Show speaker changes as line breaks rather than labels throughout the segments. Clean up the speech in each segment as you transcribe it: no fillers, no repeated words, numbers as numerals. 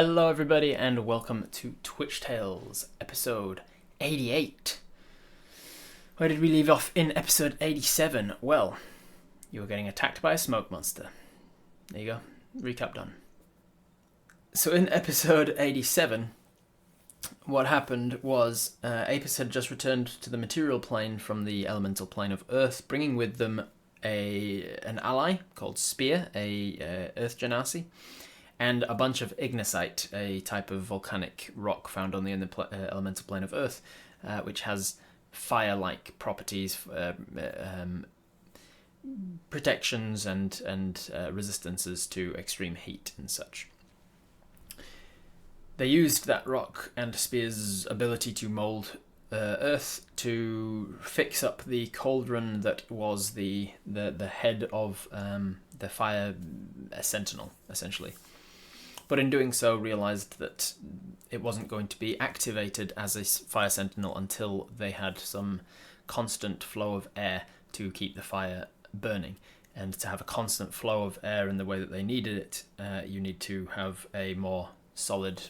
Hello everybody and welcome to Twitch Tales, episode 88. Where did we leave off in episode 87? Well, you were getting attacked by a smoke monster. There you go, recap done. So in episode 87, what happened was Apis had just returned to the material plane from the elemental plane of Earth, bringing with them an ally called Spir, a Earth Genasi, and a bunch of ignesite, a type of volcanic rock found on the elemental plane of Earth, which has fire-like properties, protections and resistances to extreme heat and such. They used that rock and Spir's ability to mold Earth to fix up the cauldron that was the head of the fire sentinel, essentially. But in doing so, realized that it wasn't going to be activated as a fire sentinel until they had some constant flow of air to keep the fire burning. And to have a constant flow of air in the way that they needed it, you need to have a more solid,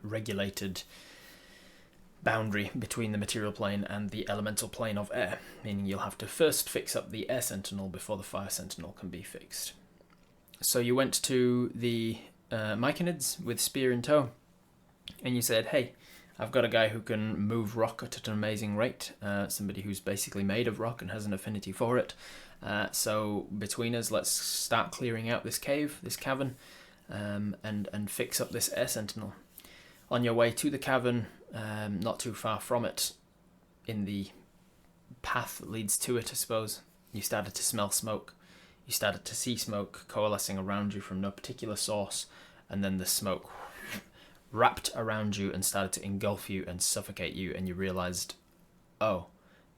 regulated boundary between the material plane and the elemental plane of air, meaning you'll have to first fix up the air sentinel before the fire sentinel can be fixed. So you went to the Myconids with Spir in tow, and you said, hey, I've got a guy who can move rock at an amazing rate, somebody who's basically made of rock and has an affinity for it. So between us, let's start clearing out this cavern, and fix up this air sentinel. On your way to the cavern, not too far from it, in the path that leads to it, I suppose, you started to smell smoke. You started to see smoke coalescing around you from no particular source, and then the smoke wrapped around you and started to engulf you and suffocate you, and you realized, oh,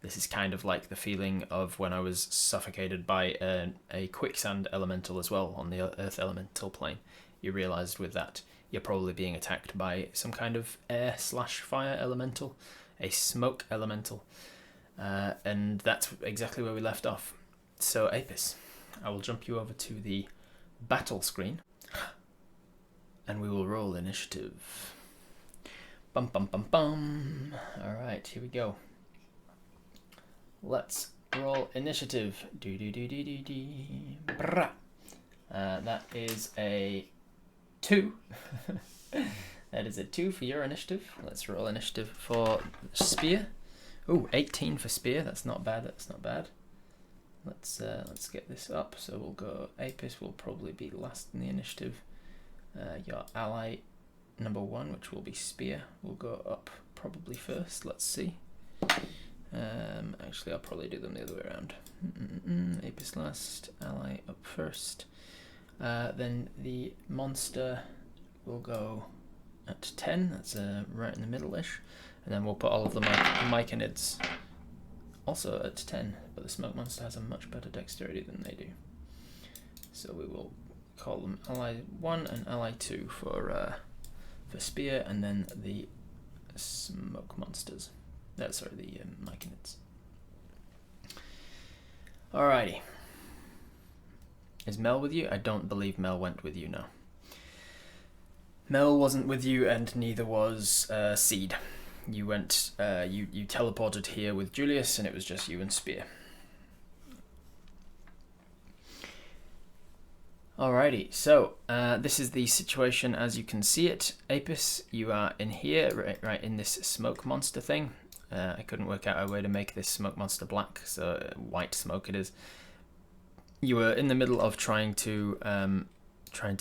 this is kind of like the feeling of when I was suffocated by a quicksand elemental as well on the earth elemental plane. You realized with that you're probably being attacked by some kind of air/fire elemental, a smoke elemental, and that's exactly where we left off. So Apis, I will jump you over to the battle screen, and we will roll initiative. Bum bum bum bum. Alright, here we go. Let's roll initiative. That is a 2. That is a 2 for your initiative. Let's roll initiative for Spir. Ooh, 18 for Spir. That's not bad. Let's get this up. So we'll go. Apis will probably be last in the initiative. Your ally number 1, which will be Spir, will go up probably first. Let's see. Actually, I'll probably do them the other way around. Apis last, ally up first. Then the monster will go at 10. That's right in the middle-ish. And then we'll put all of the Myconids also at 10, but the Smokemonster has a much better dexterity than they do. So we will call them Ally 1 and Ally 2 for Spir, and then the Smokemonsters. The Myconids. Alrighty. Is Mel with you? I don't believe Mel went with you, no. Mel wasn't with you, and neither was Seed. You went, you teleported here with Julius, and it was just you and Spir. Alrighty, so this is the situation as you can see it. Apis, you are in here, right in this smoke monster thing. I couldn't work out a way to make this smoke monster black, so white smoke it is. You were in the middle of trying to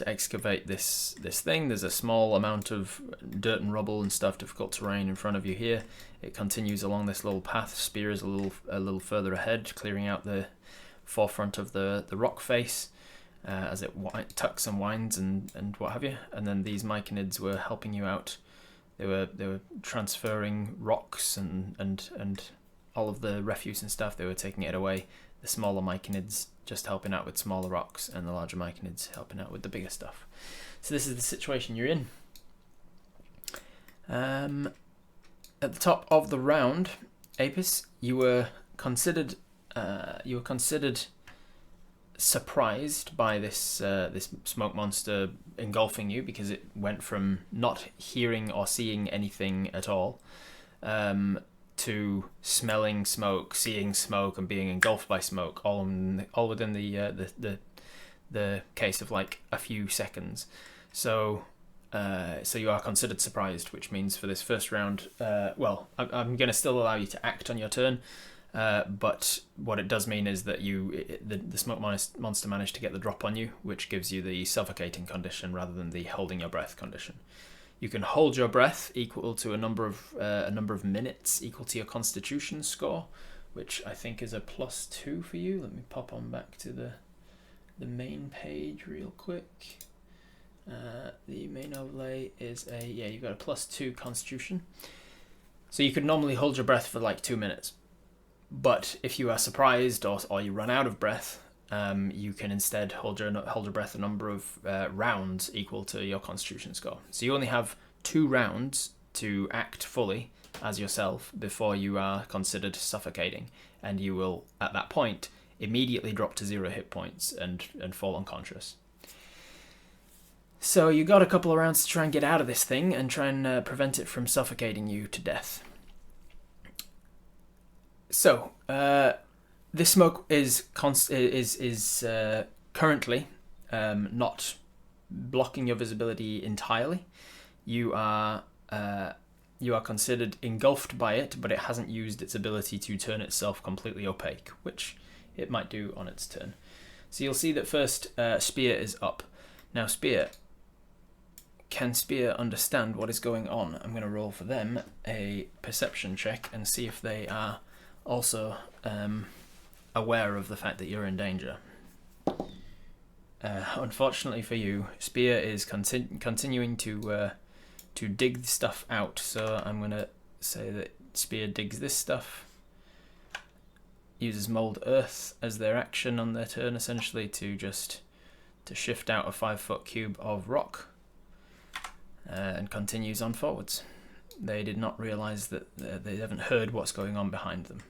excavate this thing. There's a small amount of dirt and rubble and stuff, difficult terrain in front of you here. It continues along this little path. Spir is a little further ahead, clearing out the forefront of the rock face as it tucks and winds and what have you. And then these Myconids were helping you out. They were transferring rocks and all of the refuse and stuff. They were taking it away. The smaller Myconids just helping out with smaller rocks, and the larger Myconids helping out with the bigger stuff. So this is the situation you're in. At the top of the round, Apis, you were considered surprised by this smoke monster engulfing you, because it went from not hearing or seeing anything at all to smelling smoke, seeing smoke, and being engulfed by smoke, all within the case of like a few seconds. So you are considered surprised, which means for this first round, well, I'm going to still allow you to act on your turn, but what it does mean is that the smoke monster managed to get the drop on you, which gives you the suffocating condition rather than the holding your breath condition. You can hold your breath equal to a number of minutes equal to your Constitution score, which I think is a +2 for you. Let me pop on back to the main page real quick. The main overlay is you've got a +2 Constitution. So you could normally hold your breath for like 2 minutes, but if you are surprised or you run out of breath, you can instead hold your breath a number of rounds equal to your Constitution score. So you only have 2 rounds to act fully as yourself before you are considered suffocating, and you will at that point immediately drop to 0 hit points and fall unconscious. So you got a couple of rounds to try and get out of this thing and try and prevent it from suffocating you to death. So this smoke is currently not blocking your visibility entirely. You are considered engulfed by it, but it hasn't used its ability to turn itself completely opaque, which it might do on its turn. So you'll see that first Spir is up. Now can Spir understand what is going on? I'm going to roll for them a perception check and see if they are also aware of the fact that you're in danger. Unfortunately for you, Spir is continuing to dig stuff out, so I'm going to say that Spir digs this stuff, uses Mold Earth as their action on their turn, essentially to shift out a 5-foot cube of rock, and continues on forwards. They did not realise that they haven't heard what's going on behind them.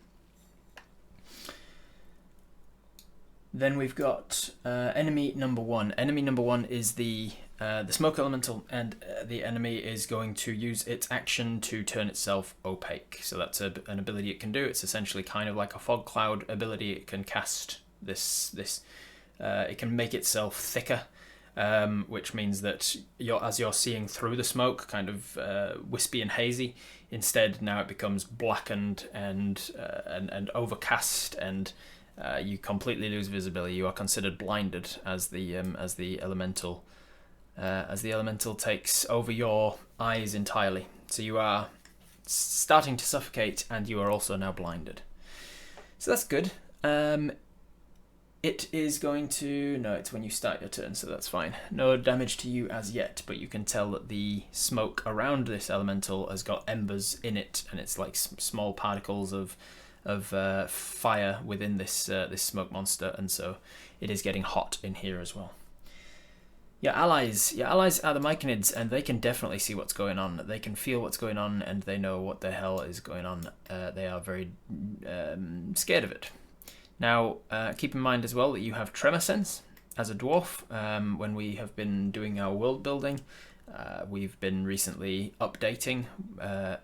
Then we've got enemy number 1. Enemy number 1 is the smoke elemental, and the enemy is going to use its action to turn itself opaque. So that's an ability it can do. It's essentially kind of like a fog cloud ability. It can cast this. It can make itself thicker, which means that as you're seeing through the smoke, kind of wispy and hazy. Instead, now it becomes blackened and overcast, and you completely lose visibility. You are considered blinded as the elemental takes over your eyes entirely. So you are starting to suffocate, and you are also now blinded. So that's good. It is going to... No, it's when you start your turn, so that's fine. No damage to you as yet, but you can tell that the smoke around this elemental has got embers in it, and it's like small particles of fire within this smoke monster, and so it is getting hot in here as well. Your allies are the Myconids, and they can definitely see what's going on. They can feel what's going on, and they know what the hell is going on. They are very scared of it. Now, keep in mind as well that you have tremor sense as a dwarf. When we have been doing our world building, we've been recently updating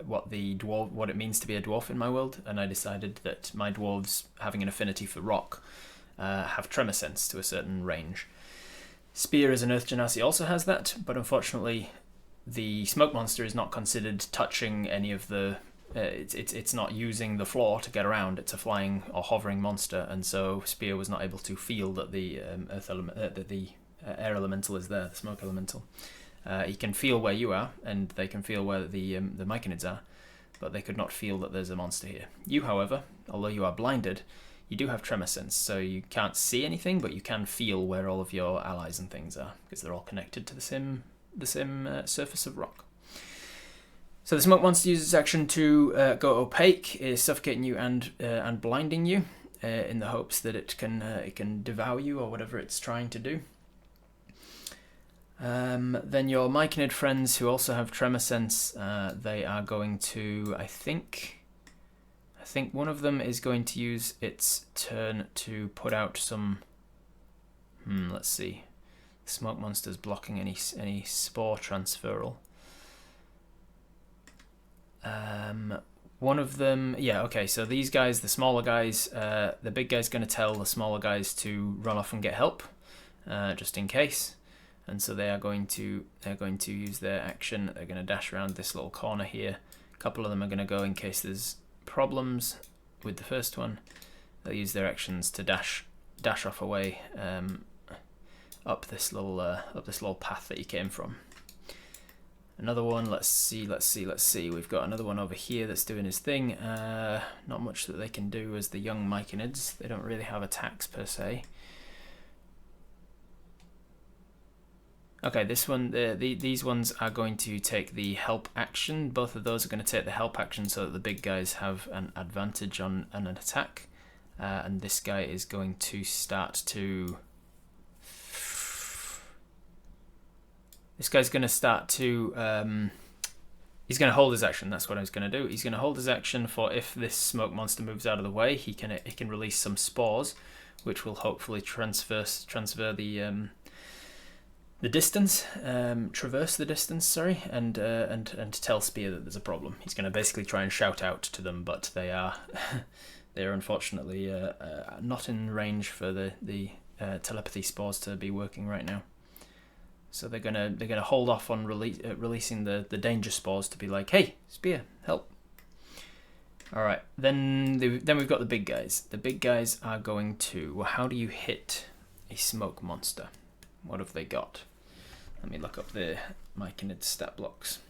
what it means to be a dwarf in my world, and I decided that my dwarves, having an affinity for rock, have tremor sense to a certain range. Spir as an Earth Genasi also has that, but unfortunately the smoke monster is not considered touching any of the... It's not using the floor to get around. It's a flying or hovering monster, and so Spir was not able to feel that the air elemental is there, the smoke elemental. He can feel where you are, and they can feel where the Myconids are, but they could not feel that there's a monster here. You, however, although you are blinded, you do have tremor sense, so you can't see anything, but you can feel where all of your allies and things are, because they're all connected to the same surface of rock. So the smoke monster uses its action to go opaque, is suffocating you and blinding you, in the hopes that it can devour you or whatever it's trying to do. Then your Myconid friends, who also have tremor sense, they are going to, I think one of them is going to use its turn to put out some Let's see. Smokemonster's blocking any spore transferal. One of them, yeah, okay, so these guys, the smaller guys, the big guy's going to tell the smaller guys to run off and get help, just in case. And so they're going to use their action. They're going to dash around this little corner here. A couple of them are going to go in case there's problems with the first one. They'll use their actions to dash off away up this little path that you came from. Another one, let's see. We've got another one over here that's doing his thing. Not much that they can do as the young Myconids. They don't really have attacks per se. Okay, this one, these ones are going to take the help action. Both of those are going to take the help action so that the big guys have an advantage on an attack. And this guy is going to start to... This guy's going to start to... he's going to hold his action. That's what he's going to do. He's going to hold his action for if this smoke monster moves out of the way, he can release some spores, which will hopefully transfer the distance, traverse the distance, sorry, and tell Spir that there's a problem. He's going to basically try and shout out to them, but they are unfortunately not in range for the telepathy spores to be working right now. So they're gonna hold off on releasing the danger spores to be like, hey, Spir, help. All right, then we've got the big guys. The big guys are going to. Well, how do you hit a smoke monster? What have they got? Let me look up the Myconid stat blocks.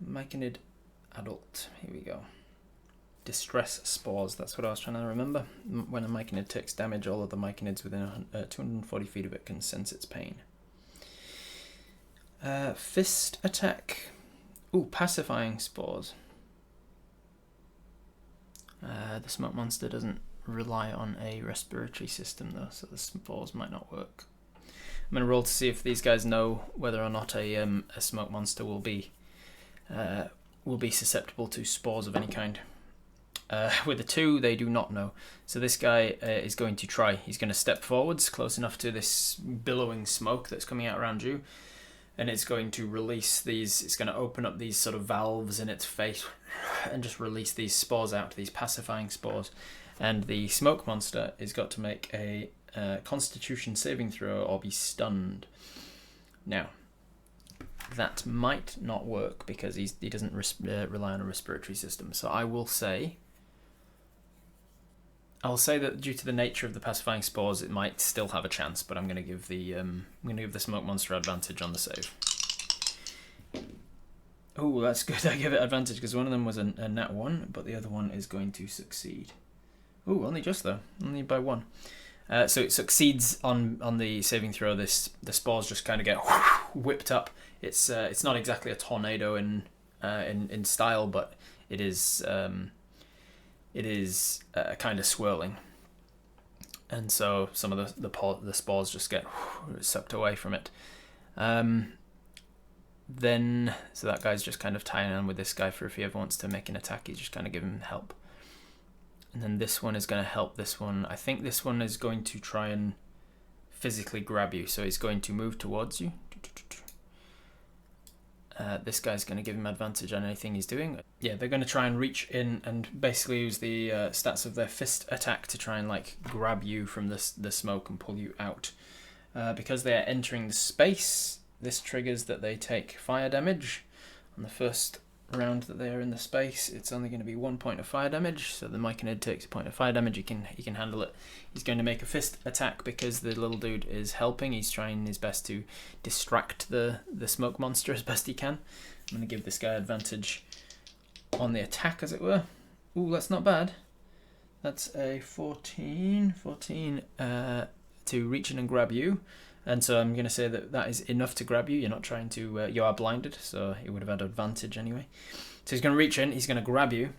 Myconid adult. Here we go. Distress spores. That's what I was trying to remember. When a Myconid takes damage, all of the Myconids within 240 feet of it can sense its pain. Fist attack. Ooh, pacifying spores. The smoke monster doesn't rely on a respiratory system though, so the spores might not work. I'm gonna roll to see if these guys know whether or not a smoke monster will be susceptible to spores of any kind. With the 2, they do not know. So this guy is going to try. He's going to step forwards close enough to this billowing smoke that's coming out around you. And it's going to release these, it's going to open up these sort of valves in its face and just release these spores out, these pacifying spores. And the smoke monster is got to make a constitution saving throw or be stunned. Now, that might not work because he doesn't rely on a respiratory system. So I will say that due to the nature of the pacifying spores, it might still have a chance, but I'm going to give the smoke monster advantage on the save. Oh, that's good. I give it advantage because one of them was a nat 1, but the other one is going to succeed. Oh, only just though, only by 1. So it succeeds on the saving throw. The spores just kind of get whipped up. It's not exactly a tornado in style, but it is kind of swirling, and so some of the spores just get sucked away from it. Then so that guy's just kind of tying on with this guy for if he ever wants to make an attack, he's just kind of give him help. And then this one is going to help this one. I think this one is going to try and physically grab you, so he's going to move towards you. This guy's going to give him advantage on anything he's doing. Yeah, they're going to try and reach in and basically use the stats of their fist attack to try and like grab you from the smoke and pull you out. Because they are entering the space, this triggers that they take fire damage. On the first round that they are in the space, it's only going to be 1 point of fire damage, so the Myconid takes a point of fire damage. He can handle it. He's going to make a fist attack because the little dude is helping. He's trying his best to distract the smoke monster as best he can. I'm going to give this guy advantage on the attack, as it were. Ooh, that's not bad. That's a 14 to reach in and grab you. And so I'm going to say that is enough to grab you. You're not trying to... you are blinded, so he would have had advantage anyway. So he's going to reach in, he's going to grab you,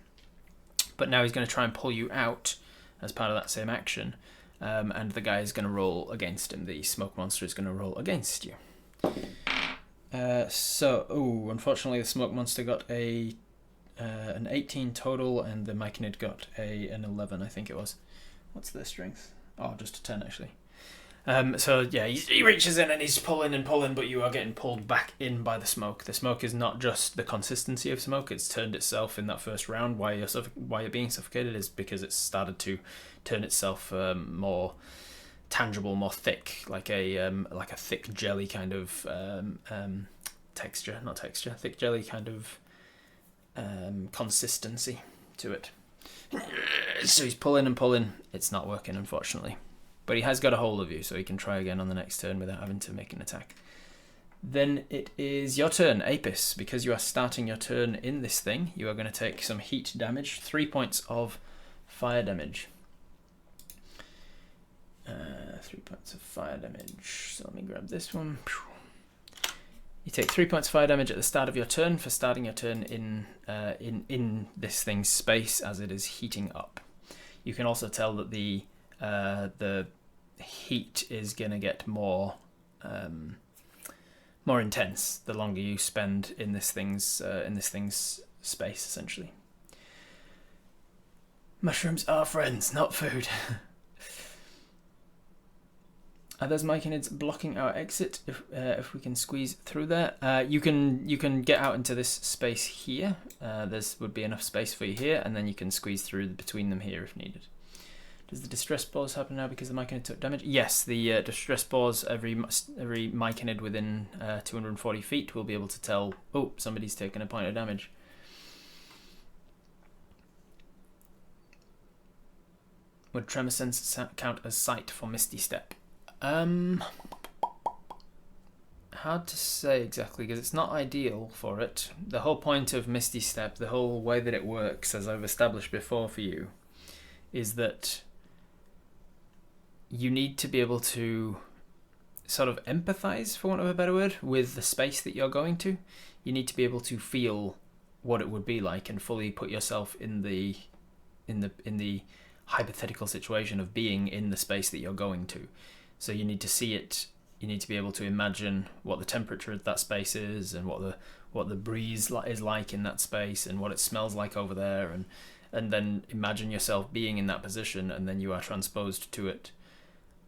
but now he's going to try and pull you out as part of that same action. And the guy is going to roll against him. The smoke monster is going to roll against you. Unfortunately the smoke monster got an 18 total, and the Myconid got an 11, I think it was. What's their strength? Oh, just a 10 actually. So yeah, he reaches in and he's pulling and pulling, but you are getting pulled back in by the smoke. The smoke is not just the consistency of smoke; it's turned itself in that first round. Why you're being suffocated is because it's started to turn itself more tangible, more thick, like a thick jelly kind of texture, not texture, thick jelly kind of consistency to it. So he's pulling and pulling. It's not working, unfortunately. But he has got a hold of you, so he can try again on the next turn without having to make an attack. Then it is your turn, Apis. Because you are starting your turn in this thing, you are going to take some heat damage, 3 points of fire damage. 3 points of fire damage. So let me grab this one. You take 3 points of fire damage at the start of your turn for starting your turn in this thing's space as it is heating up. You can also tell that the heat is gonna get more intense the longer you spend in this thing's space, essentially. Mushrooms are friends, not food. Are those Myconids blocking our exit? If we can squeeze through there, you can get out into this space here. There's would be enough space for you here, and then you can squeeze through between them here if needed. Does the distress pause happen now because the Myconid took damage? Yes, the distress pause, every Myconid within 240 feet will be able to tell, oh, somebody's taken a point of damage. Would Tremor Sense count as sight for Misty Step? Hard to say exactly because it's not ideal for it. The whole point of Misty Step, the whole way that it works, as I've established before for you, is that you need to be able to sort of empathize, for want of a better word, with the space that you're going to. You need to be able to feel what it would be like and fully put yourself in the hypothetical situation of being in the space that you're going to. So you need to see it. You need to be able to imagine what the temperature of that space is, and what the breeze is like in that space, and what it smells like over there, and then imagine yourself being in that position, and then you are transposed to it.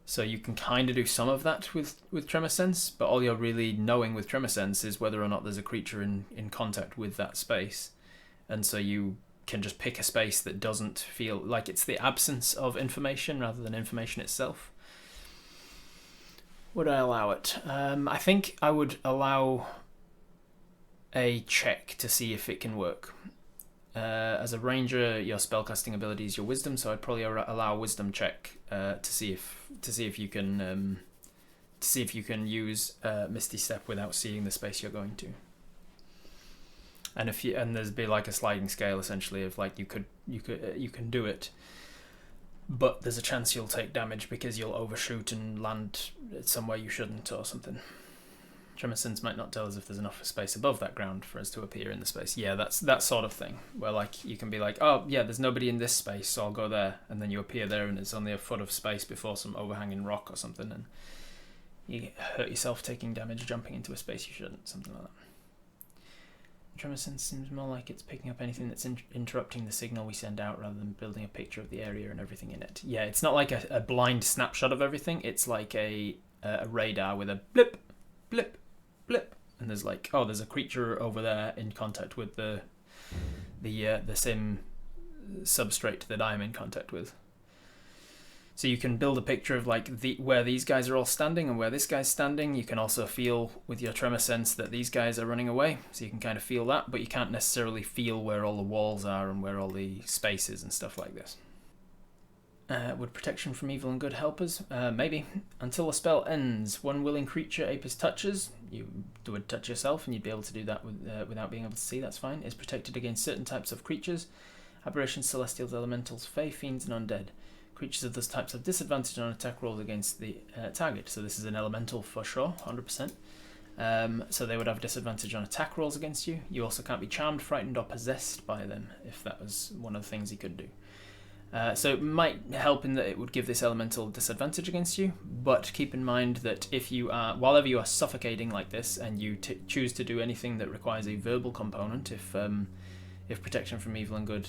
So you can kind of do some of that with Tremor Sense, but all you're really knowing with Tremor Sense is whether or not there's a creature in contact with that space. And so you can just pick a space that doesn't feel like it's the absence of information rather than information itself. Would I allow it? I think I would allow a check to see if it can work. As a ranger, your spellcasting ability is your wisdom, so I'd probably allow a wisdom check to see if you can use Misty Step without seeing the space you're going to. And there's be like a sliding scale essentially of like you can do it, but there's a chance you'll take damage because you'll overshoot and land somewhere you shouldn't or something. Tremor Sense might not tell us if there's enough space above that ground for us to appear in the space. Yeah, that's that sort of thing, where like you can be like, oh yeah, there's nobody in this space, so I'll go there, and then you appear there and it's only a foot of space before some overhanging rock or something, and you hurt yourself taking damage jumping into a space you shouldn't, something like that. Tremor Sense seems more like it's picking up anything that's interrupting the signal we send out rather than building a picture of the area and everything in it. Yeah, it's not like a blind snapshot of everything, it's like a radar with a blip, blip, blip, and there's like, oh, there's a creature over there in contact with the same substrate that I'm in contact with. So you can build a picture of like where these guys are all standing and where this guy's standing. You can also feel with your Tremor Sense that these guys are running away, so you can kind of feel that, but you can't necessarily feel where all the walls are and where all the spaces and stuff like this. Would protection from evil and good help us? Maybe. Until the spell ends, one willing creature Apis touches, you would touch yourself and you'd be able to do that without being able to see, that's fine, is protected against certain types of creatures, aberrations, celestials, elementals, fey, fiends, and undead. Creatures of those types have disadvantage on attack rolls against the target, so this is an elemental for sure, 100%. So they would have disadvantage on attack rolls against you. You also can't be charmed, frightened, or possessed by them, if that was one of the things he could do. So it might help in that it would give this elemental disadvantage against you, but keep in mind that if you are, while you are suffocating like this and you choose to do anything that requires a verbal component, if protection from evil and good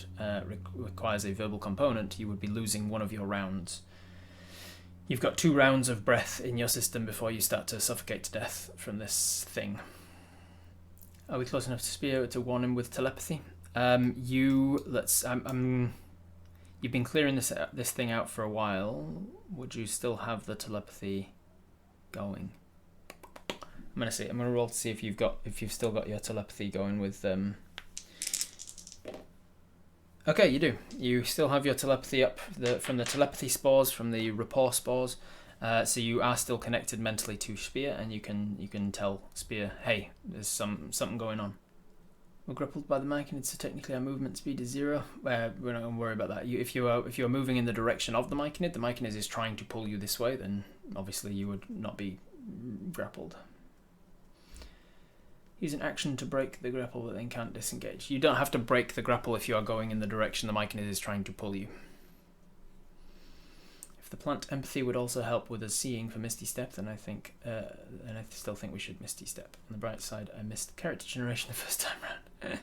requires a verbal component, you would be losing one of your rounds. You've got 2 rounds of breath in your system before you start to suffocate to death from this thing. Are we close enough to Spir to warn him with telepathy? You've been clearing this thing out for a while. Would you still have the telepathy going? I'm gonna see. I'm gonna roll to see if you've still got your telepathy going with. Okay, you do. You still have your telepathy up from the telepathy spores, from the rapport spores. So you are still connected mentally to Spir, and you can tell Spir, hey, there's something going on. We're grappled by the Myconids, so technically our movement speed is 0. We're not going to worry about that. If you're moving in the direction of the Myconid is trying to pull you this way, then obviously you would not be grappled. Use an action to break the grapple, but then can't disengage. You don't have to break the grapple if you are going in the direction the Myconid is trying to pull you. If the plant empathy would also help with us seeing for Misty Step, then I still think we should Misty Step. On the bright side, I missed character generation the first time round.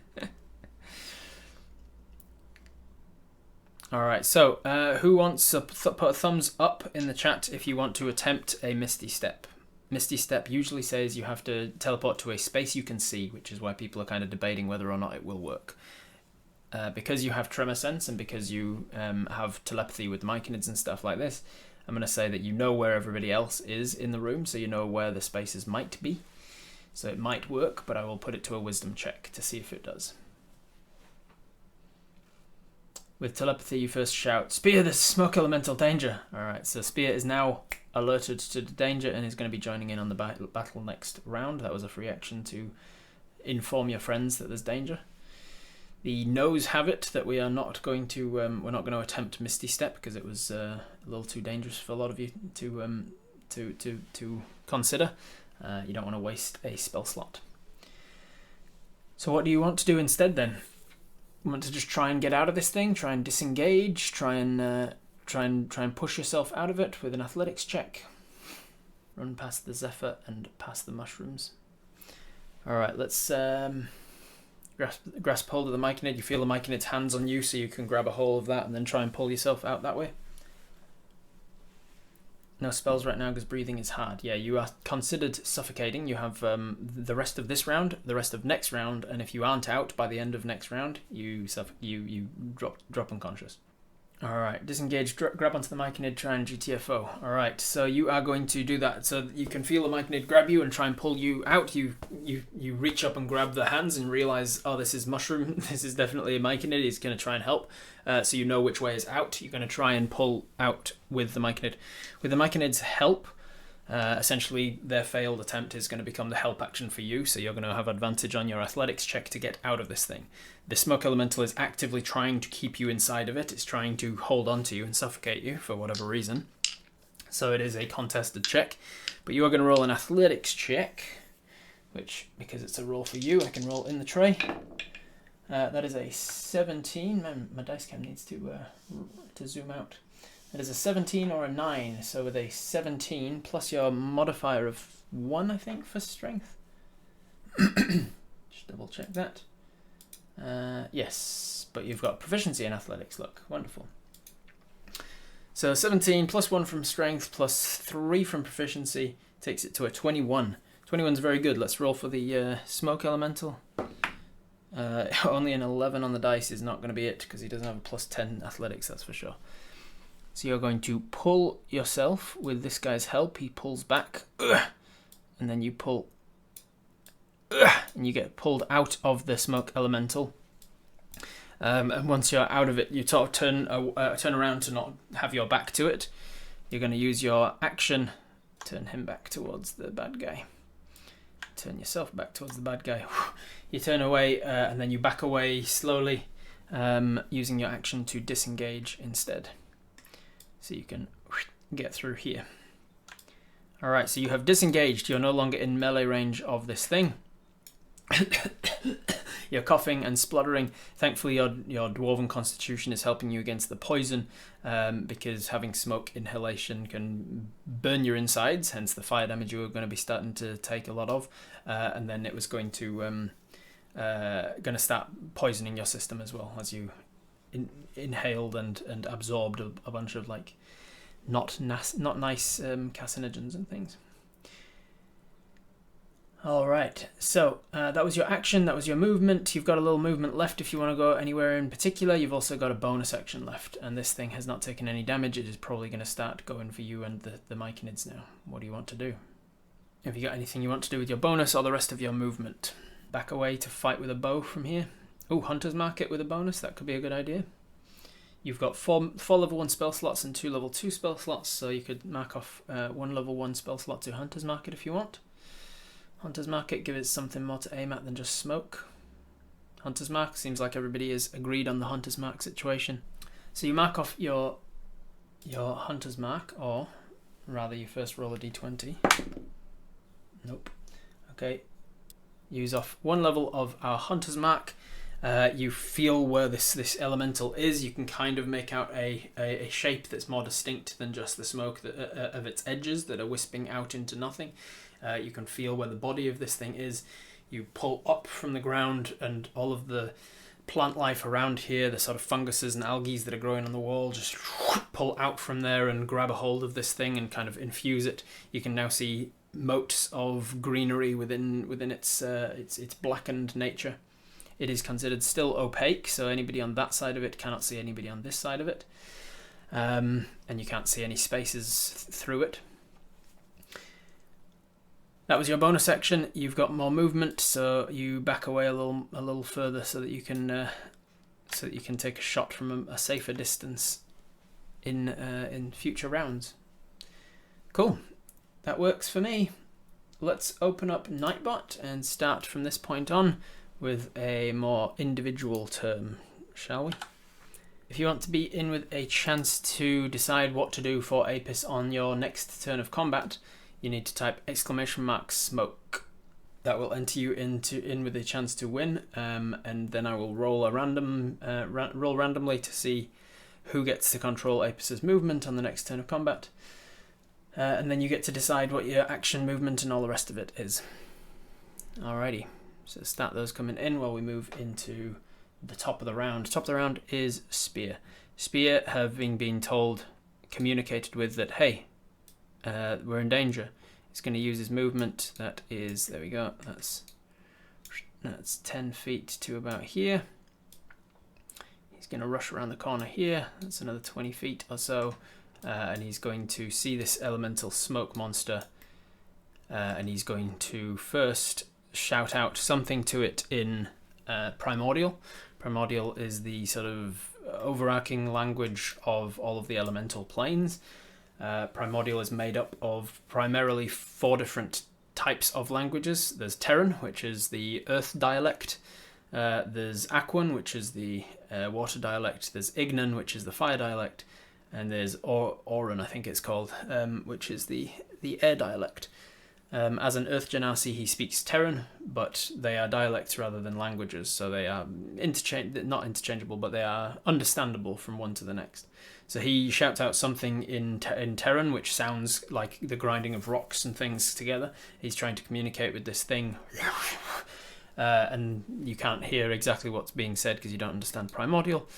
Alright, so who wants to put a thumbs up in the chat if you want to attempt a Misty Step? Misty Step usually says you have to teleport to a space you can see, which is why people are kind of debating whether or not it will work. Because you have tremor sense and because you have telepathy with Myconids and stuff like this, I'm going to say that you know where everybody else is in the room, so you know where the spaces might be. So it might work, but I will put it to a wisdom check to see if it does. With telepathy, you first shout, Spir, there's smoke elemental danger. Alright, so Spir is now alerted to the danger and is going to be joining in on the battle next round. That was a free action to inform your friends that there's danger. The no's have it that we are not going to we're not going to attempt Misty Step because it was a little too dangerous for a lot of you to consider. You don't want to waste a spell slot. So what do you want to do instead then? You want to just try and get out of this thing, try and disengage, try and push yourself out of it with an athletics check. Run past the Zephyr and past the mushrooms. Alright, let's grasp hold of the Myconid. You feel the Myconid's hands on you, so you can grab a hold of that and then try and pull yourself out that way. No spells right now because breathing is hard. Yeah, you are considered suffocating. You have the rest of this round, the rest of next round, and if you aren't out by the end of next round, you drop unconscious. Alright, disengage, grab onto the Myconid, try and GTFO. Alright, so you are going to do that. So you can feel the Myconid grab you and try and pull you out. You reach up and grab the hands and realise, oh, this is Mushroom. This is definitely a Myconid. He's going to try and help. So you know which way is out. You're going to try and pull out with the Myconid. With the Myconid's help, essentially their failed attempt is going to become the help action for you. So you're going to have advantage on your athletics check to get out of this thing. The smoke elemental is actively trying to keep you inside of it. It's trying to hold on to you and suffocate you for whatever reason. So it is a contested check. But you are going to roll an athletics check, which, because it's a roll for you, I can roll in the tray. That is a 17. Man, my dice cam needs to zoom out. That is a 17 or a 9. So with a 17 plus your modifier of 1, I think, for strength. Just double check that. Yes, but you've got proficiency in athletics. Look, wonderful. So 17 plus 1 from strength plus 3 from proficiency takes it to a 21. 21's very good. Let's roll for the smoke elemental. Only an 11 on the dice is not going to be it because he doesn't have a plus 10 athletics, that's for sure. So you're going to pull yourself with this guy's help. He pulls back, and then you pull, and you get pulled out of the smoke elemental. And once you're out of it, you sort of turn around to not have your back to it. You're going to use your action, turn him back towards the bad guy. Turn yourself back towards the bad guy. You turn away, and then you back away slowly, using your action to disengage instead. So you can get through here. Alright, so you have disengaged. You're no longer in melee range of this thing. You're coughing and spluttering. Thankfully, your dwarven constitution is helping you against the poison, because having smoke inhalation can burn your insides, hence the fire damage you were going to be starting to take a lot of, and then it was going to start poisoning your system as well as you inhaled and absorbed a bunch of like not nice carcinogens and things. Alright, so that was your action, that was your movement. You've got a little movement left if you want to go anywhere in particular. You've also got a bonus action left, and this thing has not taken any damage. It is probably going to start going for you and the Myconids now. What do you want to do? Have you got anything you want to do with your bonus or the rest of your movement? Back away to fight with a bow from here. Oh, Hunter's Market with a bonus, that could be a good idea. You've got four level 1 spell slots and 2 level 2 spell slots, so you could mark off 1 level 1 spell slot to Hunter's Market if you want. Hunter's Market, give it something more to aim at than just smoke. Hunter's Mark, seems like everybody is agreed on the Hunter's Mark situation. So you mark off your Hunter's Mark, or rather you first roll a d20. Nope. Okay. Use off 1 level of our Hunter's Mark. You feel where this elemental is. You can kind of make out a shape that's more distinct than just the smoke of its edges that are wisping out into nothing. You can feel where the body of this thing is. You pull up from the ground, and all of the plant life around here, the sort of funguses and algae that are growing on the wall, just pull out from there and grab a hold of this thing and kind of infuse it. You can now see motes of greenery within its blackened nature. It is considered still opaque, so anybody on that side of it cannot see anybody on this side of it, and you can't see any spaces through it. That was your bonus action. You've got more movement, so you back away a little further so that you can take a shot from a safer distance in future rounds. Cool, that works for me. Let's open up Nightbot and start from this point on with a more individual term, shall we? If you want to be in with a chance to decide what to do for Apis on your next turn of combat, you need to type !smoke. That will enter you in with a chance to win, and then I will roll randomly to see who gets to control Apis's movement on the next turn of combat, and then you get to decide what your action, movement, and all the rest of it is. Alrighty, so start those coming in while we move into the top of the round. Top of the round is Spir. Spir, having been told, communicated with that, hey, we're in danger. He's going to use his movement. That is, there we go. That's 10 feet to about here. He's going to rush around the corner here. That's another 20 feet or so, and he's going to see this elemental Smokemonster, and he's going to first shout out something to it in Primordial. Primordial is the sort of overarching language of all of the elemental planes. Primordial is made up of primarily 4 different types of languages. There's Terran, which is the Earth dialect. There's Aquan, which is the Water dialect. There's Ignan, which is the Fire dialect. And there's Auran, I think it's called, which is the Air dialect. As an Earth Genasi, he speaks Terran, but they are dialects rather than languages, so they are not interchangeable, but they are understandable from one to the next. So he shouts out something in Terran, which sounds like the grinding of rocks and things together. He's trying to communicate with this thing, and you can't hear exactly what's being said because you don't understand Primordial.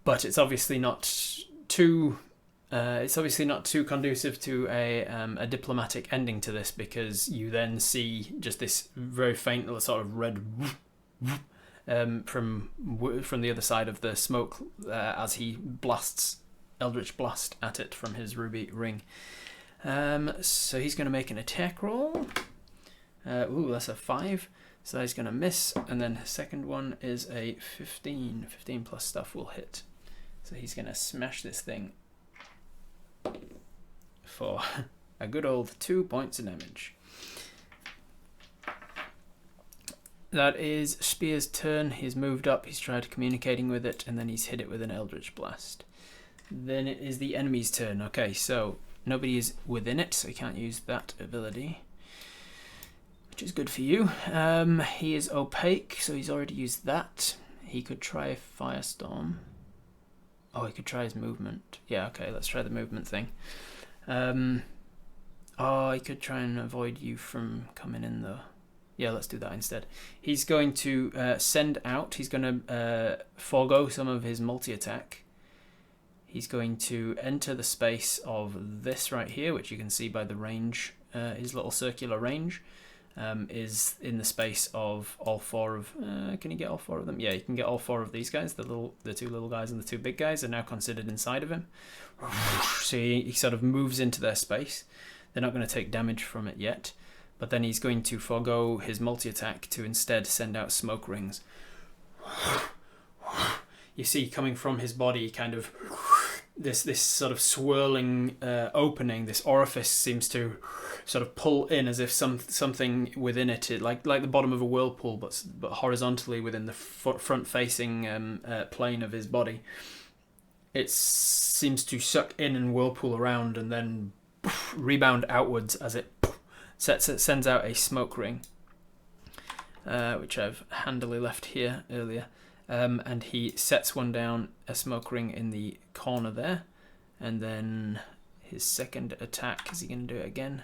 But it's obviously not too conducive to a diplomatic ending to this, because you then see just this very faint little sort of red from the other side of the smoke as he blasts Eldritch Blast at it from his ruby ring. So he's going to make an attack roll. Ooh, that's a 5. So he's going to miss, and then his second one is a 15. 15 plus stuff will hit. So he's going to smash this thing for a good old 2 points of damage. That is Spir's turn. He's moved up, he's tried communicating with it, and then he's hit it with an Eldritch Blast. Then it is the enemy's turn. Okay, so nobody is within it, so he can't use that ability, which is good for you. He is opaque, so he's already used that. He could try Firestorm. Oh, he could try his movement. Yeah, okay, let's try the movement thing. Oh, he could try and avoid you from coming in, though. Yeah, let's do that instead. He's going to send out. He's going to forego some of his multi-attack. he's going to enter the space of this right here, which you can see by the range, his little circular range. Is in the space of all four of. Can you get all four of them? Yeah, you can get all four of these guys. The two little guys and the two big guys are now considered inside of him. So he sort of moves into their space. They're not going to take damage from it yet, but then he's going to forego his multi-attack to instead send out smoke rings. You see coming from his body, kind of this sort of swirling opening. This orifice seems to sort of pull in as if something within it, like the bottom of a whirlpool, but horizontally within the front-facing plane of his body. It seems to suck in and whirlpool around, and then rebound outwards as it sends out a smoke ring, which I've handily left here earlier. And he sets one down, a smoke ring in the corner there, and then his second attack, is he going to do it again?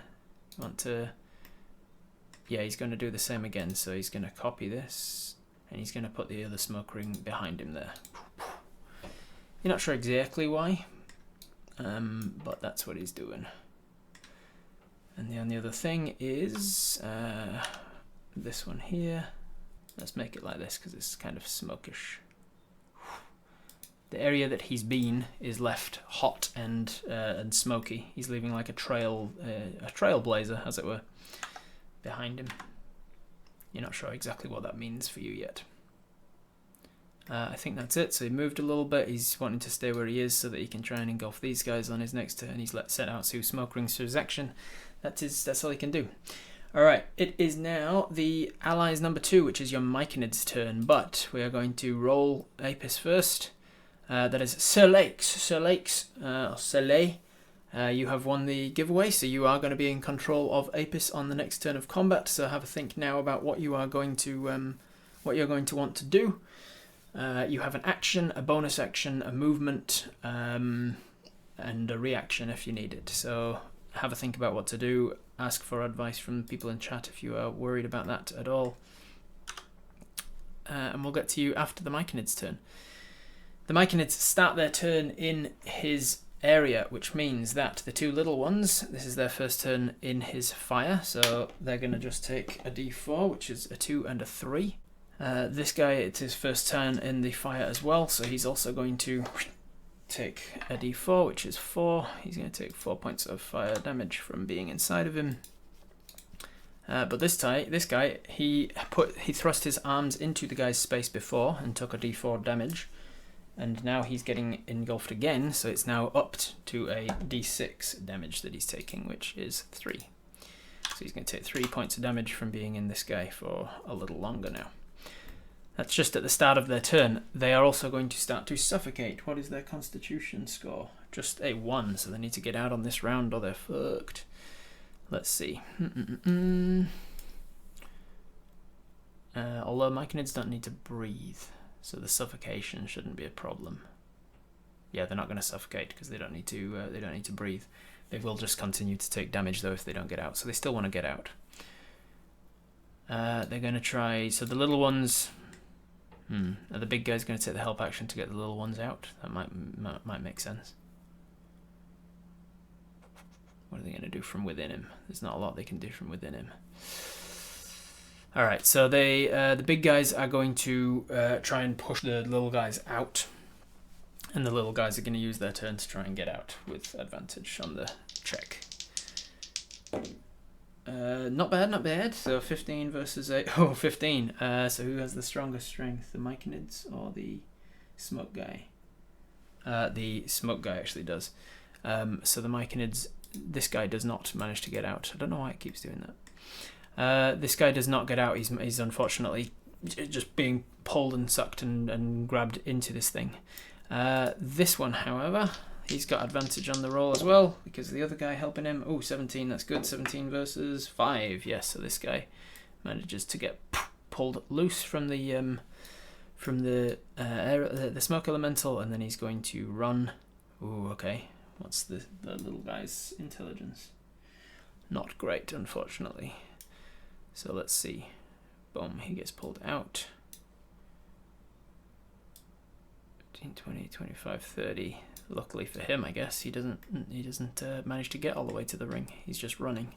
Yeah, he's going to do the same again, so he's going to copy this, and he's going to put the other smoke ring behind him there. You're not sure exactly why, but that's what he's doing. And the only other thing is this one here. Let's make it like this because it's kind of smokish. The area that he's been is left hot and smoky. He's leaving like a trailblazer, as it were, behind him. You're not sure exactly what that means for you yet. I think that's it. So he moved a little bit. He's wanting to stay where he is so that he can try and engulf these guys on his next turn. He's set out 2 smoke rings for his action. That's all he can do. Alright, it is now the allies number 2, which is your Myconids turn, but we are going to roll Apis first. That is Sir Lakes, you have won the giveaway, so you are going to be in control of Apis on the next turn of combat. So have a think now about what you are going to want to do. You have an action, a bonus action, a movement, and a reaction if you need it. So have a think about what to do. Ask for advice from people in chat if you are worried about that at all. And we'll get to you after the Myconids' turn. The Myconids start their turn in his area, which means that the 2 little ones, this is their first turn in his fire, so they're going to just take a d4, which is a 2 and a 3. This guy, it's his first turn in the fire as well, so he's also going to take a d4, which is 4. He's going to take 4 points of fire damage from being inside of him. But this guy, he thrust his arms into the guy's space before and took a d4 damage, and now he's getting engulfed again, so it's now upped to a d6 damage that he's taking, which is 3. So he's going to take 3 points of damage from being in this guy for a little longer now. That's just at the start of their turn. They are also going to start to suffocate. What is their constitution score? Just a 1, so they need to get out on this round or they're fucked. Let's see. Although Myconids don't need to breathe, so the suffocation shouldn't be a problem. Yeah, they're not going to suffocate because they don't need to breathe. They will just continue to take damage though if they don't get out. So they still want to get out. They're going to try. So the little ones. Are the big guys going to take the help action to get the little ones out? That might make sense. What are they going to do from within him? There's not a lot they can do from within him. All right, so the big guys are going to try and push the little guys out, and the little guys are going to use their turn to try and get out with advantage on the check. Not bad. So 15 versus 8. Oh, 15. So who has the strongest strength, the Myconids or the smoke guy? The smoke guy actually does. So the Myconids, this guy does not manage to get out. I don't know why it keeps doing that. This guy does not get out. He's unfortunately just being pulled and sucked and grabbed into this thing. This one, however, he's got advantage on the roll as well because of the other guy helping him. Oh, 17, that's good. 17 versus 5. Yes, so this guy manages to get pulled loose from the smoke elemental, and then he's going to run. Ooh, okay. What's the little guy's intelligence? Not great, unfortunately. So let's see. Boom, he gets pulled out. 15, 20, 25, 30. Luckily for him, I guess, he doesn't manage to get all the way to the ring. He's just running.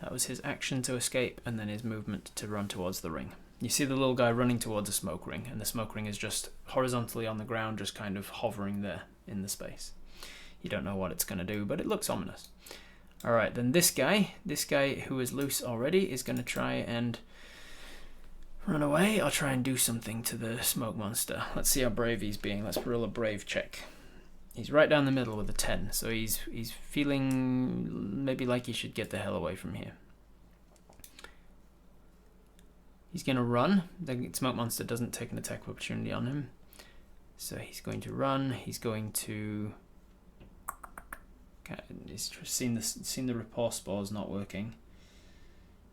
That was his action to escape, and then his movement to run towards the ring. You see the little guy running towards a smoke ring, and the smoke ring is just horizontally on the ground, just kind of hovering there in the space. You don't know what it's going to do, but it looks ominous. Alright, then this guy who is loose already is going to try and run away or try and do something to the smoke monster. Let's see how brave he's being. Let's roll a brave check. He's right down the middle with a 10, so he's feeling maybe like he should get the hell away from here. He's going to run. The smoke monster doesn't take an attack of opportunity on him. So he's going to run. He's going to... He's seen the rapport spores not working.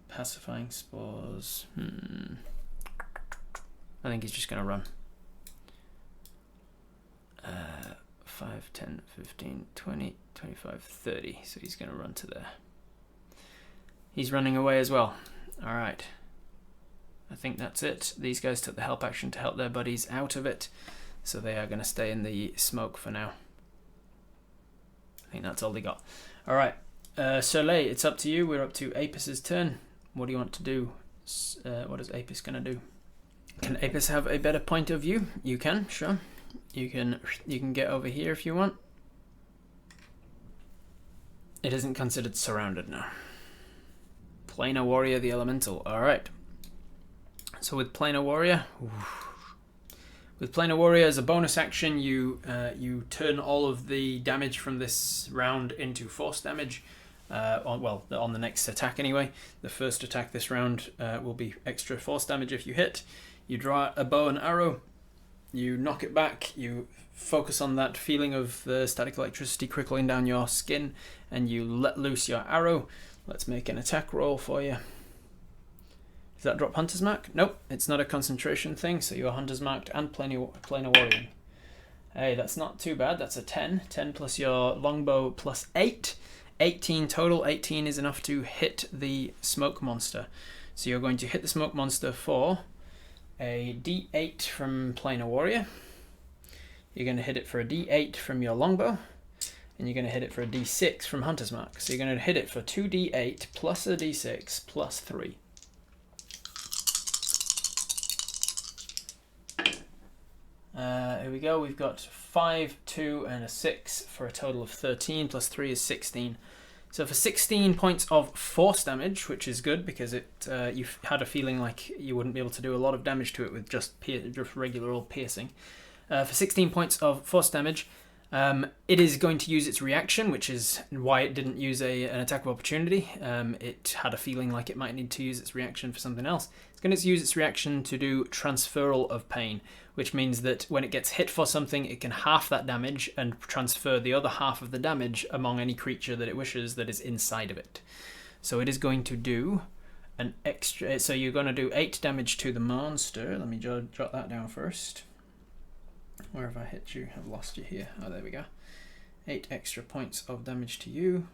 Pacifying spores. I think he's just going to run. 5, 10, 15, 20, 25, 30. So he's going to run to there. He's running away as well. Alright. I think that's it. These guys took the help action to help their buddies out of it. So they are going to stay in the smoke for now. I think that's all they got. Alright. Soleil, it's up to you. We're up to Apis' turn. What do you want to do? What is Apis going to do? Can Apis have a better point of view? You can, sure. You can get over here if you want. It isn't considered surrounded now. Planar Warrior the Elemental. Alright. So with Planar Warrior... With Planar Warrior as a bonus action, you turn all of the damage from this round into force damage. On the next attack anyway. The first attack this round will be extra force damage if you hit. You draw a bow and arrow. You knock it back, you focus on that feeling of the static electricity trickling down your skin, and you let loose your arrow. Let's make an attack roll for you. Does that drop Hunter's Mark? Nope, it's not a concentration thing, so you're Hunter's Marked and Planar Warrior. Hey, that's not too bad, that's a 10. 10 plus your longbow plus 8. 18 total. 18 is enough to hit the smoke monster. So you're going to hit the smoke monster for a D8 from Planar Warrior. You're going to hit it for a D8 from your longbow. And you're going to hit it for a D6 from Hunter's Mark. So you're going to hit it for 2D8 plus a D6 plus 3. Here we go. We've got 5, 2, and a 6 for a total of 13. Plus 3 is 16. So for 16 points of force damage, which is good because you had a feeling like you wouldn't be able to do a lot of damage to it with just regular old piercing. For 16 points of force damage, it is going to use its reaction, which is why it didn't use an attack of opportunity. It had a feeling like it might need to use its reaction for something else. It's going to use its reaction to do transferal of pain, which means that when it gets hit for something, it can half that damage and transfer the other half of the damage among any creature that it wishes that is inside of it. So it is going to do an extra... So you're going to do 8 damage to the monster. Let me jot that down first. Where have I hit you? I've lost you here. Oh, there we go. 8 extra points of damage to you.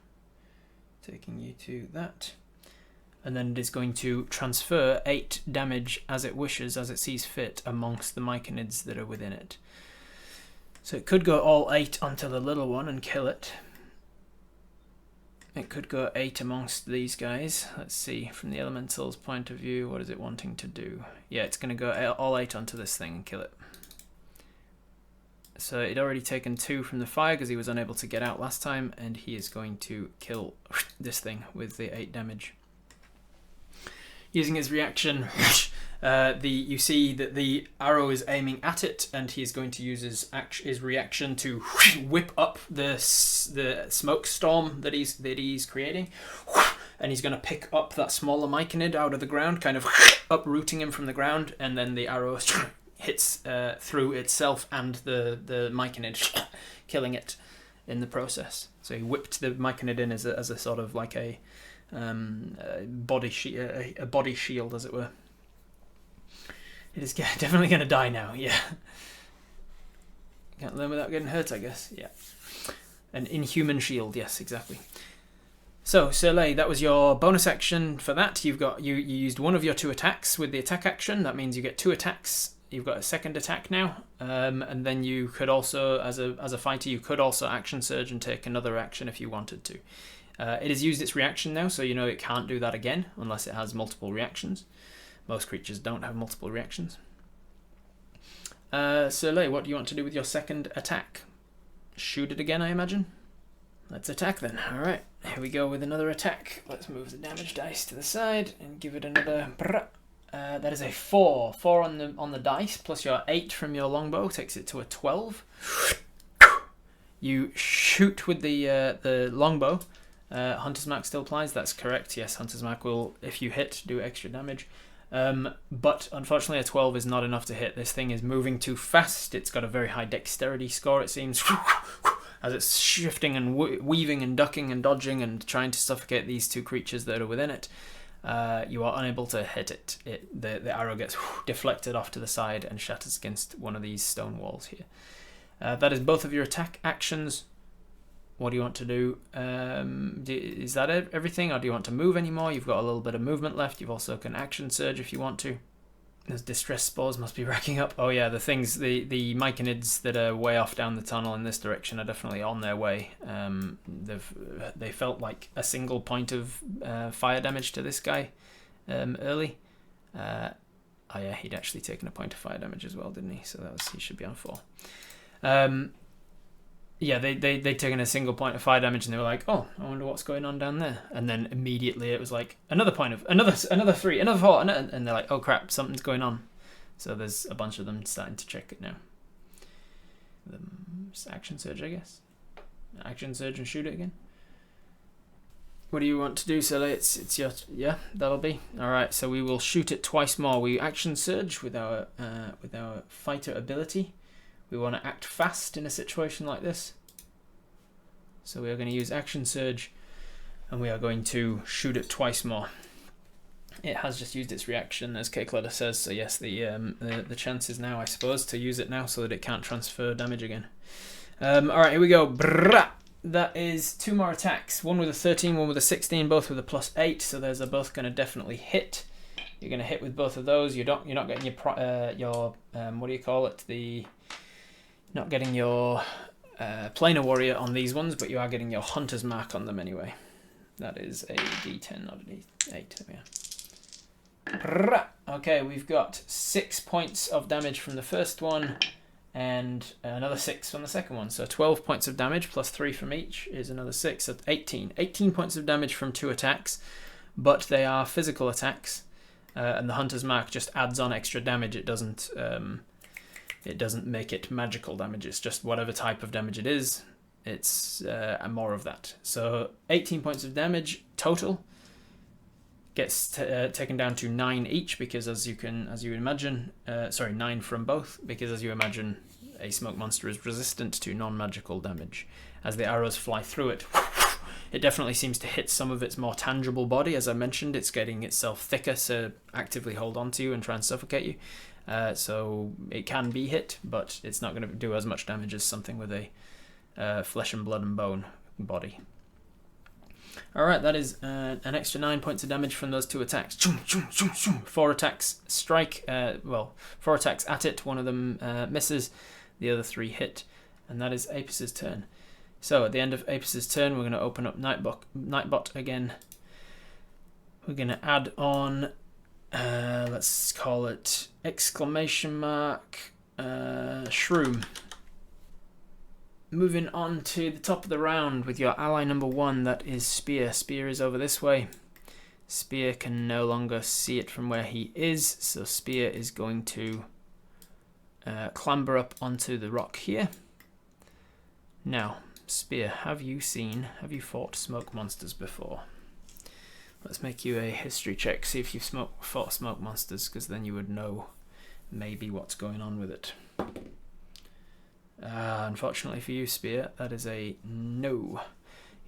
Taking you to that. And then it is going to transfer 8 damage as it wishes, as it sees fit, amongst the Myconids that are within it. So it could go all 8 onto the little one and kill it. It could go 8 amongst these guys. Let's see, from the Elemental's point of view, what is it wanting to do? Yeah, it's going to go all 8 onto this thing and kill it. So he'd already taken 2 from the fire because he was unable to get out last time, and he is going to kill this thing with the 8 damage. Using his reaction, you see that the arrow is aiming at it, and he is going to use his reaction to whip up the smoke storm that he's creating, and he's going to pick up that smaller Myconid out of the ground, kind of uprooting him from the ground, and then the arrow hits through itself and the Myconid, killing it in the process. So he whipped the Myconid in as a sort of like a body shield, as it were. It is definitely going to die now. Yeah, can't learn without getting hurt, I guess. Yeah, an inhuman shield. Yes, exactly. So, Soleil, that was your bonus action for that. You used one of your 2 attacks with the attack action. That means you get 2 attacks You've got a second attack now, and then you could also, as a fighter, you could also action surge and take another action if you wanted to. It has used its reaction now, so you know it can't do that again unless it has multiple reactions. Most creatures don't have multiple reactions. Soleil, what do you want to do with your second attack? Shoot it again, I imagine. Let's attack then. Alright, here we go with another attack. Let's move the damage dice to the side and give it another... that is a 4. 4 on the dice, plus your 8 from your longbow takes it to a 12. You shoot with the longbow. Hunter's Mark still applies, that's correct. Yes, Hunter's Mark will, if you hit, do extra damage. But unfortunately a 12 is not enough to hit. This thing is moving too fast. It's got a very high dexterity score, it seems. As it's shifting and weaving and ducking and dodging and trying to suffocate these two creatures that are within it. You are unable to hit it. The arrow gets deflected off to the side and shatters against one of these stone walls here. That is both of your attack actions. What do you want to do? Is that everything, or do you want to move anymore? You've got a little bit of movement left. You've also can action surge if you want to. Those distress spores must be racking up. Oh yeah, the Myconids that are way off down the tunnel in this direction are definitely on their way. They felt like a single point of fire damage to this guy early. Oh yeah, he'd actually taken a point of fire damage as well, didn't he? So he should be on 4. Yeah, they'd taken a single point of fire damage and they were like, oh, I wonder what's going on down there. And then immediately it was like, another 3, another 4, and they're like, oh crap, something's going on. So there's a bunch of them starting to check it now. Action surge, I guess. Action surge and shoot it again. What do you want to do, Sully? It's your... Yeah, that'll be. Alright, so we will shoot it twice more. We action surge with our fighter ability. We want to act fast in a situation like this. So we are going to use action surge and we are going to shoot it twice more. It has just used its reaction, as Cakelader says, so yes, the chance is now, I suppose, to use it now so that it can't transfer damage again. Alright, here we go. Brrrah! That is 2 more attacks. One with a 13, one with a 16, both with a +8, so those are both going to definitely hit. You're going to hit with both of those. You're not getting your what do you call it? Not getting your planar warrior on these ones, but you are getting your hunter's mark on them anyway. That is a D10, not a D8. There we are. Okay, we've got 6 points of damage from the first one, and another 6 from the second one. So 12 points of damage plus 3 from each is another 6. So 18. 18 points of damage from 2 attacks, but they are physical attacks, and the hunter's mark just adds on extra damage. It doesn't make it magical damage. It's just whatever type of damage it is. It's more of that. So 18 points of damage total. Gets taken down to 9 each because as you imagine, 9 from both, because as you imagine, a smoke monster is resistant to non-magical damage. As the arrows fly through it, it definitely seems to hit some of its more tangible body. As I mentioned, it's getting itself thicker to actively hold on to you and try and suffocate you. So it can be hit, but it's not going to do as much damage as something with a flesh and blood and bone body. Alright, that is an extra 9 points of damage from those 2 attacks. 4 attacks strike, 4 attacks at it, one of them misses, the other 3 hit, and that is Apis' turn. So at the end of Apis' turn, we're going to open up Nightbot again. We're going to add on... let's call it Shroom. Moving on to the top of the round with your ally number 1, that is Spir. Spir is over this way. Spir can no longer see it from where he is, so Spir is going to clamber up onto the rock here. Now, Spir, have you fought smoke monsters before? Let's make you a history check, see if you've fought smoke monsters, because then you would know maybe what's going on with it. Unfortunately for you, Spir, that is a no.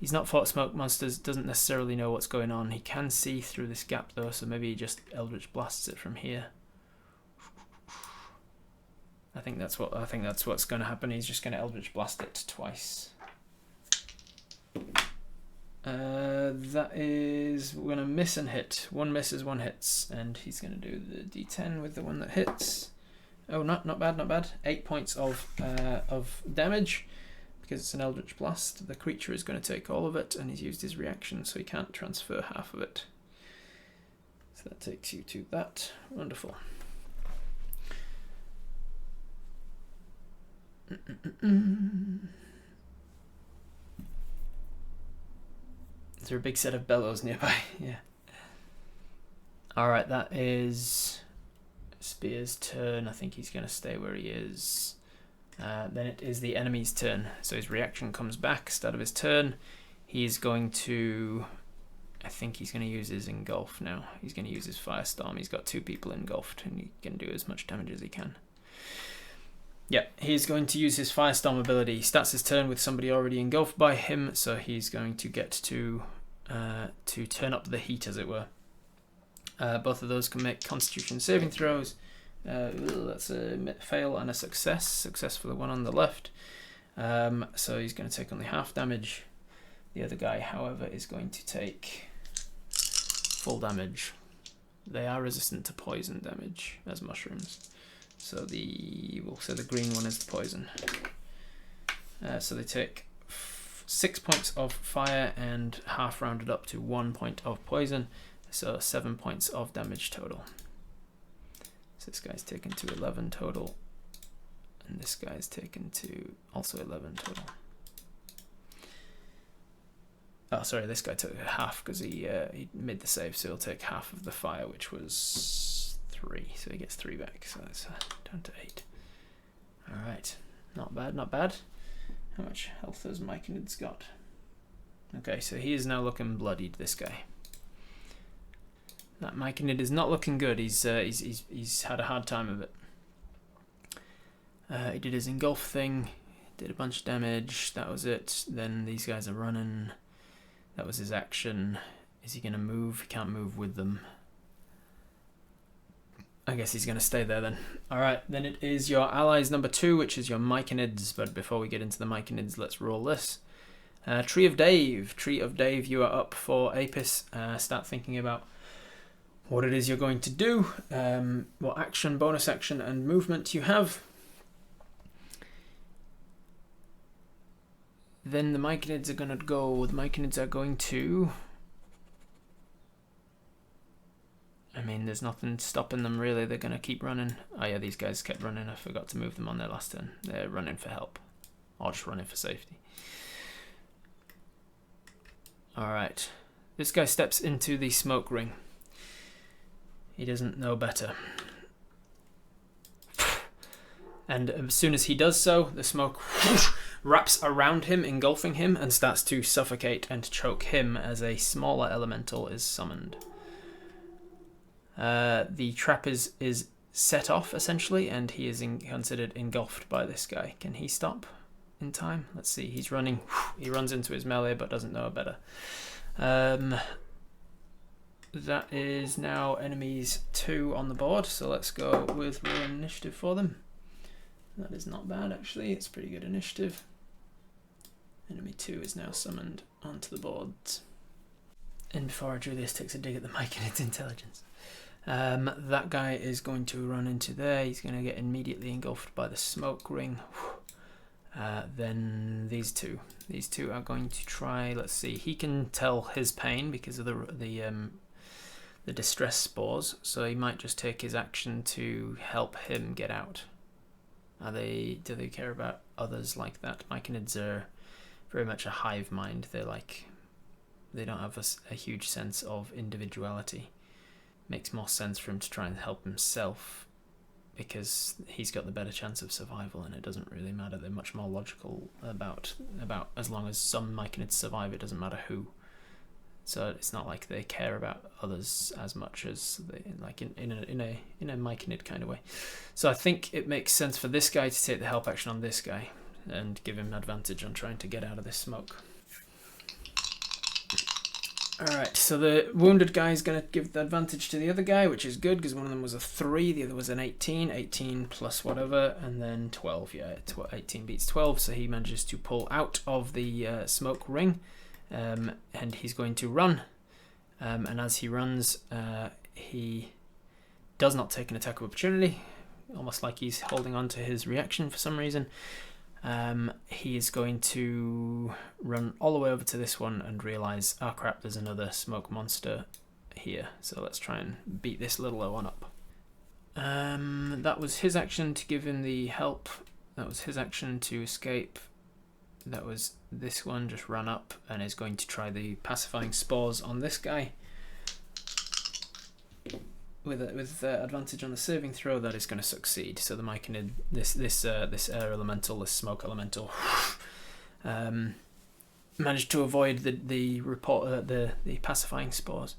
He's not fought smoke monsters, doesn't necessarily know what's going on. He can see through this gap though, so maybe he just Eldritch Blasts it from here. I think that's what's going to happen. He's just going to Eldritch Blast it twice. That is, we're going to miss and hit. 1 misses, 1 hits, and he's going to do the D10 with the one that hits. Oh, not bad, not bad. 8 points of damage. Because it's an Eldritch Blast, the creature is going to take all of it, and he's used his reaction, so he can't transfer half of it. So that takes you to that. Wonderful. Is there a big set of bellows nearby? Yeah. Alright, that is Spir's turn. I think he's going to stay where he is. Then it is the enemy's turn. So his reaction comes back, start of his turn. He's going to... I think he's going to use his engulf now. He's going to use his firestorm. He's got 2 people engulfed, and he can do as much damage as he can. Yeah, he's going to use his firestorm ability. He starts his turn with somebody already engulfed by him, so he's going to get to turn up the heat, as it were. Both of those can make Constitution saving throws. That's a fail and a success. Success for the one on the left. So he's going to take only half damage. The other guy, however, is going to take full damage. They are resistant to poison damage as mushrooms. So we'll say the green one is the poison. So they take 6 points of fire and half rounded up to 1 point of poison. So 7 points of damage total. So this guy's taken to 11 total. And this guy's taken to also 11 total. Oh, sorry, this guy took half because he made the save, so he'll take half of the fire, which was 3. So he gets 3 back, so that's down to 8. Alright, not bad, not bad. How much health has Myconids got? Okay, so he is now looking bloodied, this guy. That Myconid is not looking good. He's had a hard time of it. He did his engulf thing, did a bunch of damage, that was it. Then these guys are running. That was his action. Is he going to move? He can't move with them. I guess he's going to stay there then. Alright, then it is your allies number 2, which is your Myconids. But before we get into the Myconids, let's roll this. Tree of Dave. Tree of Dave, you are up for Apis. Start thinking about what it is you're going to do, what action, bonus action, and movement you have. Then the Myconids are going to go. The Myconids are going to... I mean, there's nothing stopping them, really. They're going to keep running. Oh, yeah, these guys kept running. I forgot to move them on their last turn. They're running for help. Or just running for safety. Alright. This guy steps into the smoke ring. He doesn't know better. And as soon as he does so, the smoke wraps around him, engulfing him, and starts to suffocate and choke him as a smaller elemental is summoned. The trap is set off, essentially, and he is considered engulfed by this guy. Can he stop in time? Let's see. He's running. He runs into his melee, but doesn't know better. That is now enemies 2 on the board, so let's go with roll initiative for them. That is not bad, actually. It's pretty good initiative. Enemy 2 is now summoned onto the board. And before I do this, takes a dig at the mic and its intelligence. That guy is going to run into there. He's going to get immediately engulfed by the smoke ring. Then these two are going to try. Let's see. He can tell his pain because of the distress spores, so he might just take his action to help him get out. Do they care about others like that? Myconids are very much a hive mind. They don't have a huge sense of individuality. Makes more sense for him to try and help himself because he's got the better chance of survival, and it doesn't really matter. They're much more logical about as long as some Myconids survive, it doesn't matter who. So it's not like they care about others as much as they like in a Myconid kind of way. So I think it makes sense for this guy to take the help action on this guy and give him advantage on trying to get out of this smoke. Alright, so the wounded guy is going to give the advantage to the other guy, which is good because one of them was a 3, the other was an 18. 18 plus whatever, and then 12. Yeah, 18 beats 12, so he manages to pull out of the smoke ring. And he's going to run, and as he runs, he does not take an attack of opportunity almost like he's holding on to his reaction for some reason. He is going to run all the way over to this one and realise, oh crap, there's another Smokemonster here. So let's try and beat this little one up. That was his action to give him the help. That was his action to escape. That was this one, just ran up and is going to try the pacifying spores on this guy. With advantage on the saving throw, that is going to succeed. So the Myconid, this air elemental, this smoke elemental, managed to avoid the pacifying spores.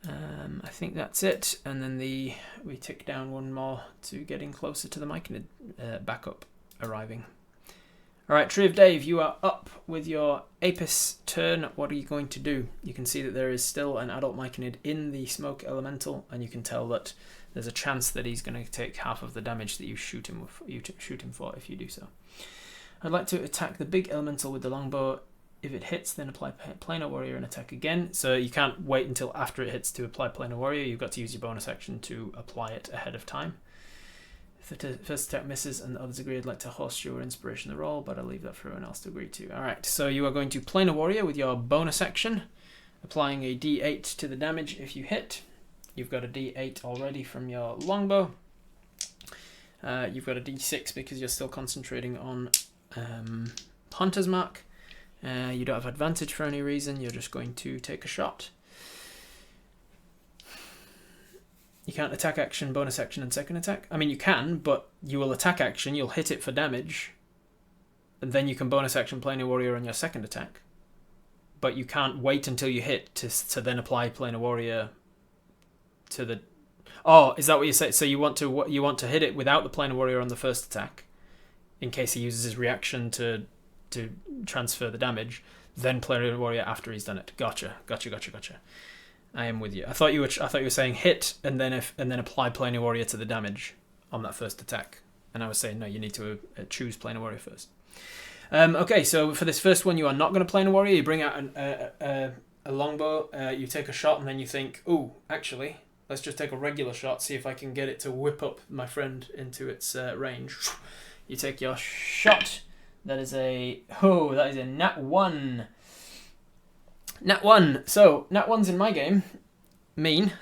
I think that's it, and then we tick down one more to getting closer to the Myconid backup arriving. All right, Tree of Dave, you are up with your Apis turn. What are you going to do? You can see that there is still an adult Myconid in the smoke elemental, and you can tell that there's a chance that he's going to take half of the damage that you shoot him for if you do so. I'd like to attack the big elemental with the longbow. If it hits, then apply Planar Warrior and attack again. So you can't wait until after it hits to apply Planar Warrior. You've got to use your bonus action to apply it ahead of time. If the first attack misses and the others agree, I'd like to horseshoe or inspiration the roll, but I'll leave that for everyone else to agree to. Alright, so you are going to Planar Warrior with your bonus action, applying a d8 to the damage if you hit. You've got a d8 already from your longbow. You've got a d6 because you're still concentrating on Hunter's Mark. You don't have advantage for any reason, you're just going to take a shot. You can't attack action, bonus action, and second attack. I mean, you can, but you will attack action, you'll hit it for damage, and then you can bonus action Planar Warrior on your second attack. But you can't wait until you hit to then apply Planar Warrior to the... Oh, is that what you say? So you want to hit it without the Planar Warrior on the first attack, in case he uses his reaction to transfer the damage, then Planar Warrior after he's done it. Gotcha. I am with you. I thought you were saying hit and then apply Planar Warrior to the damage on that first attack, and I was saying no, you need to choose Planar Warrior first. Okay, so for this first one, you are not going to Planar Warrior. You bring out a longbow, you take a shot, and then you think, ooh, actually, let's just take a regular shot, see if I can get it to whip up my friend into its range. You take your shot. That is a nat 1. Nat 1. So, nat 1s in my game mean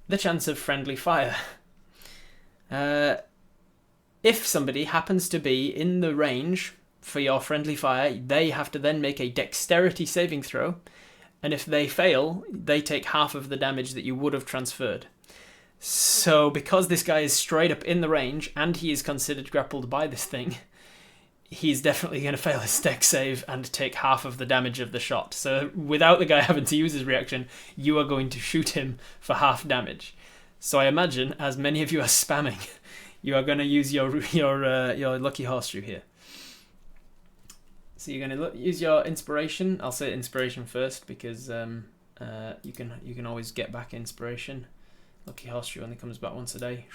the chance of friendly fire. If somebody happens to be in the range for your friendly fire, they have to then make a dexterity saving throw, and if they fail, they take half of the damage that you would have transferred. So, because this guy is straight up in the range, and he is considered grappled by this thing, he's definitely going to fail his dex save and take half of the damage of the shot. So without the guy having to use his reaction, you are going to shoot him for half damage. So I imagine, as many of you are spamming, you are going to use your lucky horseshoe here. So you're going to use your inspiration. I'll say inspiration first because you can always get back inspiration. Lucky horseshoe only comes back once a day.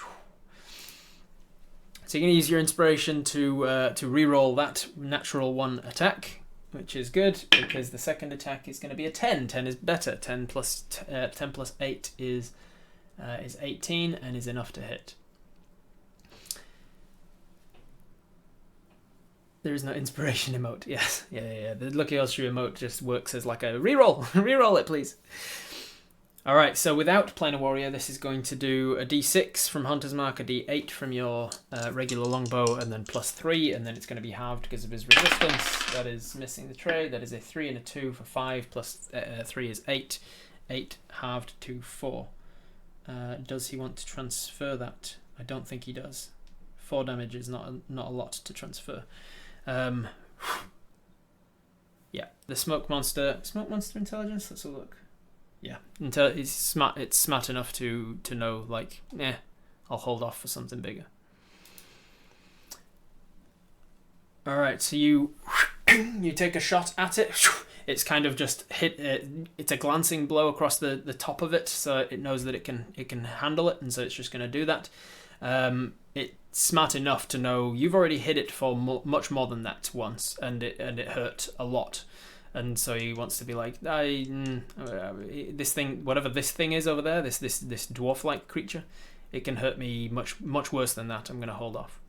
So you're going to use your inspiration to re-roll that natural 1 attack, which is good because the second attack is going to be a 10. 10 is better. 10 plus 8 is 18 and is enough to hit. There is no inspiration emote. Yes, yeah. The lucky horseshoe emote just works as like a re-roll. Re-roll it, please. All right, so without Planar Warrior, this is going to do a d6 from Hunter's Mark, a d8 from your regular longbow, and then plus 3, and then it's going to be halved because of his resistance. That is missing the tray. That is a 3 and a 2 for 5, plus 3 is 8. 8 halved to 4. Does he want to transfer that? I don't think he does. 4 damage is not a lot to transfer. Yeah, the Smokemonster intelligence, let's have a look. Yeah, until it's smart enough to know, like, I'll hold off for something bigger. Alright, so you take a shot at it. It's kind of just hit. It's a glancing blow across the top of it, so it knows that it can handle it, and so it's just going to do that. It's smart enough to know you've already hit it for much more than that once, and it hurt a lot. And so he wants to be like, this thing, whatever this thing is over there, this dwarf-like creature, it can hurt me much worse than that. I'm going to hold off.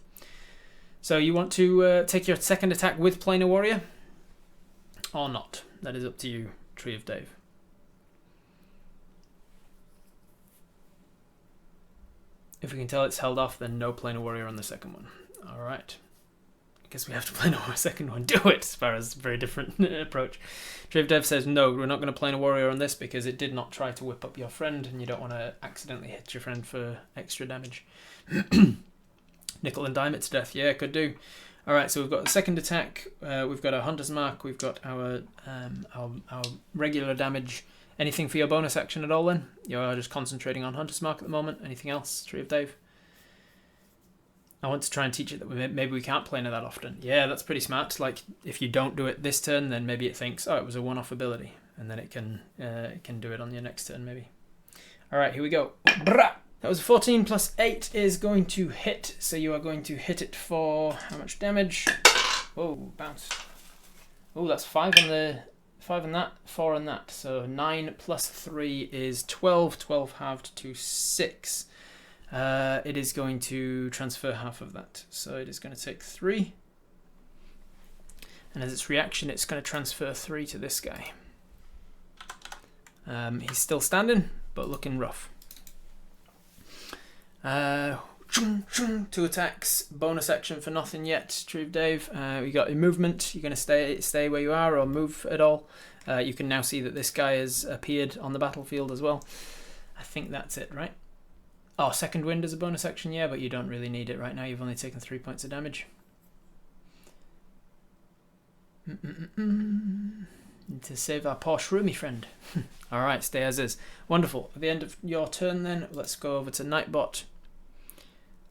So you want to take your second attack with Planar Warrior or not? That is up to you, Tree of Dave. If we can tell it's held off, then no Planar Warrior on the second one. All right. I guess we have to Planar Warrior second one. Do it, as far as a very different approach. Tree of Dev says, no, we're not going to Planar Warrior on this because it did not try to whip up your friend, and you don't want to accidentally hit your friend for extra damage. Nickel and dime it to death. Yeah, could do. All right, so we've got the second attack. We've got our Hunter's Mark. We've got our regular damage. Anything for your bonus action at all then? You're just concentrating on Hunter's Mark at the moment. Anything else, Tree of Dave? I want to try and teach it that maybe we can't Planar that often. Yeah, that's pretty smart. Like, if you don't do it this turn, then maybe it thinks, oh, it was a one-off ability. And then it can do it on your next turn, maybe. All right, here we go. Brah! That was 14 plus 8 is going to hit. So you are going to hit it for how much damage? Whoa, bounce. Oh, that's 5 on the... 5 on that, 4 on that. So 9 plus 3 is 12. 12 halved to 6. It is going to transfer half of that. So it is going to take 3. And as its reaction, it's going to transfer 3 to this guy. He's still standing, but looking rough. 2 attacks, bonus action for nothing yet, Tree of Dave. We got your movement. You're going to stay where you are or move at all. You can now see that this guy has appeared on the battlefield as well. I think that's it, right? Oh, second wind is a bonus action, yeah, but you don't really need it right now. You've only taken 3 points of damage. Need to save our poor shroomy friend. All right, stay as is. Wonderful. At the end of your turn then, let's go over to Nightbot.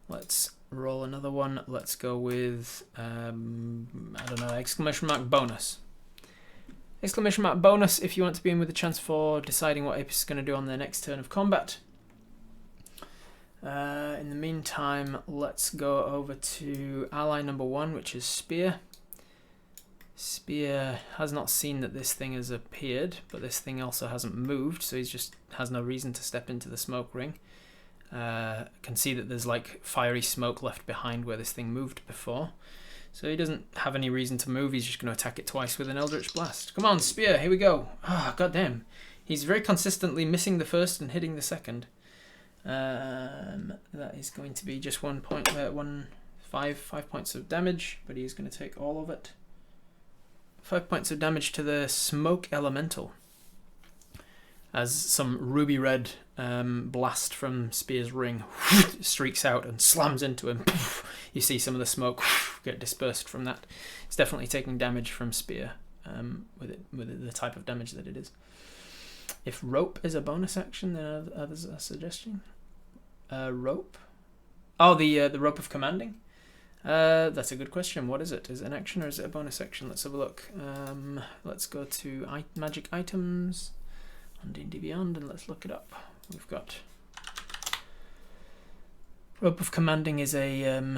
Let's roll another one. Let's go with, I don't know, exclamation mark bonus. Exclamation mark bonus if you want to be in with a chance for deciding what Apis is going to do on their next turn of combat. In the meantime, let's go over to ally number 1, which is Spir. Spir has not seen that this thing has appeared, but this thing also hasn't moved, so he just has no reason to step into the smoke ring. Can see that there's like fiery smoke left behind where this thing moved before. So he doesn't have any reason to move. He's just going to attack it twice with an Eldritch Blast. Come on, Spir, here we go. Ah, goddamn. He's very consistently missing the first and hitting the second. That is going to be just 5 points of damage, but he's going to take all of it. 5 points of damage to the Smoke Elemental. As some ruby red blast from Spir's ring streaks out and slams into him. You see some of the smoke get dispersed from that. It's definitely taking damage from Spir with the type of damage that it is. If rope is a bonus action, then others are suggesting. Rope? Oh, the rope of commanding? That's a good question. What is it? Is it an action or is it a bonus action? Let's have a look. Let's go to magic items on D&D Beyond and let's look it up. We've got Rope of Commanding is a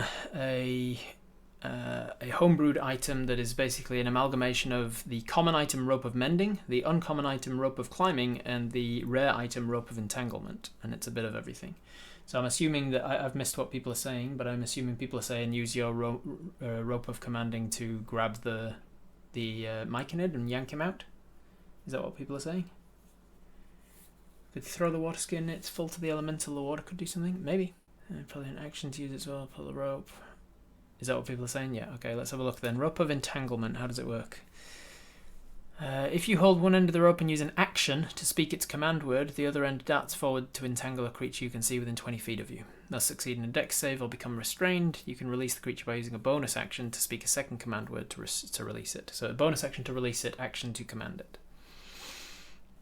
homebrewed item that is basically an amalgamation of the common item Rope of Mending, the uncommon item Rope of Climbing, and the rare item Rope of Entanglement, and it's a bit of everything. So I'm assuming that I've missed what people are saying, but I'm assuming people are saying use your Rope of Commanding to grab the Myconid and yank him out. Is that what people are saying? Could throw the water skin, it's full to the elemental, the water could do something? Maybe. Probably an action to use as well, pull the rope. Is that what people are saying? Yeah, okay, let's have a look then. Rope of Entanglement, how does it work? If you hold one end of the rope and use an action to speak its command word, the other end darts forward to entangle a creature you can see within 20 feet of you. Thus succeed in a dex save or become restrained. You can release the creature by using a bonus action to speak a second command word to release it. So a bonus action to release it, action to command it.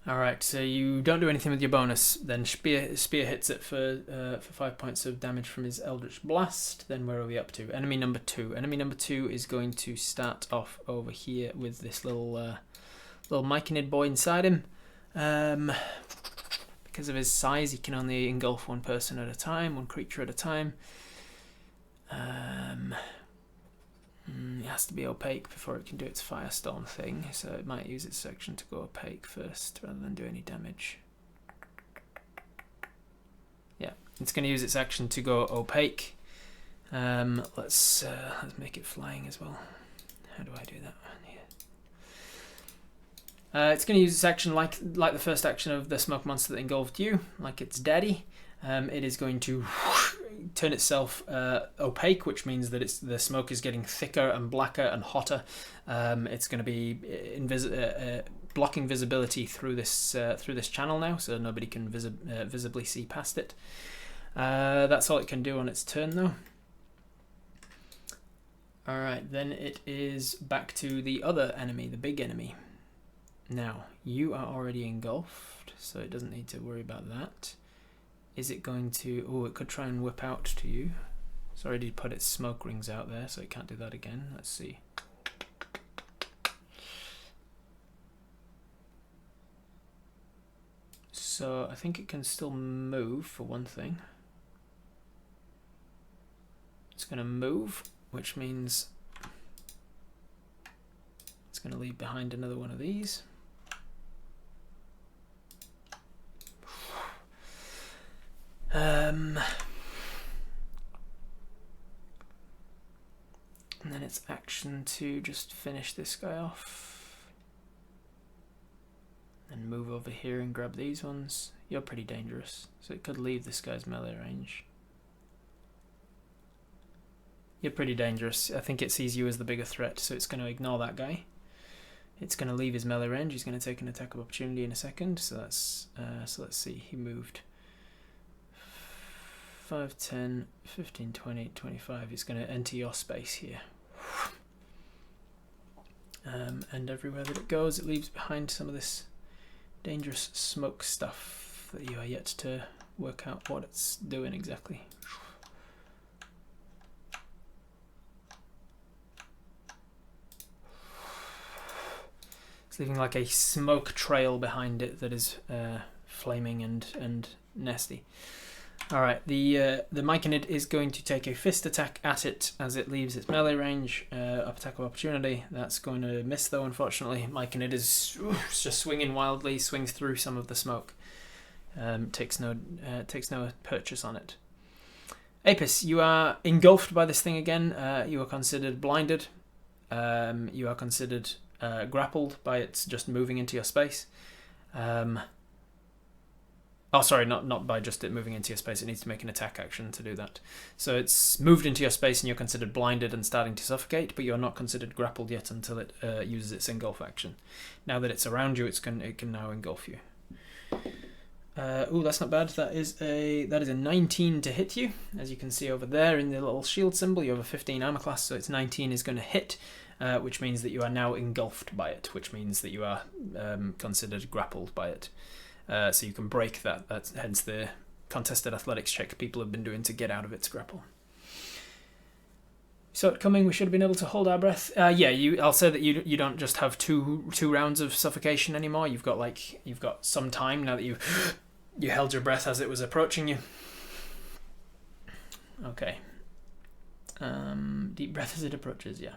Alright, so you don't do anything with your bonus, then Spir hits it for 5 points of damage from his Eldritch Blast. Then where are we up to? Enemy number 2. Enemy number 2 is going to start off over here with this little Myconid boy inside him. Because of his size, he can only engulf one person at a time, one creature at a time. It has to be opaque before it can do its firestorm thing, so it might use its section to go opaque first rather than do any damage. Yeah, It's going to use its action to go opaque. Let's make it flying as well. How do I do that? It's going to use its action like the first action of the smoke monster that engulfed you, like its daddy. It is going to turn itself opaque, which means that the smoke is getting thicker and blacker and hotter. It's going to be blocking visibility through this channel now, so nobody can visibly see past it. That's all it can do on its turn, though. Alright, then it is back to the other enemy, the big enemy. Now, you are already engulfed, so it doesn't need to worry about that. Is it going to... Oh, it could try and whip out to you. It's already put its smoke rings out there, so it can't do that again. Let's see. So, I think it can still move, for one thing. It's going to move, which means it's going to leave behind another one of these. And then it's action to just finish this guy off and move over here and grab these ones. You're pretty dangerous, so it could leave this guy's melee range. You're pretty dangerous. I think it sees you as the bigger threat, so it's going to ignore that guy. It's going to leave his melee range. He's going to take an attack of opportunity in a second. So that's so let's see. He moved 5, 10, 15, 20, 25. It's going to enter your space here. And everywhere that it goes, it leaves behind some of this dangerous smoke stuff that you are yet to work out what it's doing exactly. It's leaving like a smoke trail behind it that is flaming and nasty. Alright, the Myconid is going to take a fist attack at it as it leaves its melee range. Attack of opportunity. That's going to miss though, unfortunately. Myconid is just swinging wildly, swings through some of the smoke. Takes no purchase on it. Apis, you are engulfed by this thing again. You are considered blinded. You are considered grappled by its just moving into your space. Oh, sorry, not by just it moving into your space. It needs to make an attack action to do that. So it's moved into your space and you're considered blinded and starting to suffocate, but you're not considered grappled yet until it uses its engulf action. Now that it's around you, it can now engulf you. Oh, that's not bad. That is a 19 to hit you. As you can see over there in the little shield symbol, you have a 15 armor class, so its 19 is going to hit, which means that you are now engulfed by it, which means that you are considered grappled by it. So you can break that. That's hence the contested athletics check people have been doing to get out of its grapple. So it coming, we should have been able to hold our breath. I'll say that you don't just have two rounds of suffocation anymore. You've got some time now that you held your breath as it was approaching you. Okay. Deep breath as it approaches. Yeah.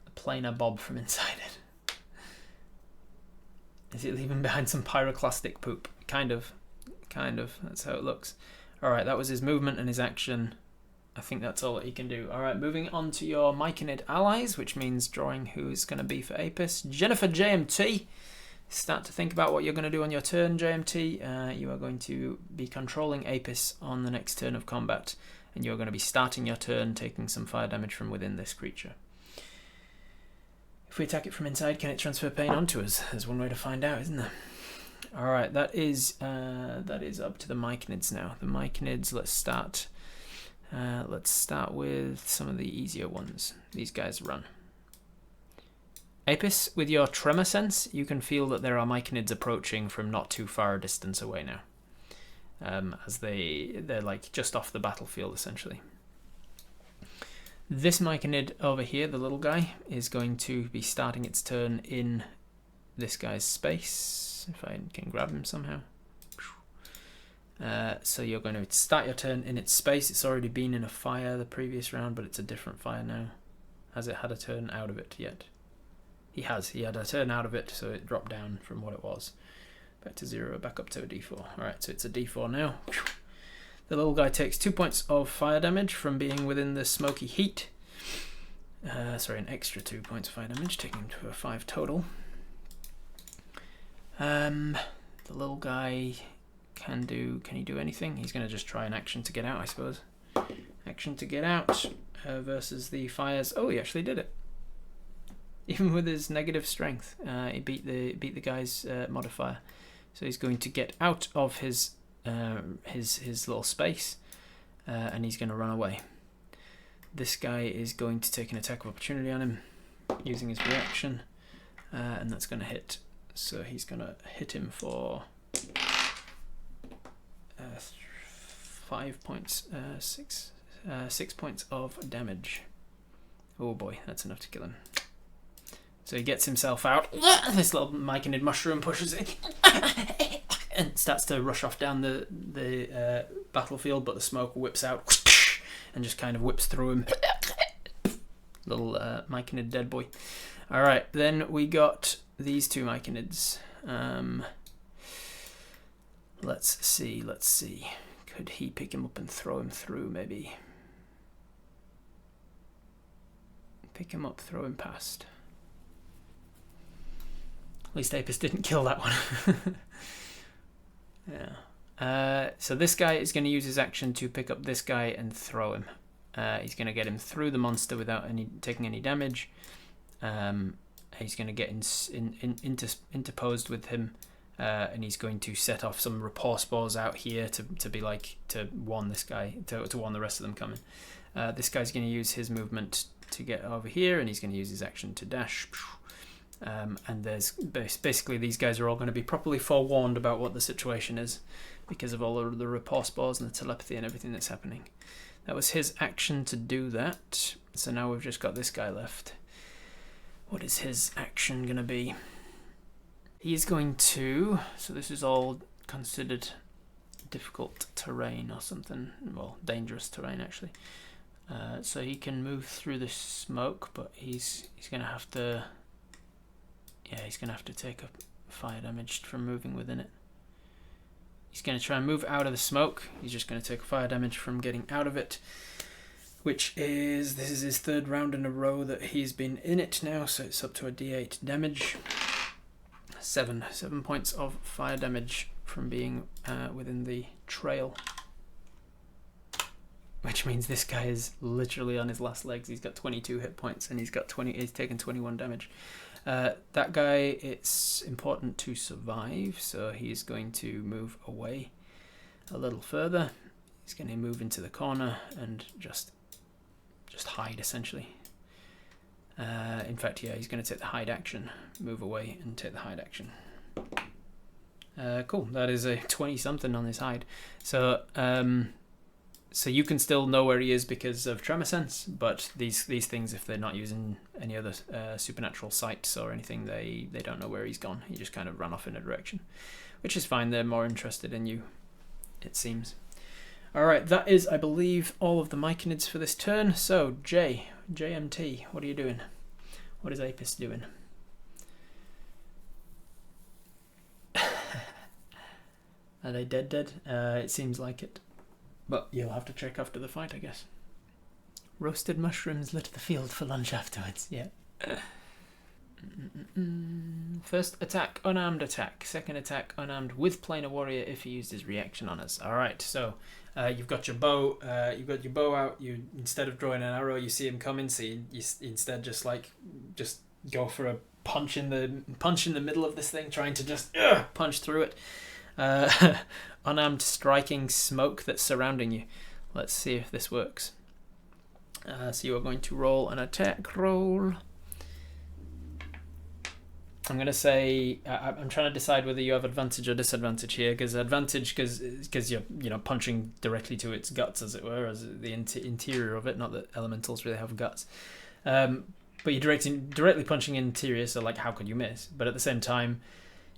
A planar bob from inside it. Is it leaving behind some pyroclastic poop? Kind of. That's how it looks. Alright, that was his movement and his action. I think that's all that he can do. Alright, moving on to your Myconid allies, which means drawing who is going to be for Apis. Jennifer JMT. Start to think about what you're going to do on your turn, JMT. You are going to be controlling Apis on the next turn of combat. And you're going to be starting your turn taking some fire damage from within this creature. If we attack it from inside, can it transfer pain onto us? There's one way to find out, isn't there? Alright, that is up to the Myconids now. The Myconids, let's start with some of the easier ones. These guys run. Apis, with your tremor sense, you can feel that there are Myconids approaching from not too far a distance away now. As they're like just off the battlefield, essentially. This Myconid over here, the little guy, is going to be starting its turn in this guy's space. If I can grab him somehow. So you're going to start your turn in its space. It's already been in a fire the previous round, but it's a different fire now. Has it had a turn out of it yet? He had a turn out of it, so it dropped down from what it was. Back to 0, back up to a d4. Alright, so it's a d4 now. The little guy takes 2 points of fire damage from being within the smoky heat. Sorry, an extra 2 points of fire damage, taking him to a 5 total. The little guy can he do anything? He's going to just try an action to get out, I suppose. Action to get out versus the fires. Oh, he actually did it. Even with his negative strength, he beat the guy's modifier. So he's going to get out of his little space, and he's going to run away. This guy is going to take an attack of opportunity on him, using his reaction, and that's going to hit. So he's going to hit him for 5 points, 6 points of damage. Oh boy, that's enough to kill him. So he gets himself out. This little Myconid mushroom pushes it and starts to rush off down the battlefield, but the smoke whips out and just kind of whips through him. Little Myconid dead boy. Alright, then we got these two Myconids. Let's see. Could he pick him up and throw him through, maybe? Pick him up, throw him past. At least Apis didn't kill that one. Yeah. So this guy is going to use his action to pick up this guy and throw him. He's going to get him through the monster without taking any damage. He's going to get interposed with him, and he's going to set off some rapport spores out here to warn this guy, to warn the rest of them coming. This guy's going to use his movement to get over here, and he's going to use his action to dash. And there's basically these guys are all going to be properly forewarned about what the situation is because of all of the rapport spores and the telepathy and everything that's happening. That was his action to do that. So now we've just got this guy left. What is his action going to be? He's going to... So this is all considered difficult terrain or something. Well, dangerous terrain actually. So he can move through the smoke, but he's going to have to... Yeah, he's going to have to take a fire damage from moving within it. He's going to try and move out of the smoke. He's just going to take a fire damage from getting out of it, which is... This is his third round in a row that he's been in it now, so it's up to a d8 damage. 7 points of fire damage from being within the trail. Which means this guy is literally on his last legs. He's got 22 hit points and he's taken 21 damage. That guy, it's important to survive, so he's going to move away a little further. He's going to move into the corner and just hide, essentially. In fact, yeah, he's going to take the hide action, move away and take the hide action. Cool, that is a 20-something on his hide. So you can still know where he is because of Tremor Sense, but these things, if they're not using any other supernatural sights or anything, they don't know where he's gone. He just kind of ran off in a direction, which is fine. They're more interested in you, it seems. Alright, that is, I believe, all of the Myconids for this turn. So, JMT, what are you doing? What is Apis doing? Are they dead? It seems like it. But you'll have to check after the fight, I guess. Roasted mushrooms lit the field for lunch afterwards, yeah. First attack, unarmed attack. Second attack, unarmed with planar warrior if he used his reaction on us. Alright, so you've got your bow out. You, instead of drawing an arrow, you see him coming, so you instead just go for a punch in the middle of this thing, trying to just punch through it. Unarmed striking smoke that's surrounding you. Let's see if this works. So you are going to roll an attack roll. I'm going to say I'm trying to decide whether you have advantage or disadvantage here. Because advantage because you're punching directly to its guts, as it were, as the interior of it. Not that elementals really have guts, but you're directly punching interior. So like, how could you miss? But at the same time,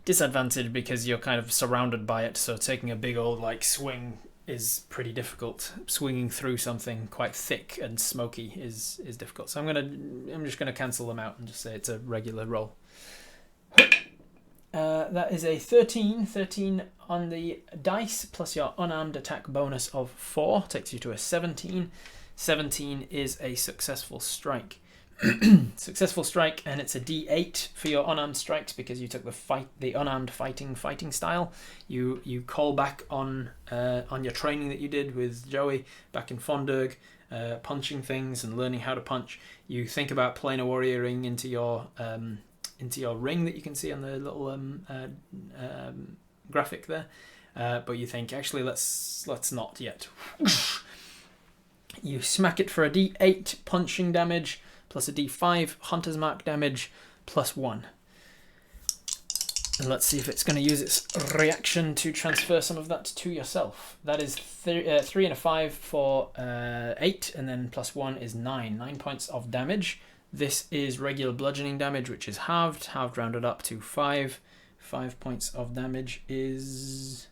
disadvantage because you're kind of surrounded by it. So taking a big old swing is pretty difficult. Swinging through something quite thick and smoky is difficult. So I'm just gonna cancel them out and just say it's a regular roll. That is a 13. 13 on the dice, plus your unarmed attack bonus of 4, takes you to a 17. 17 is a successful strike. Successful strike, and it's a D8 for your unarmed strikes because you took the unarmed fighting style. You call back on your training that you did with Joey back in Fondurg, punching things and learning how to punch. You think about playing a warrioring into your ring that you can see on the little graphic there, but you think actually let's not yet. You smack it for a D8 punching damage, plus a D5 Hunter's Mark damage, plus 1. And let's see if it's going to use its reaction to transfer some of that to yourself. That is 3 and a 5 for 8, and then plus 1 is 9. 9 points of damage. This is regular bludgeoning damage, which is halved rounded up to 5. 5 points of damage is...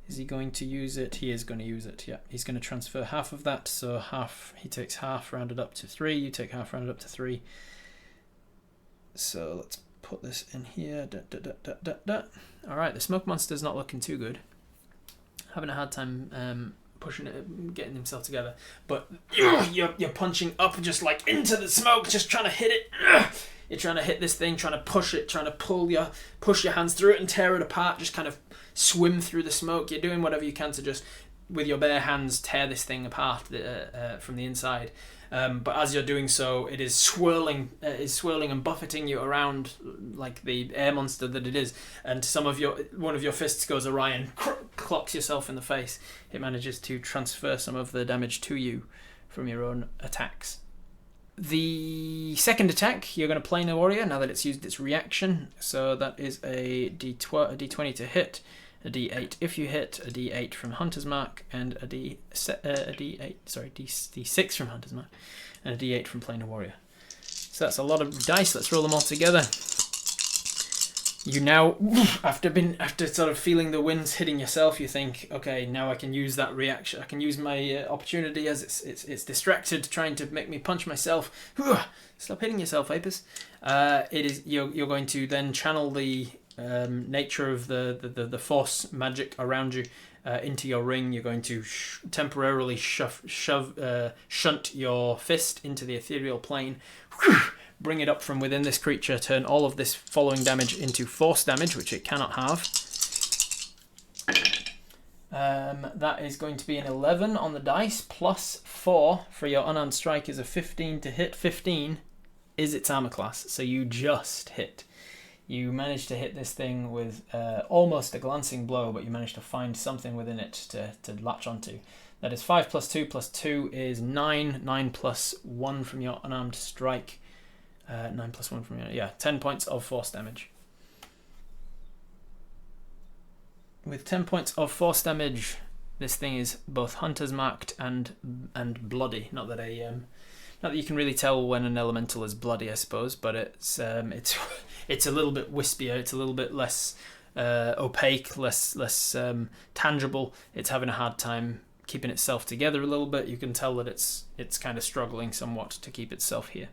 Is he going to use it? He is going to use it, yeah. He's going to transfer half of that, so half. He takes half rounded up to 3. You take half rounded up to 3. So let's put this in here. Alright, the Smokemonster's not looking too good. Having a hard time pushing it, getting himself together. But you're punching up just like into the smoke, just trying to hit it. You're trying to hit this thing, trying to push it, trying to push your hands through it and tear it apart, just kind of swim through the smoke. You're doing whatever you can to just, with your bare hands, tear this thing apart from the inside. But as you're doing so, it is swirling and buffeting you around like the air monster that it is. And one of your fists goes awry and clocks yourself in the face. It manages to transfer some of the damage to you from your own attacks. The second attack, you're going to play no warrior now that it's used its reaction. So that is a D20 to hit, a D8 if you hit, a D8 from Hunter's Mark, and a D6 from Hunter's Mark, and a D8 from playing a warrior. So that's a lot of dice. Let's roll them all together. You now, after sort of feeling the winds hitting yourself, you think, okay, now I can use that reaction. I can use my opportunity as it's distracted, trying to make me punch myself. Stop hitting yourself, Apis. You're going to then channel the nature of the force magic around you into your ring. You're going to temporarily shunt your fist into the ethereal plane. Bring it up from within this creature, turn all of this following damage into force damage, which it cannot have. That is going to be an 11 on the dice, plus 4 for your unarmed strike is a 15 to hit. 15 is its armor class, so you just hit. You managed to hit this thing with almost a glancing blow, but you managed to find something within it to latch onto. That is 5 plus 2 plus 2 is 9. 9 plus 1 from your unarmed strike. 9 plus 1 from your... Yeah, 10 points of force damage. With 10 points of force damage, this thing is both Hunter's Marked and bloody. Not that you can really tell when an elemental is bloody, I suppose, but it's a little bit wispier. It's a little bit less opaque, less tangible. It's having a hard time keeping itself together a little bit. You can tell that it's kind of struggling somewhat to keep itself here.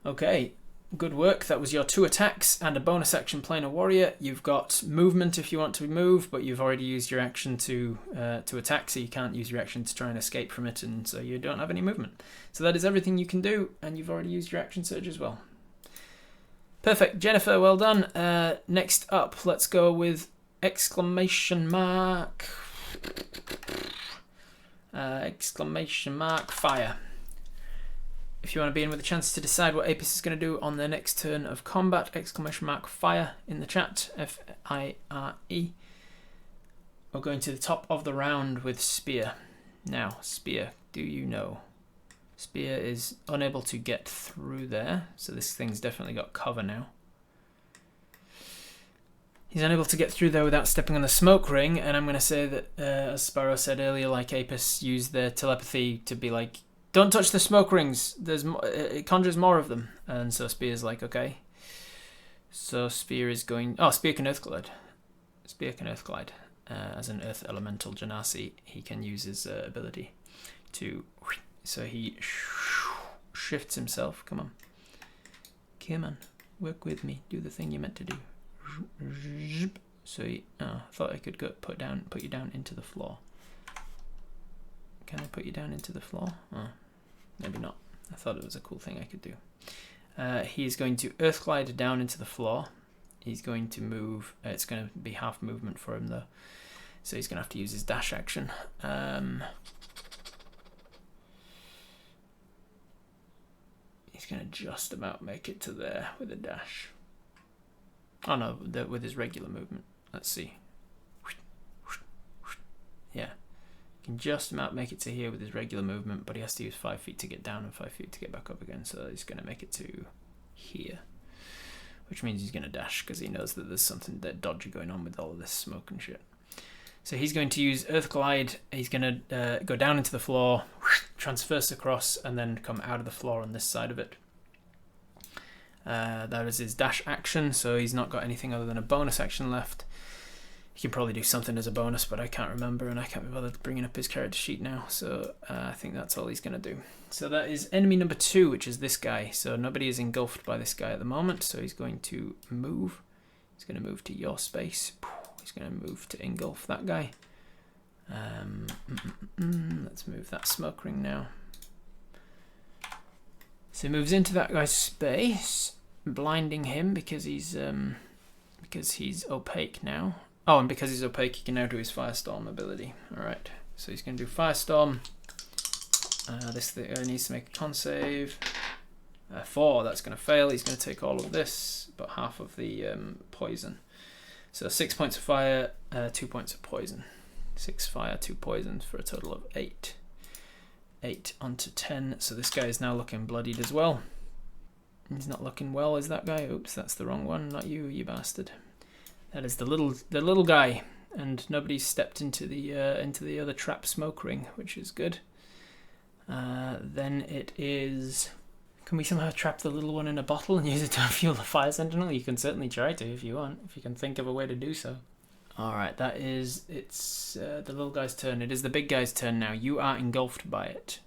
Okay, good work. That was your 2 attacks and a bonus action playing a warrior. You've got movement if you want to move, but you've already used your action to attack, so you can't use your action to try and escape from it, and so you don't have any movement. So that is everything you can do, and you've already used your action surge as well. Perfect, Jennifer, well done. Next up, let's go with exclamation mark fire. If you want to be in with a chance to decide what Apis is going to do on their next turn of combat, exclamation mark fire in the chat, F-I-R-E. We're going to the top of the round with Spir. Now, Spir, do you know? Spir is unable to get through there, so this thing's definitely got cover now. He's unable to get through there without stepping on the smoke ring, and I'm going to say that, as Sparrow said earlier, like Apis used their telepathy to be like, don't touch the smoke rings. It conjures more of them. And so Spear's like, okay. So Spir is going... Oh, Spir can Earthglide. Spir can Earthglide. As an Earth Elemental Genasi, he can use his ability to... So he shifts himself. Come on. Come on. Work with me. Do the thing you're meant to do. So I thought I could put you down into the floor. Can I put you down into the floor? Oh, maybe not. I thought it was a cool thing I could do. He's going to earth glide down into the floor. He's going to move. It's going to be half movement for him though, so he's going to have to use his dash action. He's going to just about make it to there with a dash. Oh no, with his regular movement. Let's see. Yeah, he can just about make it to here with his regular movement, but he has to use 5 feet to get down and 5 feet to get back up again. So he's going to make it to here, which means he's going to dash because he knows that there's something dodgy going on with all of this smoke and shit. So he's going to use Earth Glide. He's going to go down into the floor, transverse across, and then come out of the floor on this side of it. That is his dash action, so he's not got anything other than a bonus action left. He can probably do something as a bonus, but I can't remember, and I can't be bothered bringing up his character sheet now, so I think that's all he's going to do. So that is enemy number 2, which is this guy. So nobody is engulfed by this guy at the moment, so he's going to move. He's going to move to your space. He's going to move to engulf that guy. Let's move that smoke ring now. So he moves into that guy's space, blinding him because he's opaque now. Oh, and because he's opaque, he can now do his Firestorm ability. Alright, so he's going to do Firestorm. This thing needs to make a con save. 4, that's going to fail. He's going to take all of this, but half of the poison. So 6 points of fire, 2 points of poison. 6 fire, 2 poison for a total of 8. 8 onto 10. So this guy is now looking bloodied as well. He's not looking well, is that guy? Oops, that's the wrong one. Not you, you bastard. That is the little guy, and nobody's stepped into the other trap smoke ring, which is good. Then it is. Can we somehow trap the little one in a bottle and use it to fuel the fire sentinel? You can certainly try to if you want, if you can think of a way to do so. Alright, it's the little guy's turn. It is the big guy's turn now. You are engulfed by it.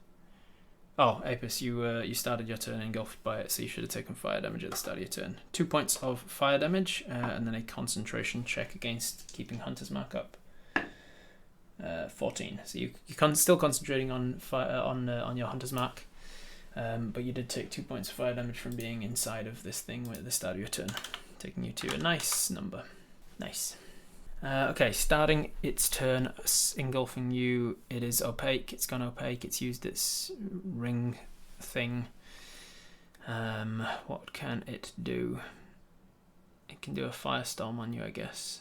Oh, Apis, you started your turn engulfed by it, so you should have taken fire damage at the start of your turn. 2 points of fire damage, and then a concentration check against keeping Hunter's Mark up. 14. So you're still concentrating on fire, on your Hunter's Mark, but you did take 2 points of fire damage from being inside of this thing at the start of your turn, taking you to a nice number. Nice. Okay, starting its turn, engulfing you. It is opaque. It's gone opaque. It's used its ring thing. What can it do? It can do a Firestorm on you, I guess.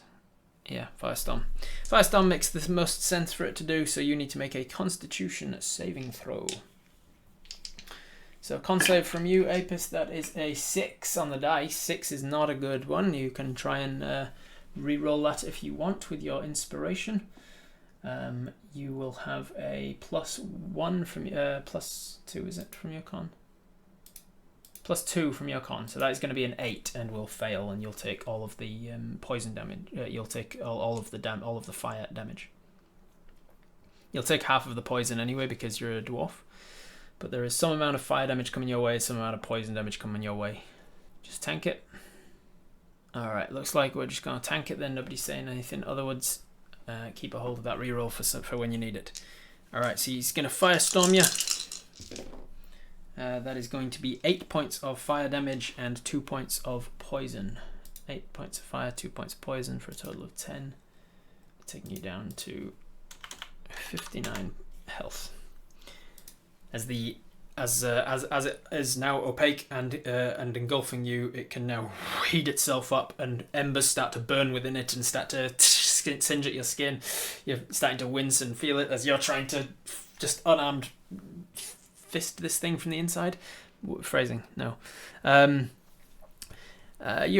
Yeah, Firestorm. Firestorm makes the most sense for it to do, so you need to make a Constitution saving throw. So con save from you, Apis, that is a 6 on the dice. 6 is not a good one. You can try and reroll that if you want with your inspiration. You will have a +1 from +2, is it, from your con? +2 from your con, so that is going to be an 8 and will fail, and you'll take all of the poison damage. You'll take all of the fire damage. You'll take half of the poison anyway because you're a dwarf, but there is some amount of fire damage coming your way, some amount of poison damage coming your way. Just tank it. Alright, looks like we're just going to tank it then. Nobody's saying anything otherwise. Keep a hold of that reroll for when you need it. Alright, so he's going to Firestorm you. That is going to be 8 points of fire damage and 2 points of poison. 8 points of fire, 2 points of poison for a total of 10. Taking you down to 59 health. As it is now opaque and engulfing you, it can now heat itself up, and embers start to burn within it and start to singe at your skin. You're starting to wince and feel it as you're trying to just unarmed fist this thing from the inside. Phrasing, no. You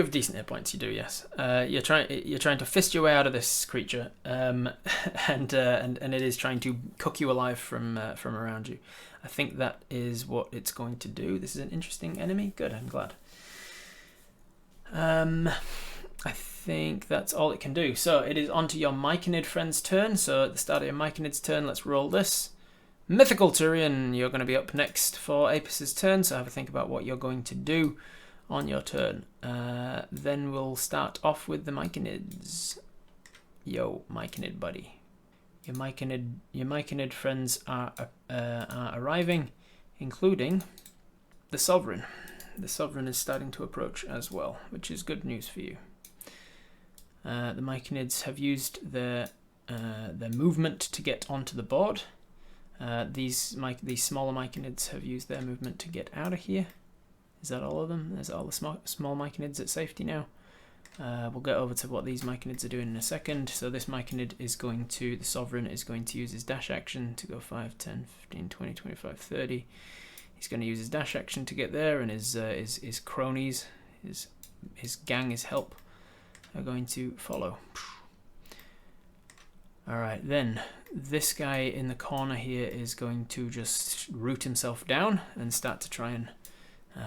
have decent hit points. You do, yes. You're trying to fist your way out of this creature, and it is trying to cook you alive from around you. I think that is what it's going to do. This is an interesting enemy. Good, I'm glad. I think that's all it can do. So it is onto your Myconid friend's turn. So at the start of your Myconid's turn, let's roll this. Mythical Turian, you're going to be up next for Apis' turn, so have a think about what you're going to do. on your turn. Then we'll start off with the Myconids. Yo, Myconid buddy. Your Myconid friends are arriving, including the Sovereign. The Sovereign is starting to approach as well, which is good news for you. The Myconids have used their movement to get onto the board. These smaller Myconids have used their movement to get out of here. Is that all of them? There's all the small Myconids at safety now. We'll get over to what these Myconids are doing in a second. So this Myconid is going to, the Sovereign is going to use his dash action to go 5, 10, 15, 20, 25, 30. He's going to use his dash action to get there, and his cronies, his gang, his help, are going to follow. Alright, then this guy in the corner here is going to just root himself down and start to try and...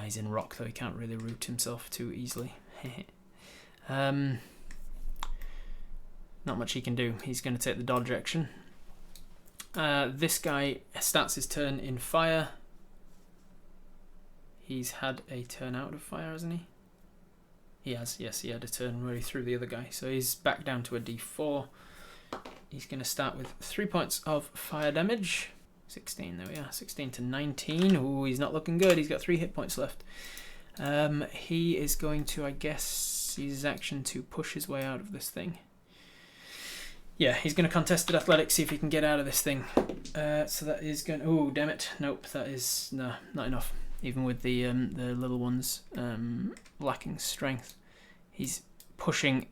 he's in rock, though he can't really root himself too easily. Not much he can do. He's going to take the dodge action. This guy starts his turn in fire. He's had a turn out of fire, hasn't he? He has, yes, he had a turn where he threw the other guy. So he's back down to a d4. He's going to start with 3 points of fire damage. 16, there we are. 16 to 19. Ooh, he's not looking good. He's got 3 hit points left. He is going to, I guess, use his action to push his way out of this thing. Yeah, he's going to contested athletics, see if he can get out of this thing. So that is going... Oh, damn it. Nope, that is... No, not enough. Even with the little ones lacking strength. He's pushing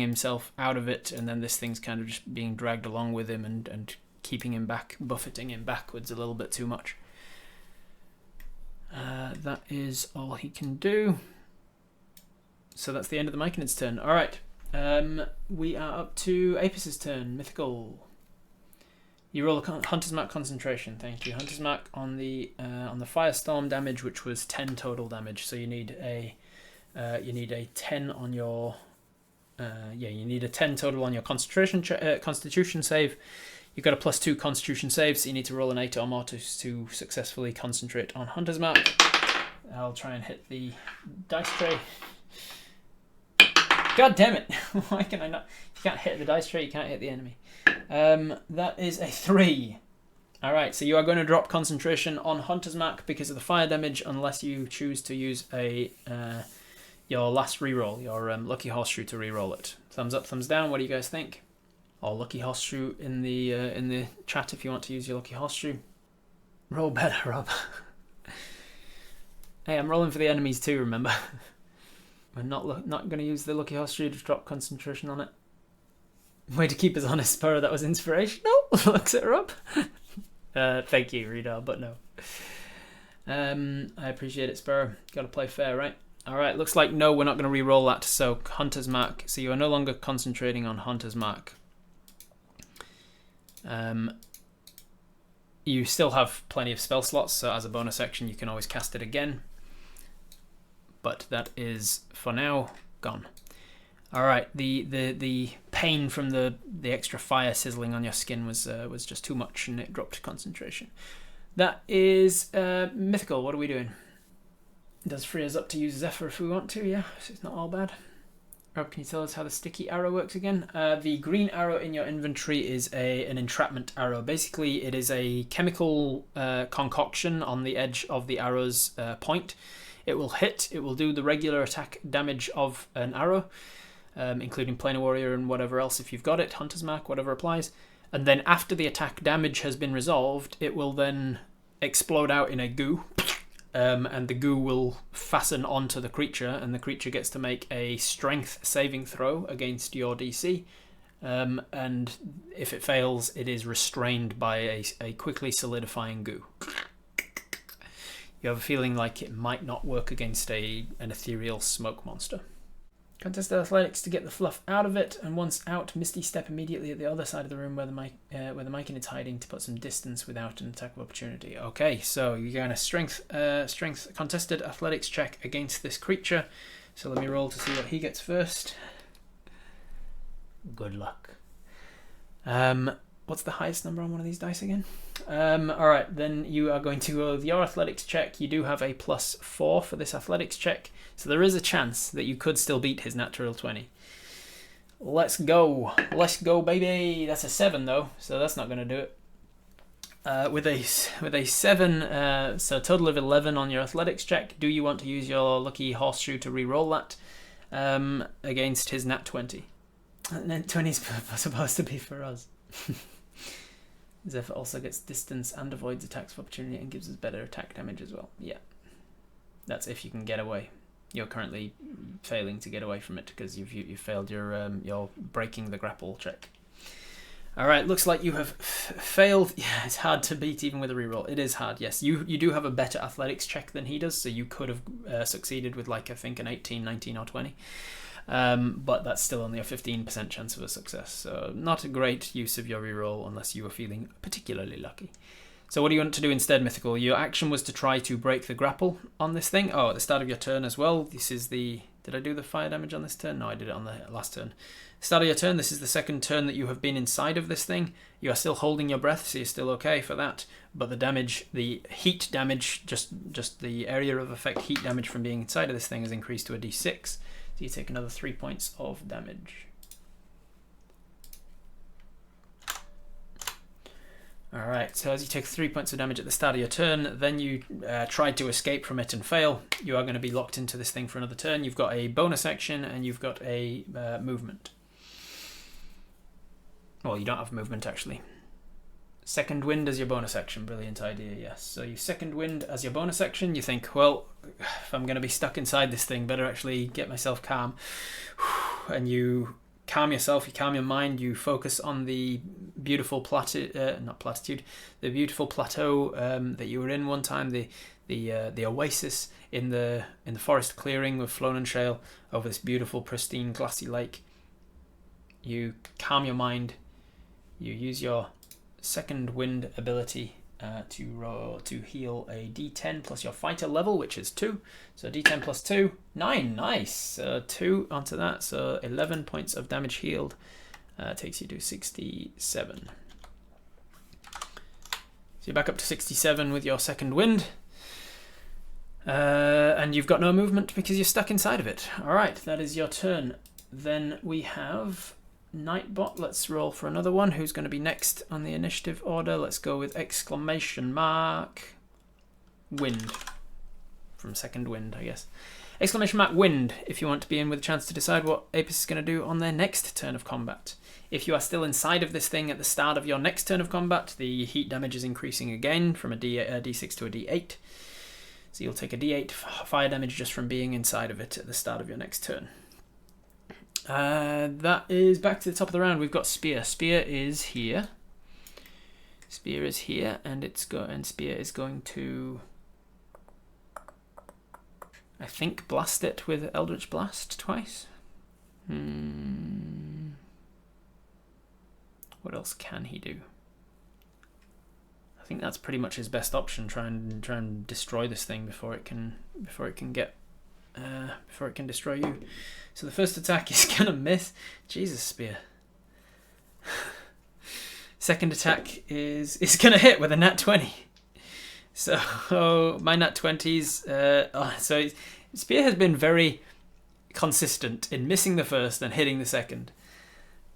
himself out of it, and then this thing's kind of just being dragged along with him and keeping him back, buffeting him backwards a little bit too much. That is all he can do. So that's the end of the Myconid's turn. Alright, we are up to Apis' turn. Mythical. You roll a Hunter's Mark concentration. Thank you. Hunter's Mark on the Firestorm damage, which was 10 total damage. So you need a 10 on your you need a 10 total on your Constitution save. You've got a +2 Constitution save, so you need to roll an 8 or more to successfully concentrate on Hunter's Mark. I'll try and hit the dice tray. God damn it! Why can I not? You can't hit the dice tray, you can't hit the enemy. That is a 3. Alright, so you are going to drop concentration on Hunter's Mark because of the fire damage, unless you choose to use your last reroll, your Lucky Horseshoe to reroll it. Thumbs up, thumbs down, what do you guys think? Or Lucky Horseshoe in the chat if you want to use your Lucky Horseshoe. Roll better, Rob. Hey, I'm rolling for the enemies too, remember? We're not going to use the Lucky Horseshoe to drop concentration on it. Way to keep us honest, Spir. That was inspirational. Looks at Rob. Thank you, Rita, but no. I appreciate it, Spir. Got to play fair, right? Alright, looks like no, we're not going to re-roll that. So Hunter's Mark. So you are no longer concentrating on Hunter's Mark. You still have plenty of spell slots, so as a bonus action you can always cast it again. But that is, for now, gone. Alright, the pain from the extra fire sizzling on your skin was just too much, and it dropped concentration. That is mythical. What are we doing? It does free us up to use Zephyr if we want to, yeah, so it's not all bad. Rob, can you tell us how the sticky arrow works again? The green arrow in your inventory is an entrapment arrow. Basically, it is a chemical concoction on the edge of the arrow's point. It will hit, it will do the regular attack damage of an arrow, including Planar Warrior and whatever else if you've got it, Hunter's Mark, whatever applies. And then after the attack damage has been resolved, it will then explode out in a goo. And the goo will fasten onto the creature, and the creature gets to make a strength saving throw against your DC. And if it fails, it is restrained by a quickly solidifying goo. You have a feeling like it might not work against an ethereal smoke monster. Contested athletics to get the fluff out of it, and once out, Misty step immediately at the other side of the room where the Myconid is hiding to put some distance without an attack of opportunity. Okay, so you're going to strength contested athletics check against this creature. So let me roll to see what he gets first. Good luck. What's the highest number on one of these dice again? Alright, then you are going to go with your athletics check. You do have a +4 for this athletics check, so there is a chance that you could still beat his natural 20. Let's go. Let's go, baby. That's a 7, though, so that's not going to do it. With a 7, so a total of 11 on your athletics check, do you want to use your lucky horseshoe to re-roll that against his nat 20? Nat 20 is supposed to be for us. Zephyr also gets distance and avoids attacks of opportunity and gives us better attack damage as well. Yeah, that's if you can get away. You're currently failing to get away from it because you've failed your breaking the grapple check. All right, looks like you have failed. Yeah, it's hard to beat even with a reroll. It is hard, yes. You do have a better athletics check than he does, so you could have succeeded with, like, I think an 18, 19, or 20. But that's still only a 15% chance of a success, so not a great use of your reroll unless you were feeling particularly lucky. So what do you want to do instead, Mythical? Your action was to try to break the grapple on this thing. Oh, at the start of your turn as well. This is the... Did I do the fire damage on this turn? No, I did it on the last turn. Start of your turn, this is the second turn that you have been inside of this thing. You are still holding your breath, so you're still okay for that. But the damage, the heat damage, just the area of effect heat damage from being inside of this thing has increased to a d6. So you take another 3 points of damage. Alright, so as you take 3 points of damage at the start of your turn, then you tried to escape from it and fail. You are going to be locked into this thing for another turn. You've got a bonus action and you've got a movement. Well, you don't have movement, actually. Second wind as your bonus action. Brilliant idea, yes. So you second wind as your bonus action. You think, well, if I'm going to be stuck inside this thing, better actually get myself calm. And you calm yourself, you calm your mind, you focus on the beautiful the beautiful plateau that you were in one time, the oasis in the forest clearing with Floan and Shale over this beautiful, pristine, glassy lake. You calm your mind. You use your second wind ability to heal a d10 plus your fighter level, which is 2. So d10 plus 2, 9. Nice. 2 onto that, so 11 points of damage healed. Takes you to 67. So you're back up to 67 with your second wind. And you've got no movement because you're stuck inside of it. Alright, that is your turn. Then we have Nightbot. Let's roll for another one. Who's going to be next on the initiative order? Let's go with exclamation mark wind. From second wind, I guess. Exclamation mark wind if you want to be in with a chance to decide what Apis is going to do on their next turn of combat. If you are still inside of this thing at the start of your next turn of combat, the heat damage is increasing again from a d6 to a d8. So you'll take a d8 fire damage just from being inside of it at the start of your next turn. That is back to the top of the round. We've got Spir. Spir is here. Spir is here, and Spir is going to, I think, blast it with Eldritch Blast twice. What else can he do? I think that's pretty much his best option. Try and destroy this thing before it can destroy you. So the first attack is gonna miss. Jesus, Spir. Second attack is gonna hit with a nat 20. So my nat 20s. So Spir has been very consistent in missing the first and hitting the second.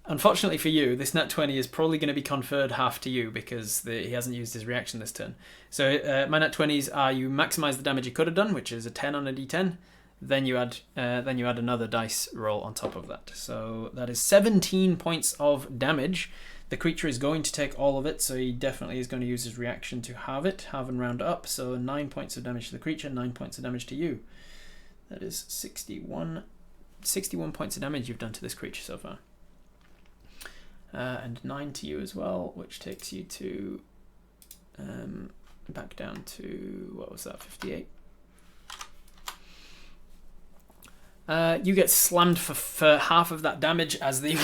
Unfortunately for you, this nat 20 is probably going to be conferred half to you because he hasn't used his reaction this turn. So my nat 20s are you maximise the damage you could have done, which is a 10 on a d10. Then you add another dice roll on top of that. So that is 17 points of damage. The creature is going to take all of it, so he definitely is going to use his reaction to halve and round it up. So 9 points of damage to the creature, 9 points of damage to you. That is 61 points of damage you've done to this creature so far. And 9 to you as well, which takes you to back down to, what was that, 58? You get slammed for half of that damage as the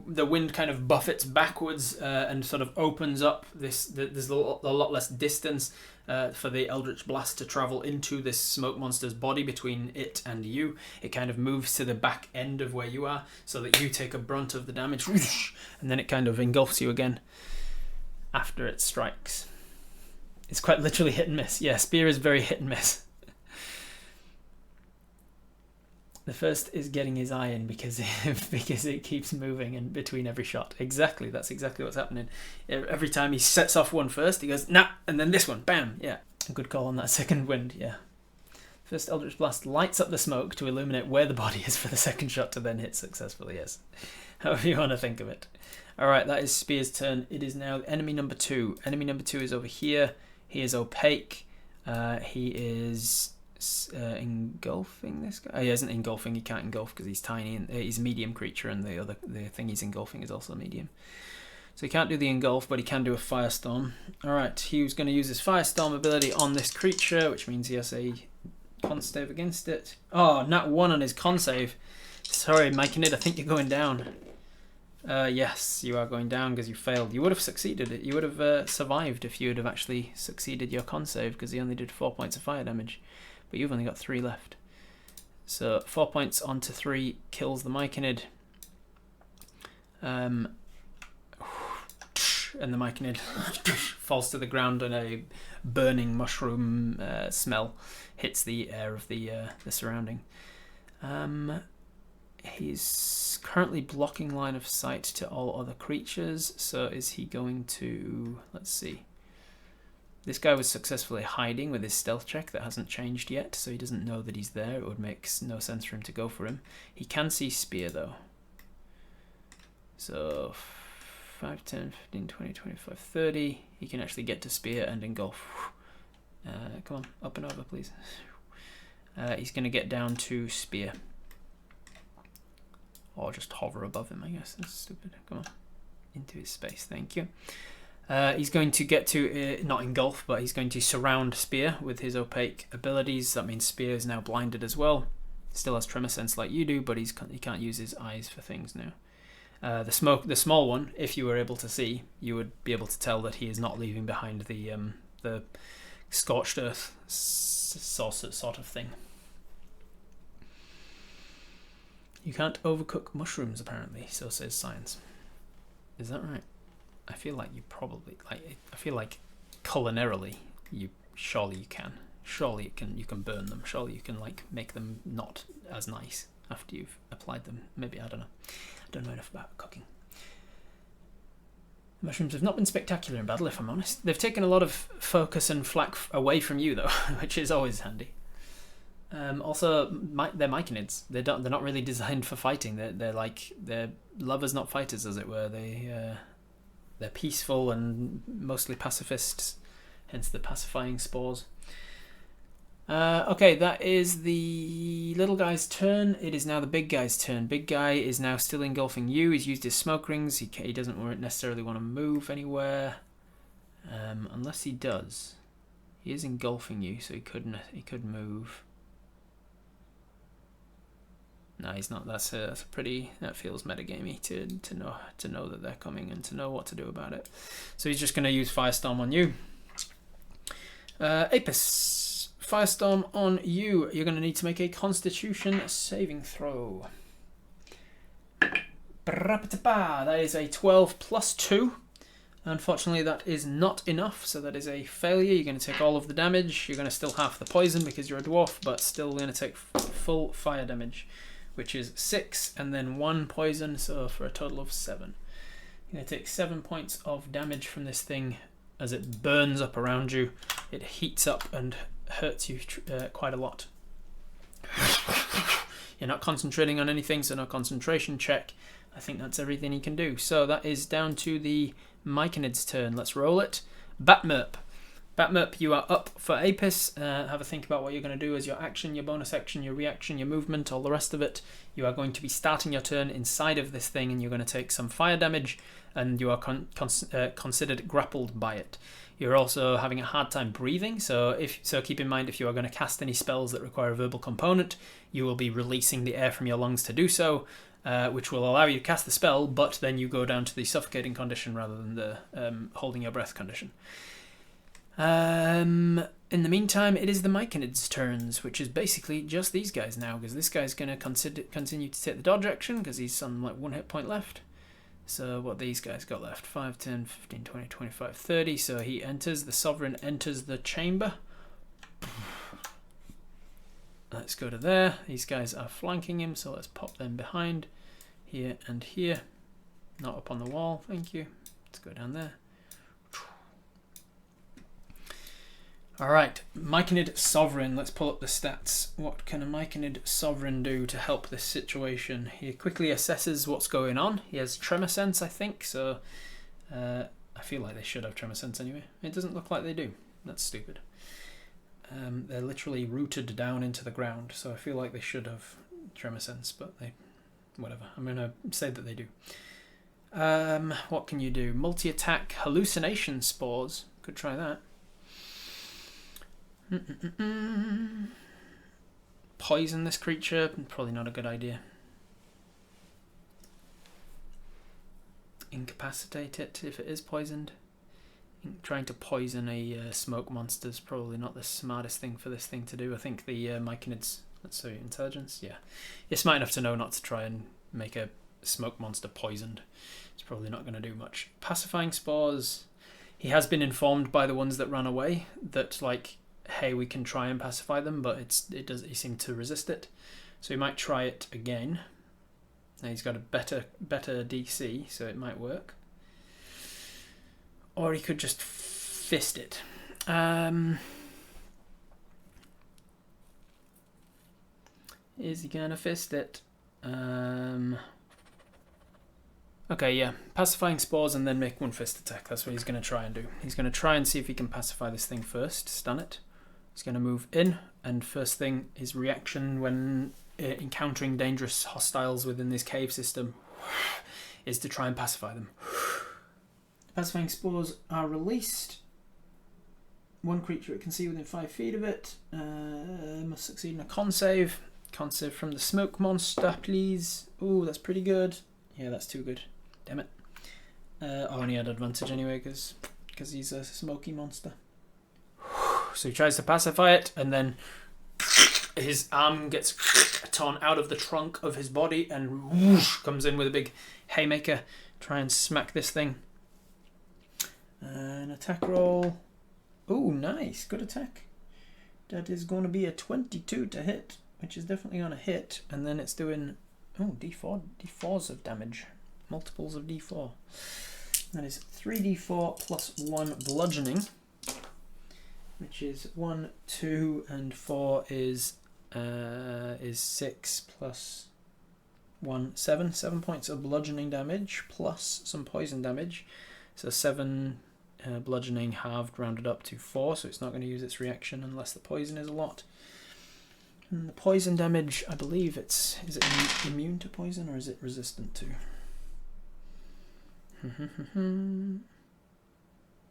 the wind kind of buffets backwards and sort of opens up there's a lot less distance for the Eldritch Blast to travel into this smoke monster's body between it and you. It kind of moves to the back end of where you are so that you take a brunt of the damage, and then it kind of engulfs you again. after it strikes. It's quite literally hit and miss. Yeah, Spir is very hit and miss. The first is getting his eye in because it keeps moving in between every shot. Exactly, that's exactly what's happening. Every time he sets off one first, he goes, nah, and then this one, bam, yeah. A good call on that second wind, yeah. First Eldritch Blast lights up the smoke to illuminate where the body is for the second shot to then hit successfully, yes. However you want to think of it. Alright, that is Spir's turn. It is now enemy number 2. Enemy number 2 is over here. He is opaque. He is engulfing this guy. Oh, he isn't engulfing. He can't engulf because he's tiny. And he's a medium creature, and the thing he's engulfing is also medium. So he can't do the engulf, but he can do a firestorm. Alright, he was going to use his firestorm ability on this creature, which means he has a con save against it. Oh, nat 1 on his con save. Sorry, Myconid, I think you're going down. Yes, you are going down because you failed. You would have succeeded. You would have survived if you would have actually succeeded your con save, because he only did 4 points of fire damage. But you've only got 3 left. So 4 points onto 3 kills the Myconid. And the Myconid falls to the ground, and a burning mushroom smell hits the air of the surrounding. He's currently blocking line of sight to all other creatures, so is he going to... Let's see. This guy was successfully hiding with his stealth check that hasn't changed yet, so he doesn't know that he's there. It would make no sense for him to go for him. He can see Spir, though. So 5, 10, 15, 20, 25, 30. He can actually get to Spir and engulf. Come on, up and over, please. He's going to get down to Spir. Or just hover above him, I guess. That's stupid. Come on. Into his space, thank you. He's going to get to, not engulf, but he's going to surround Spir with his opaque abilities. That means Spir is now blinded as well. Still has tremor sense like you do, but he can't use his eyes for things now. The small one, if you were able to see, you would be able to tell that he is not leaving behind the scorched earth sort of thing. You can't overcook mushrooms, apparently, so says science. Is that right? I feel like you probably, I feel like culinarily, surely you can. Surely you can burn them. Surely you can make them not as nice after you've applied them. Maybe, I don't know. I don't know enough about cooking. Mushrooms have not been spectacular in battle, if I'm honest. They've taken a lot of focus and flak away from you, though, which is always handy. Also, they're Myconids. They're not really designed for fighting. They're lovers, not fighters, as it were. They're peaceful and mostly pacifists, hence the pacifying spores. Okay, that is the little guy's turn. It is now the big guy's turn. Big guy is now still engulfing you. He's used his smoke rings. He doesn't necessarily want to move anywhere, unless he does. He is engulfing you, so he could move. No, he's not. That feels metagamey to know that they're coming and to know what to do about it. So he's just going to use Firestorm on you. Apis, Firestorm on you. You're going to need to make a Constitution saving throw. That is a 12 plus 2. Unfortunately, that is not enough, so that is a failure. You're going to take all of the damage. You're going to still half the poison because you're a dwarf, but still going to take full fire damage, which is 6 and then 1 poison, so for a total of 7. You're going to take 7 points of damage from this thing as it burns up around you. It heats up and hurts you quite a lot. You're not concentrating on anything, so no concentration check. I think that's everything he can do. So that is down to the Myconid's turn. Let's roll it. Batmerp. Batmerp, you are up for Apis. Have a think about what you're going to do as your action, your bonus action, your reaction, your movement, all the rest of it. You are going to be starting your turn inside of this thing, and you're going to take some fire damage, and you are considered grappled by it. You're also having a hard time breathing, so keep in mind if you are going to cast any spells that require a verbal component, you will be releasing the air from your lungs to do so, which will allow you to cast the spell, but then you go down to the suffocating condition rather than the holding your breath condition. In the meantime, it is the Myconids' turns, which is basically just these guys now, because this guy's going to continue to take the dodge action, because he's on 1 hit point left. So what these guys got left? 5, 10, 15, 20, 25, 30. So he enters, the Sovereign enters the chamber. Let's go to there. These guys are flanking him, so let's pop them behind. Here and here. Not up on the wall, thank you. Let's go down there. Alright, Myconid Sovereign. Let's pull up the stats. What can a Myconid Sovereign do to help this situation? He quickly assesses what's going on. He has Tremor Sense, I think, so I feel like they should have Tremor Sense anyway. It doesn't look like they do. That's stupid. They're literally rooted down into the ground, so I feel like they should have Tremor Sense, but they, whatever. I'm going to say that they do. What can you do? Multi-attack Hallucination Spores. Could try that. Poison this creature. Probably not a good idea. Incapacitate it if it is poisoned. Trying to poison a smoke monster is probably not the smartest thing for this thing to do. I think the Myconids, let's say intelligence, yeah. You're smart enough to know not to try and make a smoke monster poisoned. It's probably not going to do much. Pacifying Spores. He has been informed by the ones that ran away that, like, hey, we can try and pacify them, but he seemed to resist it. So he might try it again. Now he's got a better DC, so it might work. Or he could just fist it. Is he gonna fist it? Okay, yeah. Pacifying Spores and then make one fist attack. That's what he's going to try and do. He's going to try and see if he can pacify this thing first, stun it. He's going to move in, and first thing, his reaction when encountering dangerous hostiles within this cave system is to try and pacify them. Pacifying Spores are released. One creature it can see within 5 feet of it must succeed in a con save. Con save from the Smokemonster, please. Ooh, that's pretty good. Yeah, that's too good. Damn it. I only had advantage anyway because he's a smoky monster. So he tries to pacify it, and then his arm gets torn out of the trunk of his body and whoosh, comes in with a big haymaker. Try and smack this thing. An attack roll. Ooh, nice. Good attack. That is going to be a 22 to hit, which is definitely going to hit. And then it's doing, oh, D4s of damage. Multiples of D4. That is 3D4 plus 1 bludgeoning, which is 1, 2, and 4 is 6 plus 1, 7. 7 points of bludgeoning damage plus some poison damage. So 7 bludgeoning halved, rounded up to 4, so it's not going to use its reaction unless the poison is a lot. And the poison damage, I believe is it immune to poison or is it resistant to?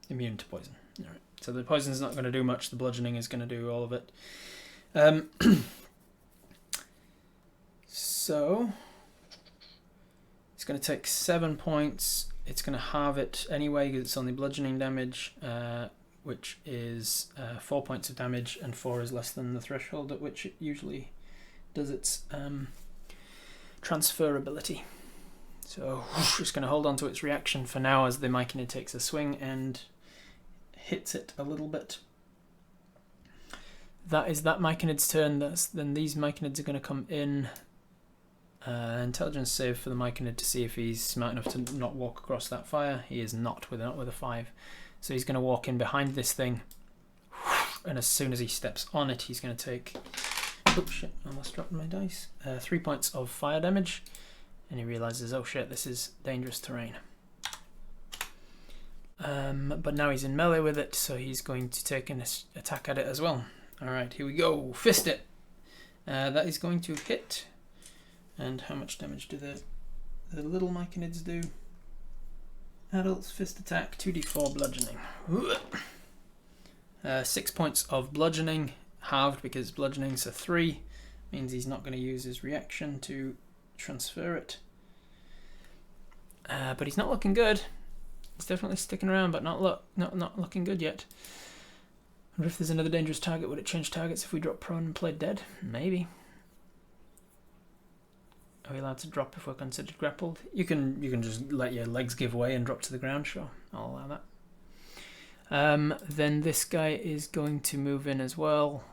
Immune to poison. Alright. So the poison is not going to do much, the bludgeoning is going to do all of it. So it's going to take 7 points. It's going to halve it anyway because it's only bludgeoning damage, which is 4 points of damage, and 4 is less than the threshold at which it usually does its transferability. So it's going to hold on to its reaction for now as the Myconid takes a swing and hits it a little bit. That is that Myconid's turn. Then these Myconids are going to come in. Intelligence save for the Myconid to see if he's smart enough to not walk across that fire. He is not with a 5. So he's going to walk in behind this thing. And as soon as he steps on it, he's going to take... Oops, shit, I almost dropped my dice. 3 points of fire damage. And he realizes, oh shit, this is dangerous terrain. But now he's in melee with it, so he's going to take an attack at it as well. Alright, here we go. Fist it. That is going to hit. And how much damage do the little Myconids do? Adults, fist attack, 2d4 bludgeoning. 6 points of bludgeoning, halved because it's bludgeoning, so 3. Means he's not going to use his reaction to transfer it. But he's not looking good. He's definitely sticking around, but not looking good yet. I wonder if there's another dangerous target. Would it change targets if we drop prone and played dead? Maybe. Are we allowed to drop if we're considered grappled? You can just let your legs give way and drop to the ground. Sure, I'll allow that. Then this guy is going to move in as well.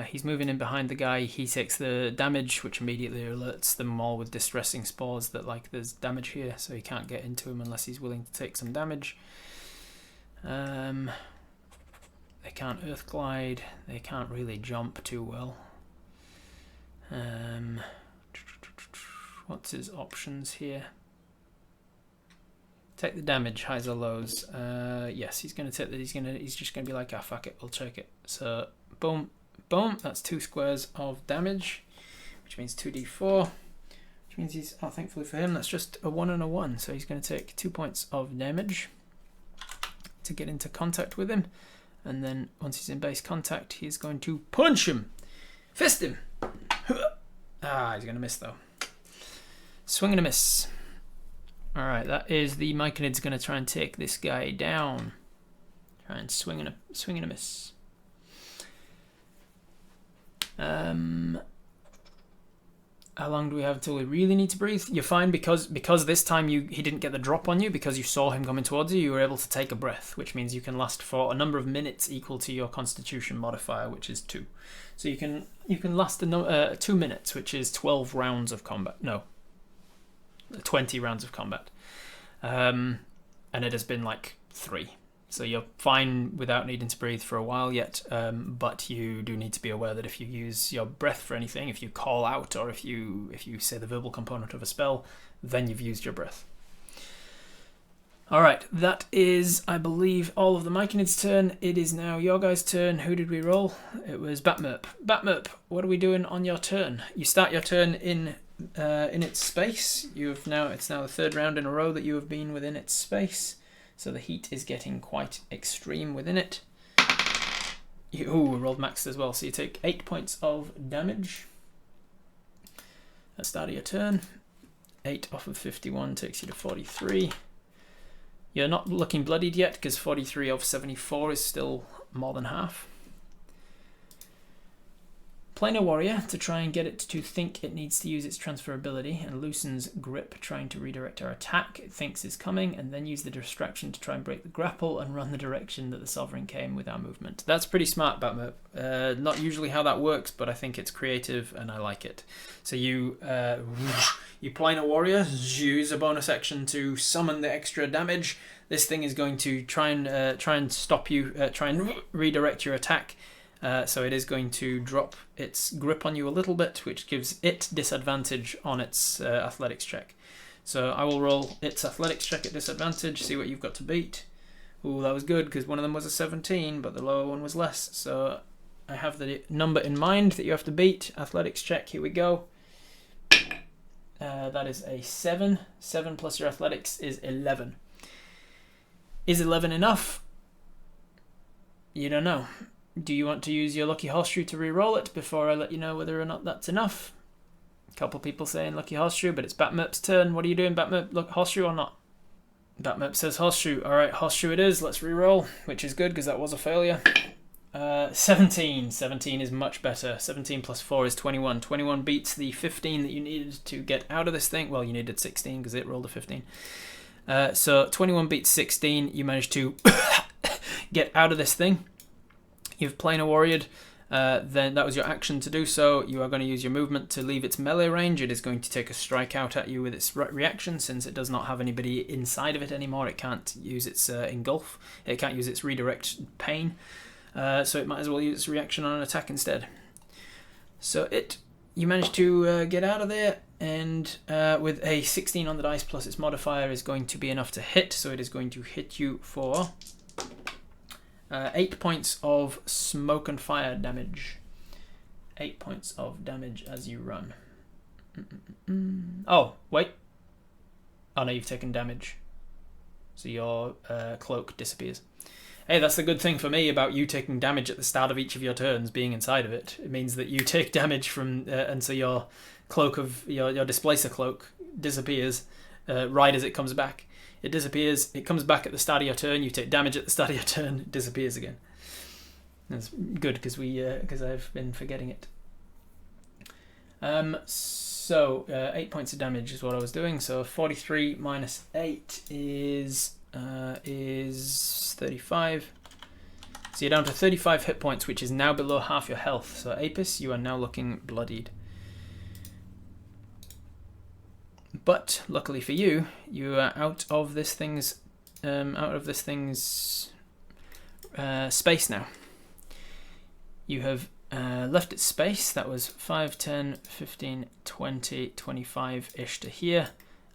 He's moving in behind the guy. He takes the damage, which immediately alerts them all with distressing spores that like there's damage here, so he can't get into him unless he's willing to take some damage. They can't earth glide. They can't really jump too well. What's his options here? Take the damage, highs or lows. Yes, he's gonna take that. He's just gonna be like, ah, fuck it, we'll check it. So boom, boom. That's 2 squares of damage, which means 2d4. Which means he's, oh, thankfully for him, that's just a 1 and a 1. So he's gonna take 2 points of damage to get into contact with him, and then once he's in base contact, he's going to punch him, fist him. Ah, he's gonna miss though. Swing and a miss. Alright, that is the Myconids going to try and take this guy down. Try and swing and a miss. How long do we have until we really need to breathe? You're fine because this time he didn't get the drop on you, because you saw him coming towards you, you were able to take a breath, which means you can last for a number of minutes equal to your constitution modifier, which is 2. So you can last 2 minutes, which is 12 rounds of combat. No. 20 rounds of combat, and it has been like 3, so you're fine without needing to breathe for a while yet, but you do need to be aware that if you use your breath for anything, if you call out, or if you say the verbal component of a spell, then you've used your breath. Alright, that is, I believe, all of the Myconids' turn. It is now your guys' turn. Who did we roll? It was Batmerp. Batmerp, what are we doing on your turn? You start your turn in its space. It's now the 3rd round in a row that you have been within its space, so the heat is getting quite extreme within it. We rolled max as well, so you take 8 points of damage at the start of your turn. 8 off of 51 takes you to 43. You're not looking bloodied yet, because 43 of 74 is still more than half. Planar Warrior, to try and get it to think it needs to use its transferability, and loosens grip, trying to redirect our attack it thinks is coming, and then use the distraction to try and break the grapple and run the direction that the Sovereign came with our movement. That's pretty smart, Batmerp. Not usually how that works, but I think it's creative and I like it. So you Planar Warrior, use a bonus action to summon the extra damage. This thing is going to try and stop you, try and redirect your attack. So it is going to drop its grip on you a little bit, which gives it disadvantage on its athletics check. So I will roll its athletics check at disadvantage, see what you've got to beat. Ooh, that was good, because one of them was a 17, but the lower one was less. So I have the number in mind that you have to beat. Athletics check, here we go. That is a 7. 7 plus your athletics is 11. Is 11 enough? You don't know. Do you want to use your Lucky Horseshoe to re-roll it before I let you know whether or not that's enough? A couple people saying Lucky Horseshoe, but it's Batmerp's turn. What are you doing, Batmerp? Look, Horseshoe or not? Batmerp says Horseshoe. Alright, Horseshoe it is. Let's re-roll, which is good because that was a failure. 17. 17 is much better. 17 plus 4 is 21. 21 beats the 15 that you needed to get out of this thing. Well, you needed 16 because it rolled a 15. So 21 beats 16. You managed to get out of this thing. You've Planar Warriored, then that was your action to do so. You are going to use your movement to leave its melee range. It is going to take a strike out at you with its reaction, since it does not have anybody inside of it anymore. It can't use its engulf. It can't use its redirect pain. So it might as well use its reaction on an attack instead. So you managed to get out of there, and with a 16 on the dice plus its modifier is going to be enough to hit. So it is going to hit you for 8 points of smoke and fire damage. 8 points of damage as you run. Oh, wait. Oh no, you've taken damage. So your cloak disappears. Hey, that's the good thing for me about you taking damage at the start of each of your turns, being inside of it. It means that you take damage from, and so your cloak of, your displacer cloak disappears right as it comes back. It disappears, it comes back at the start of your turn, you take damage at the start of your turn, it disappears again. That's good, because I've been forgetting it. So 8 points of damage is what I was doing. So 43 minus 8 is 35. So you're down to 35 hit points, which is now below half your health. So Apis, you are now looking bloodied. But luckily for you, you are out of this thing's space now. You have left its space. That was 5, 10, 15, 20, 25-ish to here.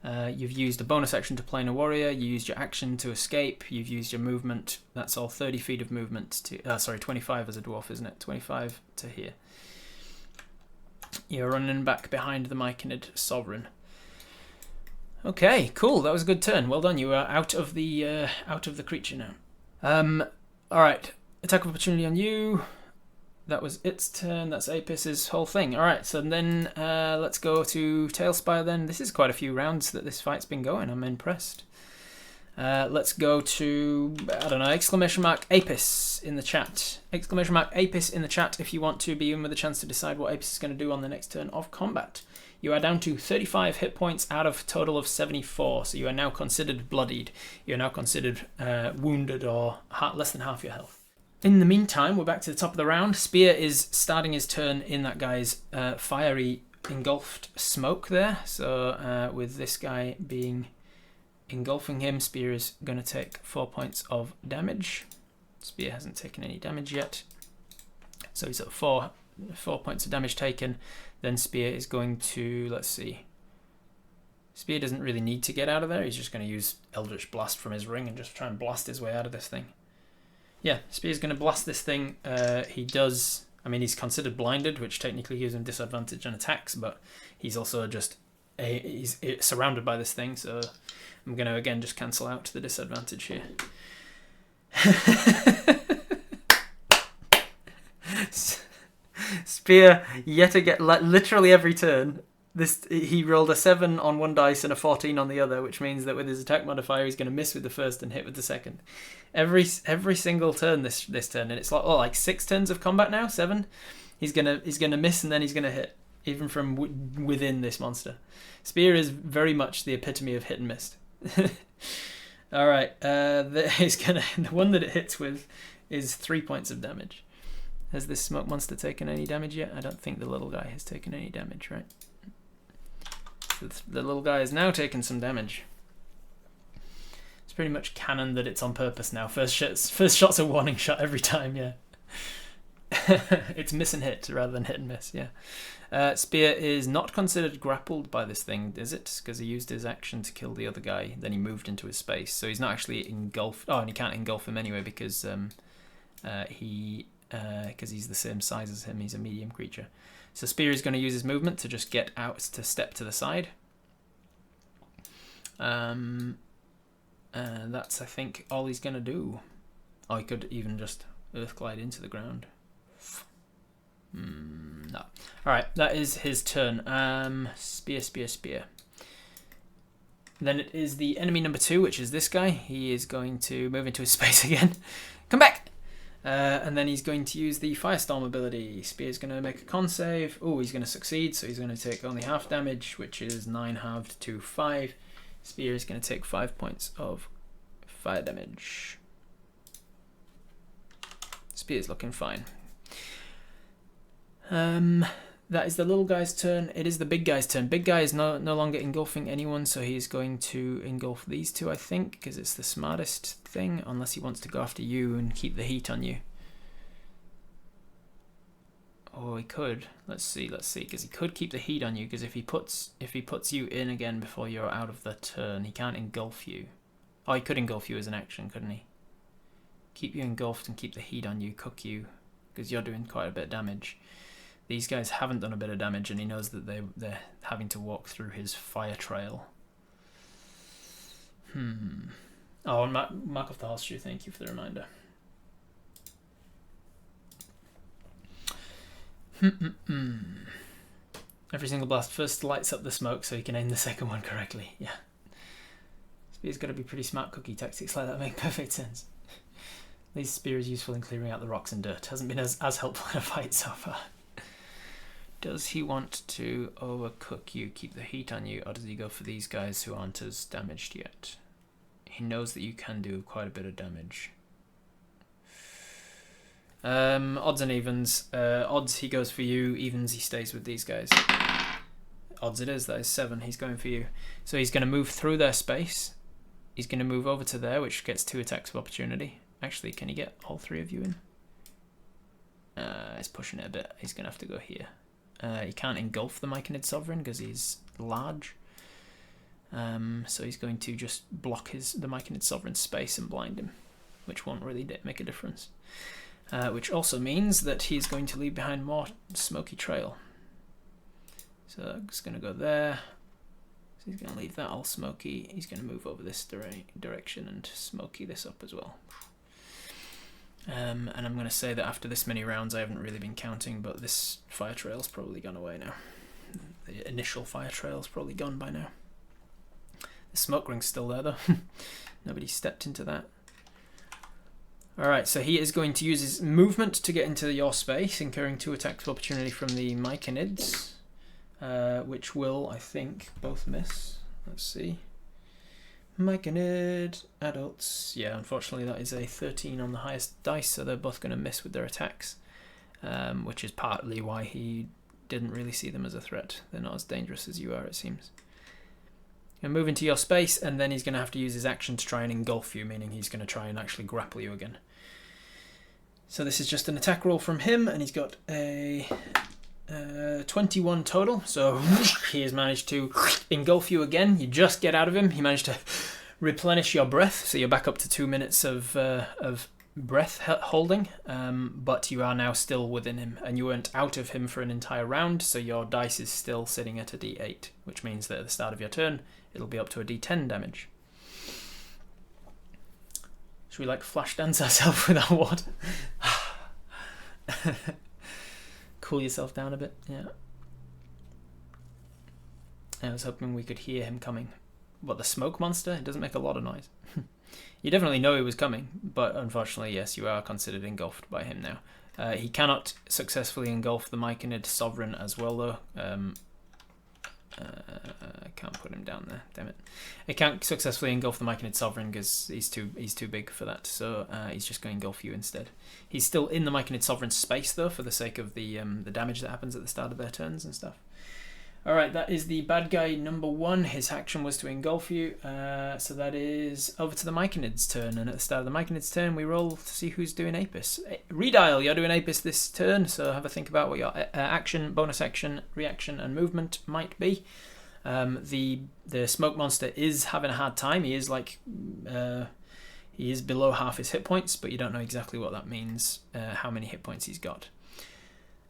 You've used a bonus action to plane a warrior. You used your action to escape. You've used your movement. That's all 30 feet of movement to... sorry, 25 as a dwarf, isn't it? 25 to here. You're running back behind the Myconid Sovereign. Okay, cool. That was a good turn. Well done. You are out of the creature now. All right. Attack of opportunity on you. That was its turn. That's Apis's whole thing. All right. So then let's go to Tailspire then. This is quite a few rounds that this fight's been going. I'm impressed. Let's go to, I don't know, exclamation mark Apis in the chat. Exclamation mark Apis in the chat if you want to be in with a chance to decide what Apis is going to do on the next turn of combat. You are down to 35 hit points out of a total of 74, so you are now considered bloodied. You are now considered wounded or less than half your health. In the meantime, we're back to the top of the round. Spir is starting his turn in that guy's fiery engulfed smoke there. So with this guy being engulfing him, Spir is going to take 4 points of damage. Spir hasn't taken any damage yet. So he's at 4 points of damage taken. Then Spir is going to, let's see. Spir doesn't really need to get out of there. He's just going to use Eldritch Blast from his ring and just try and blast his way out of this thing. Yeah, Spear's going to blast this thing. He does, I mean, he's considered blinded, which technically gives him disadvantage on attacks, but he's also just, he's surrounded by this thing, so I'm going to, again, just cancel out the disadvantage here. Spir, yet again, literally every turn, he rolled a 7 on one dice and a 14 on the other, which means that with his attack modifier, he's going to miss with the first and hit with the second. Every single turn this turn, and it's like 6 turns of combat now, 7. He's gonna miss and then he's gonna hit, even from within this monster. Spir is very much the epitome of hit and miss. All right, the one that it hits with is 3 points of damage. Has this smoke monster taken any damage yet? I don't think the little guy has taken any damage, right? The little guy has now taken some damage. It's pretty much canon that it's on purpose now. First shot's a warning shot every time, yeah. It's miss and hit rather than hit and miss, yeah. Spir is not considered grappled by this thing, is it? Because he used his action to kill the other guy, then he moved into his space. So he's not actually engulfed. Oh, and he can't engulf him anyway because he's the same size as him. He's a medium creature. So Spir is going to use his movement to just get out, to step to the side. That's, I think, all he's going to do. Oh, he could even just earth glide into the ground. No. Alright, that is his turn. Spir. Then it is the enemy number 2, which is this guy. He is going to move into his space again. Come back! And then he's going to use the Firestorm ability. Spear's going to make a con save. Oh, he's going to succeed, so he's going to take only half damage, which is 9 halved to 5. Spear is going to take 5 points of fire damage. Spear's looking fine. That is the little guy's turn. It is the big guy's turn. Big guy is no longer engulfing anyone, so he's going to engulf these two, I think, because it's the smartest thing, unless he wants to go after you and keep the heat on you. Or he could. Let's see, because he could keep the heat on you, because if he puts you in again before you're out of the turn, he can't engulf you. Oh, he could engulf you as an action, couldn't he? Keep you engulfed and keep the heat on you, cook you, because you're doing quite a bit of damage. These guys haven't done a bit of damage, and he knows that they're having to walk through his fire trail. Oh, and mark off the horseshoe, thank you for the reminder. Every single blast first lights up the smoke so you can aim the second one correctly. Yeah. Spear's got to be pretty smart. Cookie tactics like that make perfect sense. At least Spear is useful in clearing out the rocks and dirt. Hasn't been as helpful in a fight so far. Does he want to overcook you, keep the heat on you, or does he go for these guys who aren't as damaged yet? He knows that you can do quite a bit of damage. Odds and evens. Odds he goes for you, evens he stays with these guys. Odds it is, that is 7, he's going for you. So he's going to move through their space. He's going to move over to there, which gets 2 attacks of opportunity. Actually, can he get all 3 of you in? He's pushing it a bit. He's going to have to go here. He can't engulf the Myconid Sovereign because he's large. So he's going to just block the Myconid Sovereign's space and blind him, which won't really make a difference. Which also means that he's going to leave behind more smoky trail. So I'm just going to go there. So he's going to leave that all smoky. He's going to move over this direction and smoky this up as well. And I'm going to say that after this many rounds, I haven't really been counting, but this fire trail's probably gone away now. The initial fire trail's probably gone by now. The smoke ring's still there though. Nobody stepped into that. Alright, so he is going to use his movement to get into your space, incurring 2 attacks of opportunity from the Myconids, which will, I think, both miss. Let's see. Myconid adults. Yeah, unfortunately that is a 13 on the highest dice, so they're both going to miss with their attacks, which is partly why he didn't really see them as a threat. They're not as dangerous as you are, it seems. And move into your space, and then he's going to have to use his action to try and engulf you, meaning he's going to try and actually grapple you again. So this is just an attack roll from him, and he's got a 21 total, so he has managed to engulf you again. You just get out of him. He managed to replenish your breath, so you're back up to 2 minutes of breath holding, but you are now still within him, and you weren't out of him for an entire round, so your dice is still sitting at a d8, which means that at the start of your turn it'll be up to a d10 damage. Should we like flash dance ourselves with our water? Cool yourself down a bit, yeah. I was hoping we could hear him coming. What, the Smokemonster? It doesn't make a lot of noise. You definitely know he was coming, but unfortunately, yes, you are considered engulfed by him now. He cannot successfully engulf the Myconid Sovereign as well, though. I can't put him down there, damn it. He can't successfully engulf the Myconid Sovereign because he's too big for that, so he's just going to engulf you instead. He's still in the Myconid Sovereign's space, though, for the sake of the damage that happens at the start of their turns and stuff. Alright, that is the bad guy number 1. His action was to engulf you, so that is over to the Myconid's turn, and at the start of the Myconid's turn we roll to see who's doing Apis. Redial, you're doing Apis this turn, so have a think about what your action, bonus action, reaction and movement might be. The Smokemonster is having a hard time. He is he is below half his hit points, but you don't know exactly what that means, how many hit points he's got.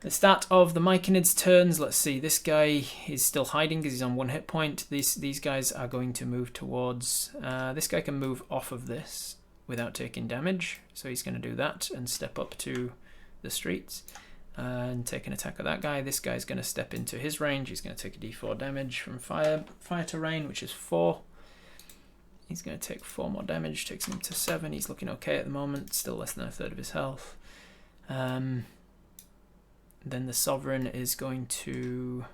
The start of the Myconid's turns, let's see, this guy is still hiding because he's on 1 hit point. These guys are going to move towards, this guy can move off of this without taking damage, so he's going to do that and step up to the streets and take an attack at that guy. This guy's going to step into his range. He's going to take a d4 damage from fire to rain, which is 4. He's going to take 4 more damage, takes him to 7. He's looking okay at the moment, still less than a third of his health. Then the Sovereign is going to...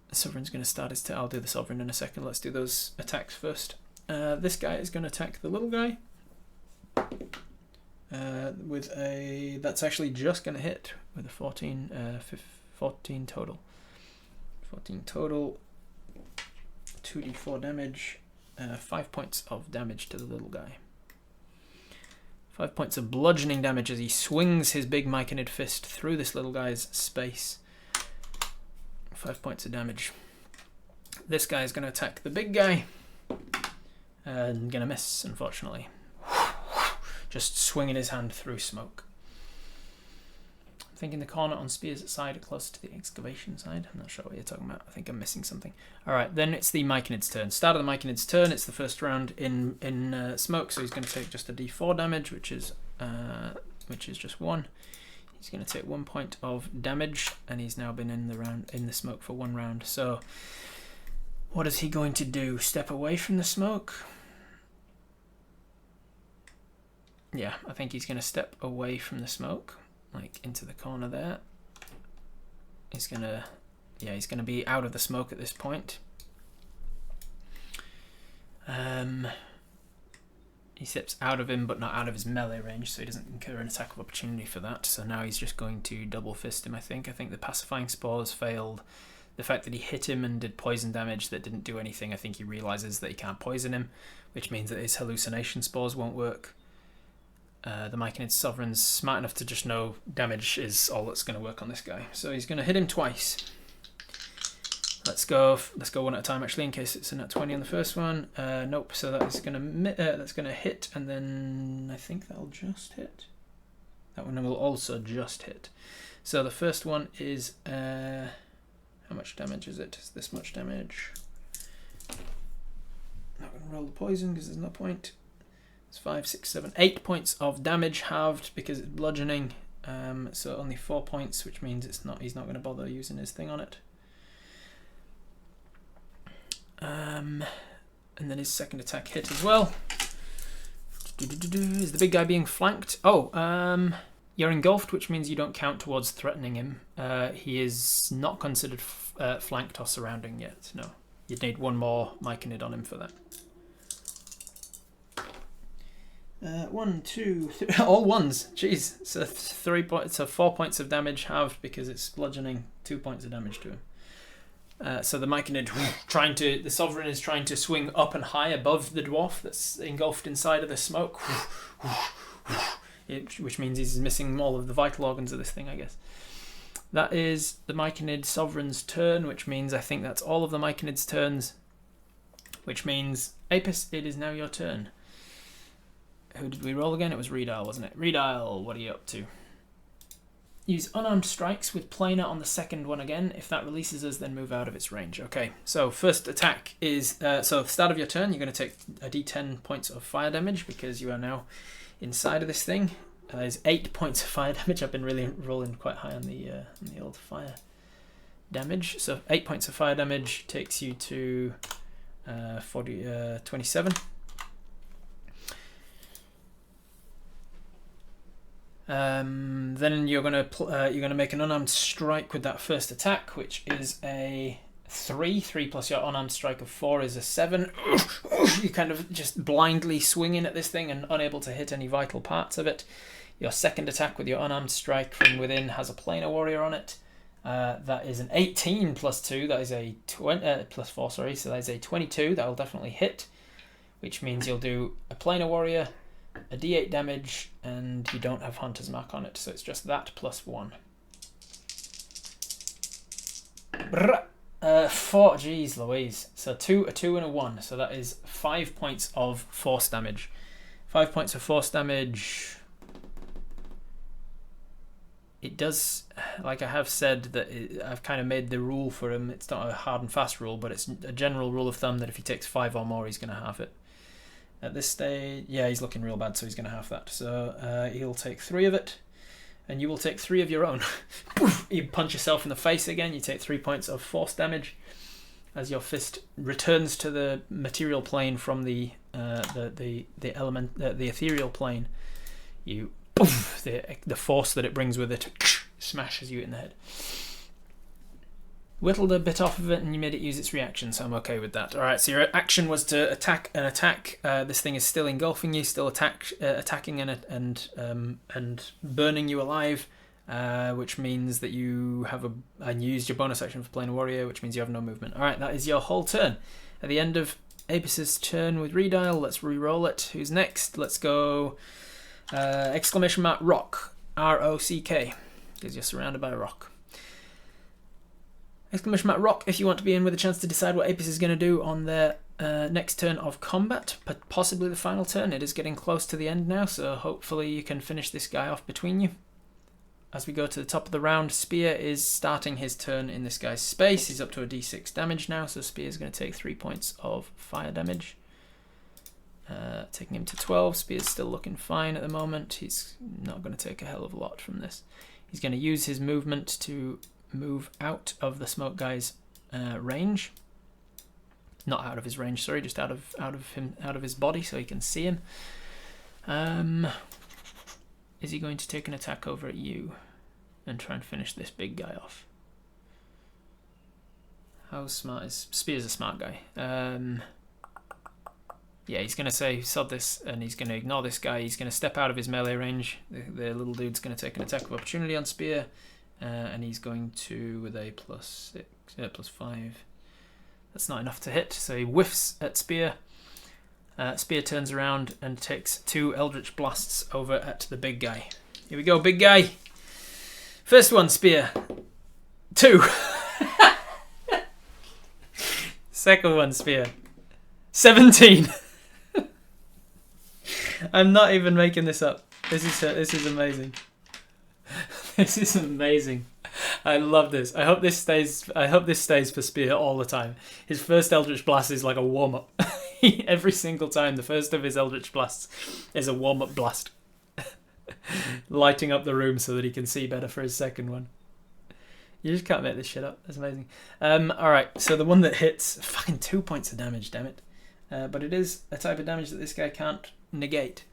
The Sovereign's going to start his turn. I'll do the Sovereign in a second. Let's do those attacks first. This guy is going to attack the little guy. With a... That's actually just going to hit with a 14 total. 14 total. 2d4 damage. 5 points of damage to the little guy. 5 points of bludgeoning damage as he swings his big Myconid fist through this little guy's space. 5 points of damage. This guy is going to attack the big guy. And going to miss, unfortunately. Just swinging his hand through smoke. I think in the corner on Spir's side, closer to the excavation side. I'm not sure what you're talking about. I think I'm missing something. Alright, then it's the Myconid's turn. Start of the Myconid's turn. It's the first round in smoke, so he's going to take just a d4 damage, which is just 1. He's going to take 1 point of damage, and he's now been in the smoke for 1 round. So, what is he going to do? Step away from the smoke? Yeah, I think he's going to step away from the smoke. like into the corner there. He's gonna, yeah, he's gonna be out of the smoke at this point. He steps out of him, but not out of his melee range, so he doesn't incur an attack of opportunity for that. So now he's just going to double fist him, I think. I think the pacifying spores failed. The fact that he hit him and did poison damage that didn't do anything, I think he realizes that he can't poison him, which means that his hallucination spores won't work. The Myconid Sovereign's smart enough to just know damage is all that's going to work on this guy. So he's going to hit him twice. Let's go one at a time, actually, in case it's a nat 20 on the first one. Nope. So that's gonna hit, and then I think that'll just hit. That one will also just hit. So the first one is how much damage is it? It's this much damage. Not gonna roll the poison because there's no point. It's 5, 6, 7, 8 points of damage halved because it's bludgeoning. So only 4 points, which means he's not going to bother using his thing on it. And then his second attack hit as well. Is the big guy being flanked? Oh, you're engulfed, which means you don't count towards threatening him. He is not considered flanked or surrounding yet. No, you'd need one more Myconid on him for that. 1, 2, 3, all ones. Jeez, so 3 points, so 4 points of damage halved because it's bludgeoning. 2 points of damage to him. So the Myconid the Sovereign is trying to swing up and high above the dwarf that's engulfed inside of the smoke, which means he's missing all of the vital organs of this thing, I guess. That is the Myconid Sovereign's turn, which means I think that's all of the Myconid's turns, which means Apis, it is now your turn. Who did we roll again? It was Redile, wasn't it? Redile, what are you up to? Use unarmed strikes with planar on the second one again. If that releases us, then move out of its range. Okay, so first attack is... so at the start of your turn, you're going to take a d10 points of fire damage because you are now inside of this thing. There's 8 points of fire damage. I've been really rolling quite high on the old fire damage. So 8 points of fire damage takes you to 27. Then you're gonna make an unarmed strike with that first attack, which is a 3. 3 plus your unarmed strike of 4 is a 7. You kind of just blindly swinging at this thing and unable to hit any vital parts of it. Your second attack with your unarmed strike from within has a planar warrior on it. That is an 18 plus 2. That is a plus 4. Sorry, so that is a 22. That will definitely hit, which means you'll do a planar warrior, a d8 damage, and you don't have Hunter's Mark on it, so it's just that plus 1. 4, jeez Louise. So a 2 and a 1, so that is 5 points of force damage. 5 points of force damage. It does, like I have said, that I've kind of made the rule for him. It's not a hard and fast rule, but it's a general rule of thumb that if he takes 5 or more, he's going to halve it. At this stage, yeah, he's looking real bad, so he's going to half that. So he'll take 3 of it, and you will take 3 of your own. You punch yourself in the face again. You take 3 points of force damage as your fist returns to the material plane from the ethereal plane. You the force that it brings with it smashes you in the head. Whittled a bit off of it and you made it use its reaction, so I'm okay with that. Alright, so your action was to attack an attack. This thing is still engulfing you, still attacking and burning you alive, which means that you have and you used your bonus action for playing a warrior, which means you have no movement. Alright, that is your whole turn. At the end of Apis's turn with Redile, let's re-roll it. Who's next? Let's go exclamation mark rock. R-O-C-K, because you're surrounded by a rock. Exclamation mark rock if you want to be in with a chance to decide what Apis is going to do on their next turn of combat, but possibly the final turn. It is getting close to the end now, so hopefully you can finish this guy off between you. As we go to the top of the round, Spir is starting his turn in this guy's space. He's up to a d6 damage now, so Spir is going to take 3 points of fire damage. Taking him to 12. Spear's still looking fine at the moment. He's not going to take a hell of a lot from this. He's going to use his movement to move out of the smoke guy's range. Not out of his range, sorry, just out of his body so he can see him. Is he going to take an attack over at you? and try and finish this big guy off. How smart is... Spir's a smart guy. Yeah, he's going to say, sod this, and he's going to ignore this guy. He's going to step out of his melee range. The little dude's going to take an attack of opportunity on Spir, and he's going to, with a +5. That's not enough to hit, so he whiffs at Spir. Spir turns around and takes 2 Eldritch Blasts over at the big guy. Here we go, big guy. First one, Spir. 2. Second one, Spir. 17. I'm not even making this up. This is amazing. This is amazing. I love this. I hope this stays for Spir all the time. His first Eldritch Blast is like a warm-up. Every single time, the first of his Eldritch Blasts is a warm-up blast. Lighting up the room so that he can see better for his second one. You just can't make this shit up. That's amazing. Alright, so the one that hits... Fucking 2 points of damage, damn it. But it is a type of damage that this guy can't negate.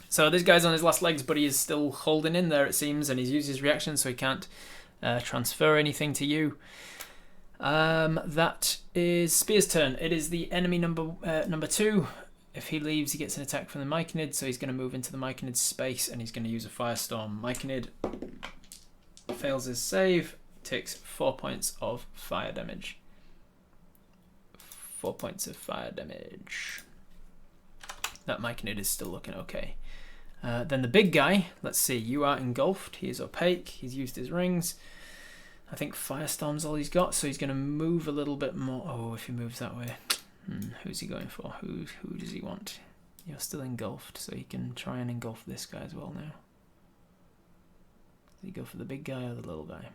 So this guy's on his last legs, but he is still holding in there, it seems, and he's used his reaction, so he can't transfer anything to you. That is Spir's turn. It is the enemy number 2. If he leaves, he gets an attack from the Myconid, so he's going to move into the Myconid space, and he's going to use a Firestorm. Myconid fails his save, takes 4 points of fire damage. 4 points of fire damage. That Myconid is still looking okay. Then the big guy, let's see, you are engulfed. He is opaque. He's used his rings. I think Firestorm's all he's got, so he's going to move a little bit more. Oh, if he moves that way. Who's he going for? Who does he want? You're still engulfed, so he can try and engulf this guy as well now. Does he go for the big guy or the little guy?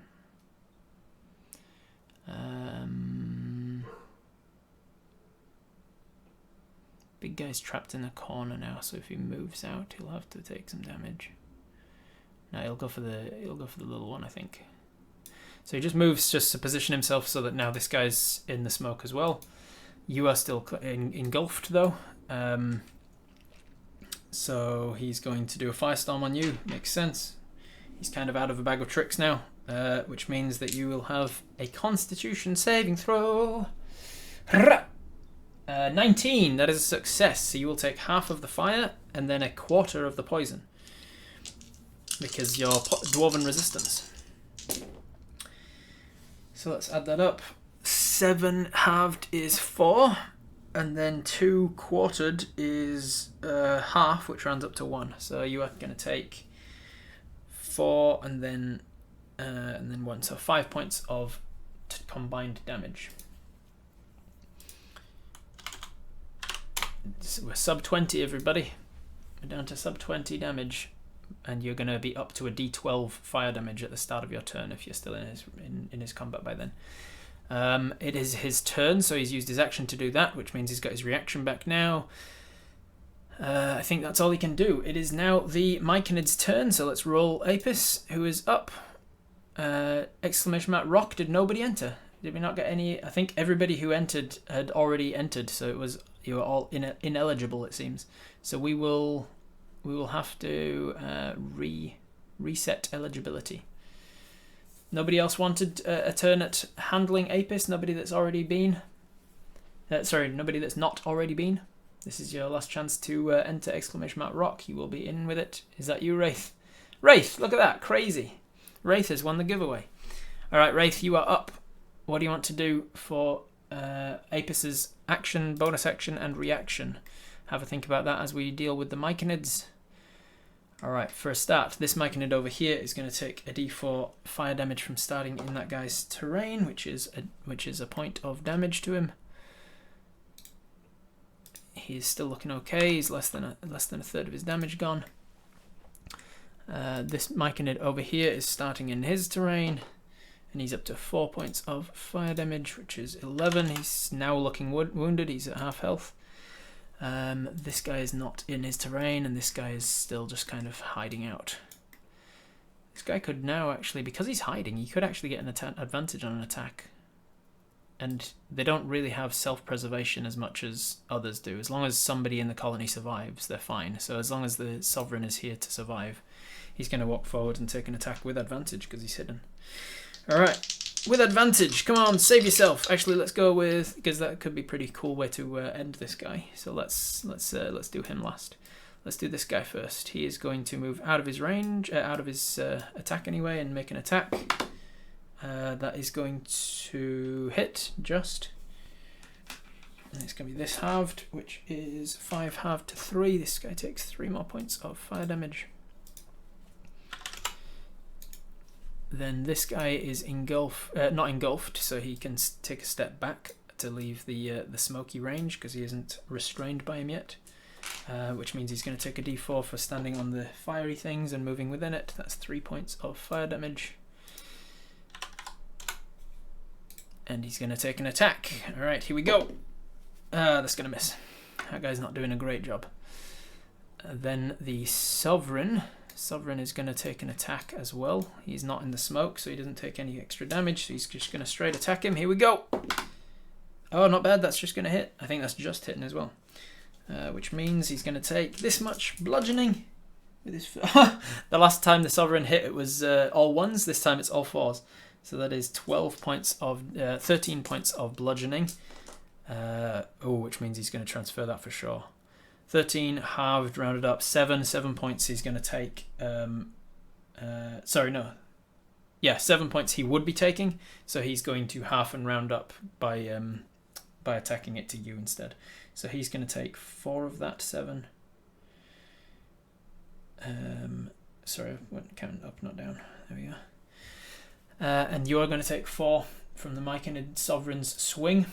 Big guy's trapped in a corner now, so if he moves out, he'll have to take some damage. No, he'll go for the little one, I think. So he just moves just to position himself so that now this guy's in the smoke as well. You are still engulfed though. So he's going to do a Firestorm on you. Makes sense. He's kind of out of a bag of tricks now, which means that you will have a Constitution saving throw. 19, that is a success. So you will take half of the fire and then a quarter of the poison. Because you're dwarven resistance. So let's add that up. 7 halved is 4. And then 2 quartered is half, which rounds up to 1. So you are going to take 4 and then 1. So 5 points of combined damage. We're sub 20, everybody. We're down to sub 20 damage, and you're going to be up to a D12 fire damage at the start of your turn if you're still in his combat by then. It is his turn, so he's used his action to do that, which means he's got his reaction back now. I think that's all he can do. It is now the Myconid's turn, so let's roll Apis, who is up. Exclamation mark rock, did nobody enter? Did we not get any? I think everybody who entered had already entered, so it was... You are all ineligible, it seems. So we will have to reset eligibility. Nobody else wanted a turn at handling Apis. Nobody that's already been. Nobody that's not already been. This is your last chance to enter exclamation mark rock. You will be in with it. Is that you, Wraith? Wraith, look at that, crazy. Wraith has won the giveaway. All right, Wraith, you are up. What do you want to do for Apis's action, bonus action, and reaction? Have a think about that as we deal with the Myconids. Alright, for a start, this Myconid over here is going to take a d4 fire damage from starting in that guy's terrain, which is a point of damage to him. He's still looking okay. He's less than a third of his damage gone. This Myconid over here is starting in his terrain, and he's up to 4 points of fire damage, which is 11. He's now looking wounded. He's at half health. This guy is not in his terrain, and this guy is still just kind of hiding out. This guy could now actually, because he's hiding, he could actually get an advantage on an attack. And they don't really have self-preservation as much as others do. As long as somebody in the colony survives, they're fine. So as long as the sovereign is here to survive, he's going to walk forward and take an attack with advantage because he's hidden. All right, with advantage. Come on, save yourself. Actually, let's go with, because that could be a pretty cool way to end this guy. So let's do him last. Let's do this guy first. He is going to move out of his range, out of his attack anyway, and make an attack. That is going to hit just. And it's going to be this halved, which is 5 halved to 3. This guy takes 3 more points of fire damage. Then this guy is not engulfed, so he can take a step back to leave the smoky range because he isn't restrained by him yet. Which means he's going to take a d4 for standing on the fiery things and moving within it. That's 3 points of fire damage. And he's going to take an attack. Alright, here we go. That's going to miss. That guy's not doing a great job. Then the Sovereign. Sovereign is going to take an attack as well. He's not in the smoke, so he doesn't take any extra damage. So he's just going to straight attack him. Here we go. Oh, not bad. That's just going to hit. I think that's just hitting as well. Which means he's going to take this much bludgeoning. With his the last time the Sovereign hit, it was all 1s. This time it's all 4s. So that is 13 points of bludgeoning. Which means he's going to transfer that for sure. 13 halved, rounded up, 7 points he's going to take. 7 points he would be taking, so he's going to half and round up by attacking it to you instead. So he's going to take 4 of that 7. Sorry, I went counting up, not down. There we go. And you are going to take 4 from the Myconid Sovereign's swing.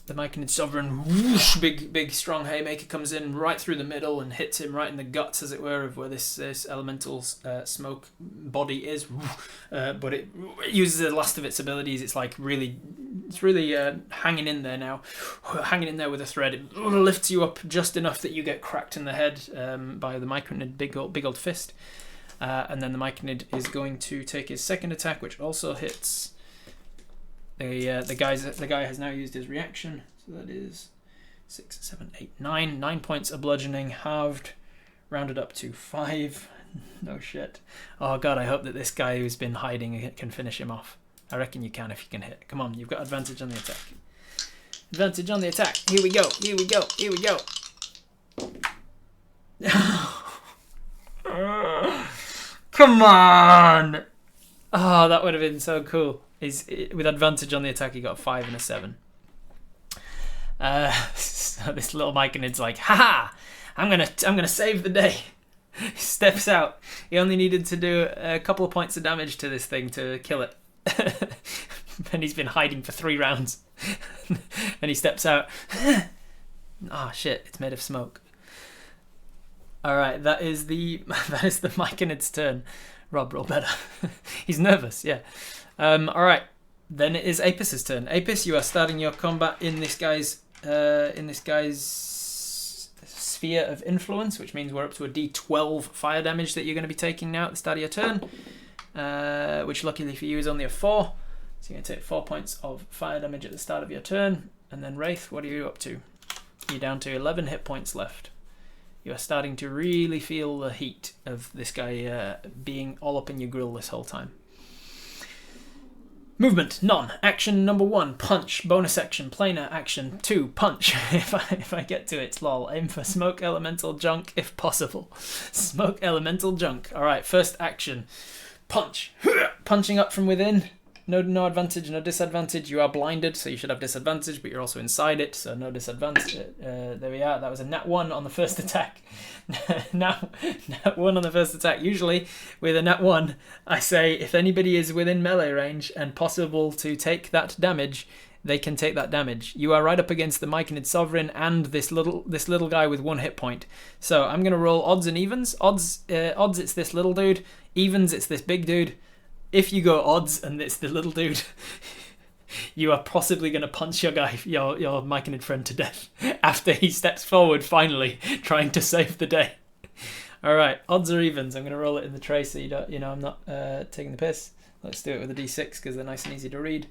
The Myconid Sovereign, whoosh, big strong haymaker comes in right through the middle and hits him right in the guts, as it were, of where this elemental smoke body is. But it uses the last of its abilities. It's like really hanging in there now, hanging in there with a thread. It lifts you up just enough that you get cracked in the head by the Myconid big old fist. And then the Myconid is going to take his second attack, which also hits. The guy has now used his reaction, so that is 6, 7, 8, 9. 9 points of bludgeoning, halved, rounded up to 5. No shit. Oh god, I hope that this guy who's been hiding can finish him off. I reckon you can if you can hit. Come on, you've got advantage on the attack. Advantage on the attack. Here we go. Here we go. Here we go. Come on! Oh, that would have been so cool. With advantage on the attack, he got a 5 and a 7. So this little Myconid's like, haha! I'm gonna save the day. He steps out. He only needed to do a couple of points of damage to this thing to kill it. And he's been hiding for 3 rounds. And he steps out. Ah, shit! It's made of smoke. All right, that is the Myconid's turn. Rob, roll better. He's nervous. Yeah. All right, then it is Apis' turn. Apis, you are starting your combat in this guy's sphere of influence, which means we're up to a D12 fire damage that you're going to be taking now at the start of your turn, which luckily for you is only a 4. So you're going to take 4 points of fire damage at the start of your turn. And then Wraith, what are you up to? You're down to 11 hit points left. You are starting to really feel the heat of this guy being all up in your grill this whole time. Movement, none. Action number 1, punch. Bonus action, planar action 2, punch. If I get to it, lol. Aim for smoke elemental junk if possible. Smoke elemental junk. Alright, first action. Punch. Punching up from within. No advantage, no disadvantage. You are blinded, so you should have disadvantage, but you're also inside it, so no disadvantage. There we are. That was a nat 1 on the first attack. Nat 1 on the first attack. Usually, with a nat 1, I say if anybody is within melee range and possible to take that damage, they can take that damage. You are right up against the Myconid Sovereign and this little guy with 1 hit point. So I'm going to roll odds and evens. Odds, it's this little dude. Evens, it's this big dude. If you go odds and it's the little dude, you are possibly going to punch your Myconid friend to death after he steps forward finally, trying to save the day. All right, odds or evens. I'm going to roll it in the tray so I'm not taking the piss. Let's do it with a d6 because they're nice and easy to read.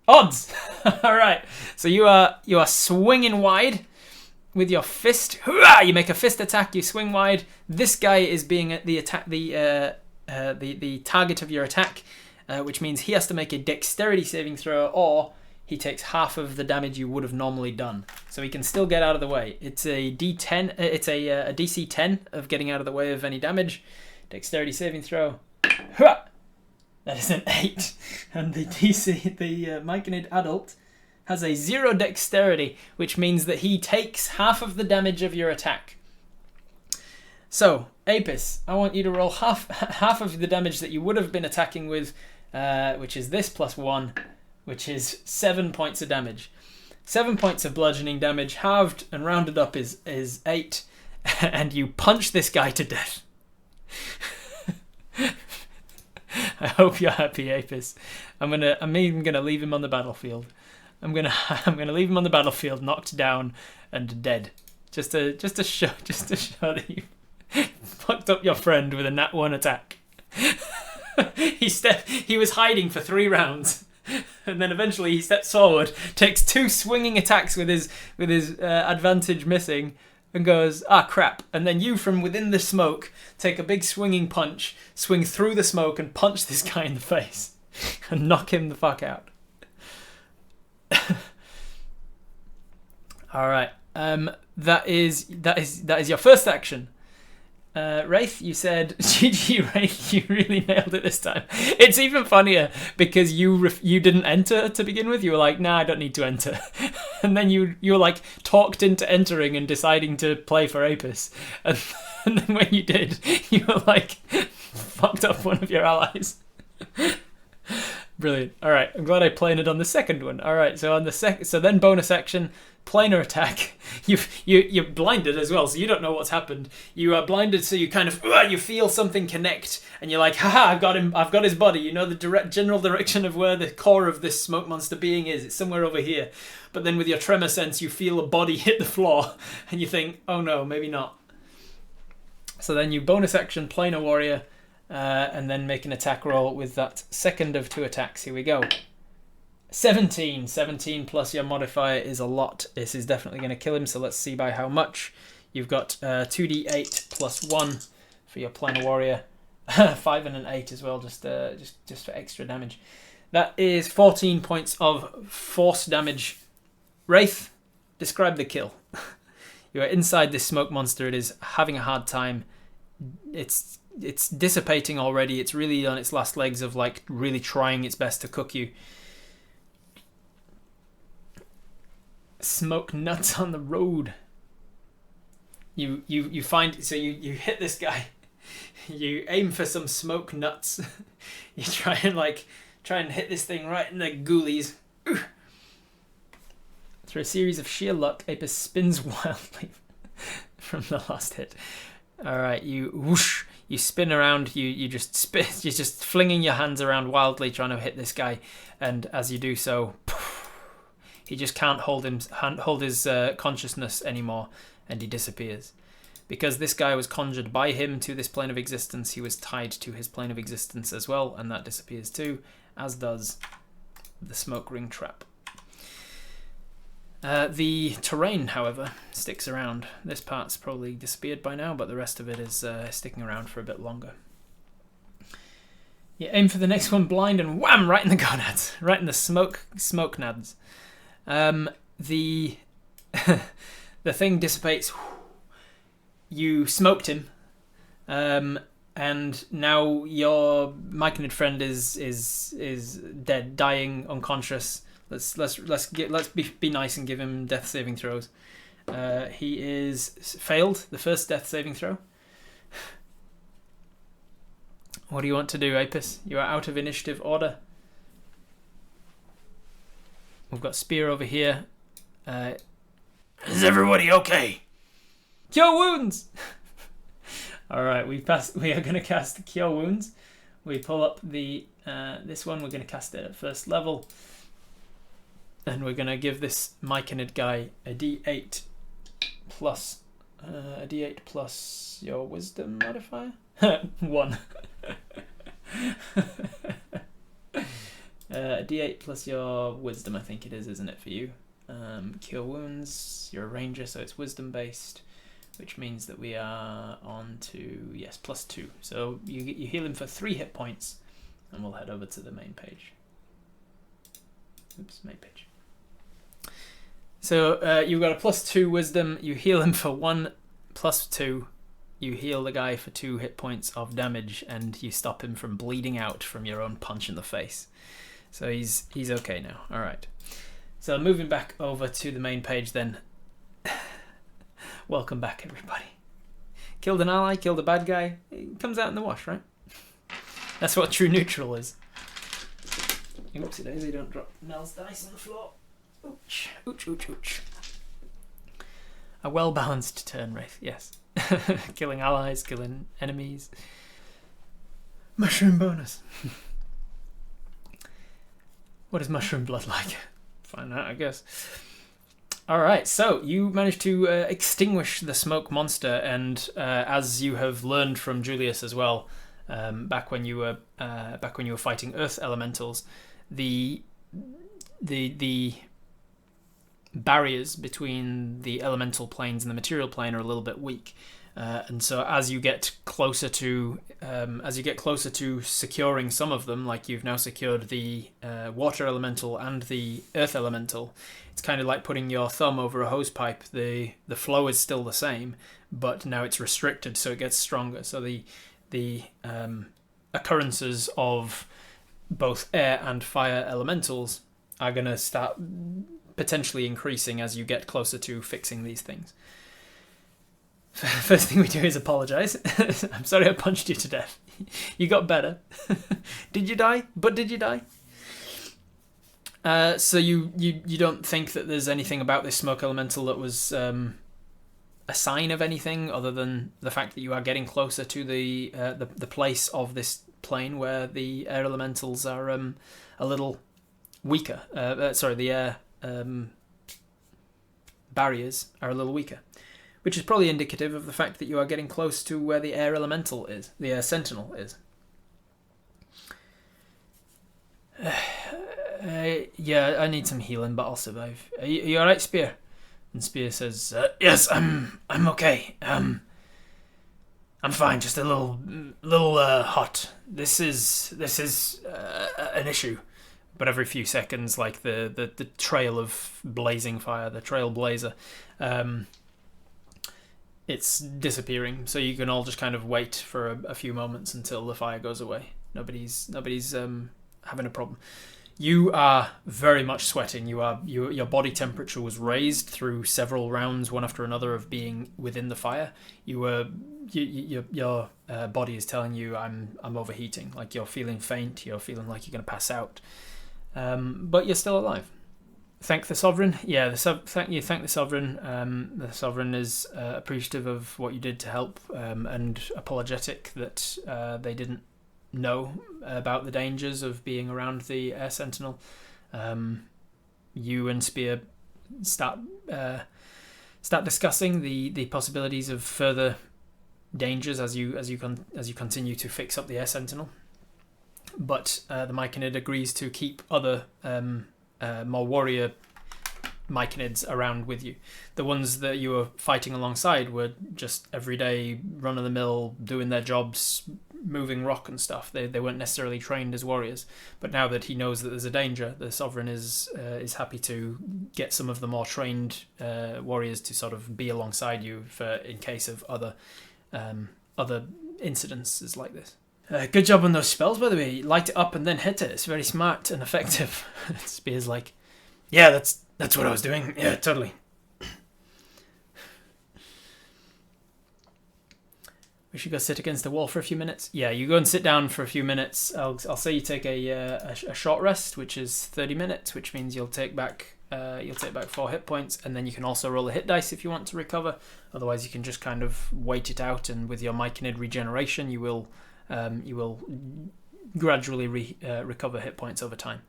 Odds. All right. So you are swinging wide with your fist. Hurrah! You make a fist attack. You swing wide. This guy is being the target of your attack, which means he has to make a dexterity saving throw, or he takes half of the damage you would have normally done. So he can still get out of the way. It's a D10. It's a DC 10 of getting out of the way of any damage. Dexterity saving throw. Hurrah! That is an 8, and the Myconid adult has a 0 dexterity, which means that he takes half of the damage of your attack. So, Apis, I want you to roll half of the damage that you would have been attacking with, which is this +1, which is 7 points of damage. 7 points of bludgeoning damage, halved and rounded up is 8, and you punch this guy to death. I hope you're happy, Apis. I'm even gonna leave him on the battlefield. I'm gonna leave him on the battlefield, knocked down and dead, just to show that you fucked up your friend with a nat 1 attack. He was hiding for 3 rounds, and then eventually he steps forward, takes 2 swinging attacks with his advantage missing, and goes, ah, crap. And then you, from within the smoke, take a big swinging punch, swing through the smoke, and punch this guy in the face, and knock him the fuck out. All right. That is your first action. Wraith, you said, GG Wraith, you really nailed it this time. It's even funnier because you didn't enter to begin with. You were like, nah, I don't need to enter. And then you were like talked into entering and deciding to play for Apis. And then when you did, you were like fucked up one of your allies. Brilliant. All right, I'm glad I planed on the second one. All right, so on the so then bonus action, planar attack. You're blinded as well, so you don't know what's happened. You are blinded, so you kind of you feel something connect, and you're like, haha, I've got him. I've got his body. You know the general direction of where the core of this smoke monster being is. It's somewhere over here. But then with your tremor sense, you feel a body hit the floor, and you think, oh no, maybe not. So then you bonus action, planar warrior. And then make an attack roll with that second of 2 attacks. Here we go. 17 plus your modifier is a lot. This is definitely going to kill him, so let's see by how much. You've got 2d8 plus 1 for your planar warrior. 5 and an 8 as well, just for extra damage. That is 14 points of force damage. Wraith, describe the kill. You are inside this smoke monster. It is having a hard time. It's dissipating already. It's really on its last legs of like really trying its best to cook you. Smoke nuts on the road. You find, so you hit this guy. You aim for some smoke nuts. You try and hit this thing right in the ghoulies. Through a series of sheer luck, Apis spins wildly from the last hit. All right, you whoosh. You spin around, you're just flinging your hands around wildly trying to hit this guy, and as you do so, he just can't hold his consciousness anymore, and he disappears. Because this guy was conjured by him to this plane of existence, he was tied to his plane of existence as well, and that disappears too, as does the smoke ring trap. The terrain, however, sticks around. This part's probably disappeared by now, but the rest of it is sticking around for a bit longer. You aim for the next one blind and wham! Right in the gonads. Right in the smoke nads. The thing dissipates. You smoked him. And now your Myconid friend is dead, dying, unconscious. Let's be nice and give him death saving throws. He is failed the first death saving throw. What do you want to do, Apis? You are out of initiative order. We've got Spir over here. Is everybody okay? Cure wounds. All right, we are going to cast Cure Wounds. We pull up the this one. We're going to cast it at first level. And we're going to give this Myconid guy a d8 plus your wisdom modifier? 1. D8 plus your wisdom, I think it is, isn't it, for you? Cure wounds. You're a ranger, so it's wisdom based, which means that we are on to, yes, +2. So you heal him for 3 hit points, and we'll head over to the main page. Oops, main page. So you've got a +2 wisdom. You heal him for 1 +2. You heal the guy for 2 hit points of damage, and you stop him from bleeding out from your own punch in the face. So he's okay now. All right. So moving back over to the main page then. Welcome back, everybody. Killed an ally, killed a bad guy. It comes out in the wash, right? That's what true neutral is. Oopsie daisy, don't drop Nell's dice on the floor. Ouch, ouch, ouch, ouch. A well-balanced turn, Wraith, yes. Killing allies, killing enemies. Mushroom bonus. What is mushroom blood like? Find out, I guess. Alright, so you managed to extinguish the smoke monster, and as you have learned from Julius as well, back when you were fighting earth elementals, the barriers between the elemental planes and the material plane are a little bit weak, and so as you get closer to securing some of them, like you've now secured the water elemental and the earth elemental, it's kind of like putting your thumb over a hose pipe. The flow is still the same, but now it's restricted, so it gets stronger. So the occurrences of both air and fire elementals are going to start potentially increasing as you get closer to fixing these things. First thing we do is apologize. I'm sorry I punched you to death. You got better. Did you die? But did you die? So you don't think that there's anything about this smoke elemental that was a sign of anything other than the fact that you are getting closer to the place of this plane where the air elementals are a little weaker. The air barriers are a little weaker, which is probably indicative of the fact that you are getting close to where the air elemental is, the air sentinel is. Yeah, I need some healing, but I'll survive. Are you alright, Spir? And Spir says, yes, I'm okay. I'm fine, just a little hot. This is an issue. But every few seconds, like the trail of blazing fire, the trailblazer, it's disappearing. So you can all just kind of wait for a few moments until the fire goes away. Nobody's having a problem. You are very much sweating. Your body temperature was raised through several rounds, one after another, of being within the fire. Your body is telling you, I'm overheating. Like, you're feeling faint. You're feeling like you're going to pass out. But you're still alive. Thank the Sovereign. Yeah, thank the Sovereign. The Sovereign is appreciative of what you did to help, and apologetic that they didn't know about the dangers of being around the Air Sentinel. You and Spir start discussing the possibilities of further dangers as you continue to fix up the Air Sentinel. But the Myconid agrees to keep other more warrior Myconids around with you. The ones that you were fighting alongside were just everyday run-of-the-mill, doing their jobs, moving rock and stuff. They weren't necessarily trained as warriors. But now that he knows that there's a danger, the Sovereign is happy to get some of the more trained warriors to sort of be alongside you in case of other incidences like this. Good job on those spells, by the way. Light it up and then hit it. It's very smart and effective. Spear's like, yeah, that's what I was doing. Yeah, totally. We should go sit against the wall for a few minutes. Yeah, you go and sit down for a few minutes. I'll say you take a short rest, which is 30 minutes, which means you'll take back 4 hit points, and then you can also roll a hit dice if you want to recover. Otherwise, you can just kind of wait it out, and with your Myconid regeneration, you will gradually recover hit points over time.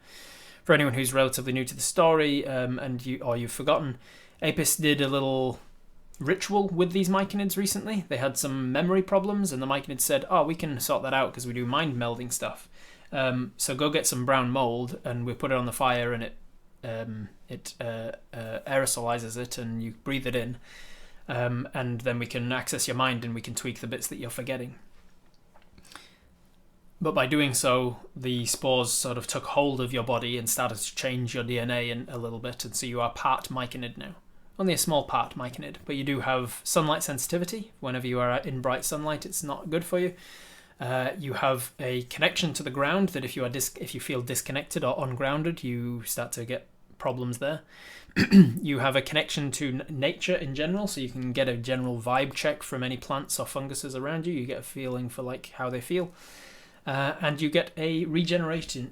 For anyone who's relatively new to the story, and you've forgotten, Apis did a little ritual with these Myconids recently. They had some memory problems, and the Myconids said, we can sort that out because we do mind melding stuff. So go get some brown mold, and we put it on the fire, and it aerosolizes it, and you breathe it in, and then we can access your mind and we can tweak the bits that you're forgetting. But by doing so, the spores sort of took hold of your body and started to change your DNA a little bit, and so you are part Myconid now. Only a small part Myconid, but you do have sunlight sensitivity. Whenever you are in bright sunlight, it's not good for you. You have a connection to the ground that if you feel disconnected or ungrounded, you start to get problems there. You have a connection to nature in general, so you can get a general vibe check from any plants or funguses around you. You get a feeling for like how they feel. And you get a regeneration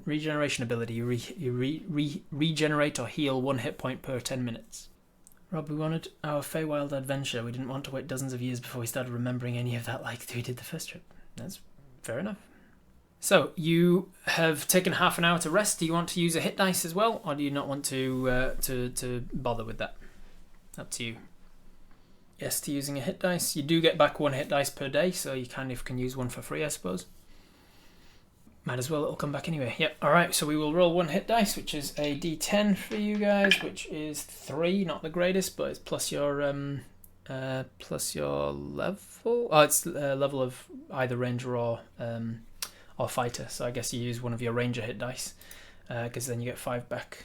ability. You regenerate or heal 1 hit point per 10 minutes. Rob, we wanted our Feywild adventure. We didn't want to wait dozens of years before we started remembering any of that like we did the first trip. That's fair enough. So, you have taken half an hour to rest. Do you want to use a hit dice as well, or do you not want to bother with that? Up to you. Yes, to using a hit dice. You do get back 1 hit dice per day, so you kind of can use one for free, I suppose. Might as well, it'll come back anyway. Yep, alright, so we will roll 1 hit dice, which is a d10 for you guys, which is 3, not the greatest, but it's plus your level. Oh, it's level of either ranger or fighter, so I guess you use one of your ranger hit dice, because then you get 5 back.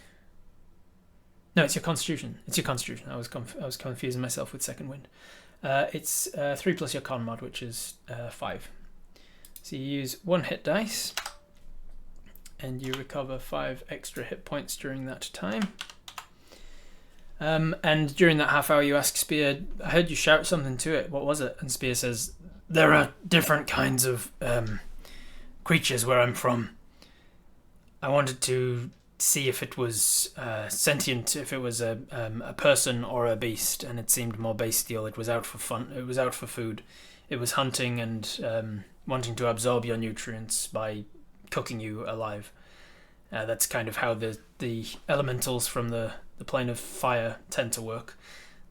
No, it's your constitution. It's your constitution. I was confusing myself with second wind. It's 3 plus your con mod, which is 5. So you use 1 hit dice, and you recover 5 extra hit points during that time. And during that half hour, you ask Spir, I heard you shout something to it. What was it? And Spir says, there are different kinds of creatures where I'm from. I wanted to see if it was sentient, if it was a person or a beast, and it seemed more bestial. It was out for fun. It was out for food. It was hunting and wanting to absorb your nutrients by cooking you alive. That's kind of how the elementals from the plane of fire tend to work.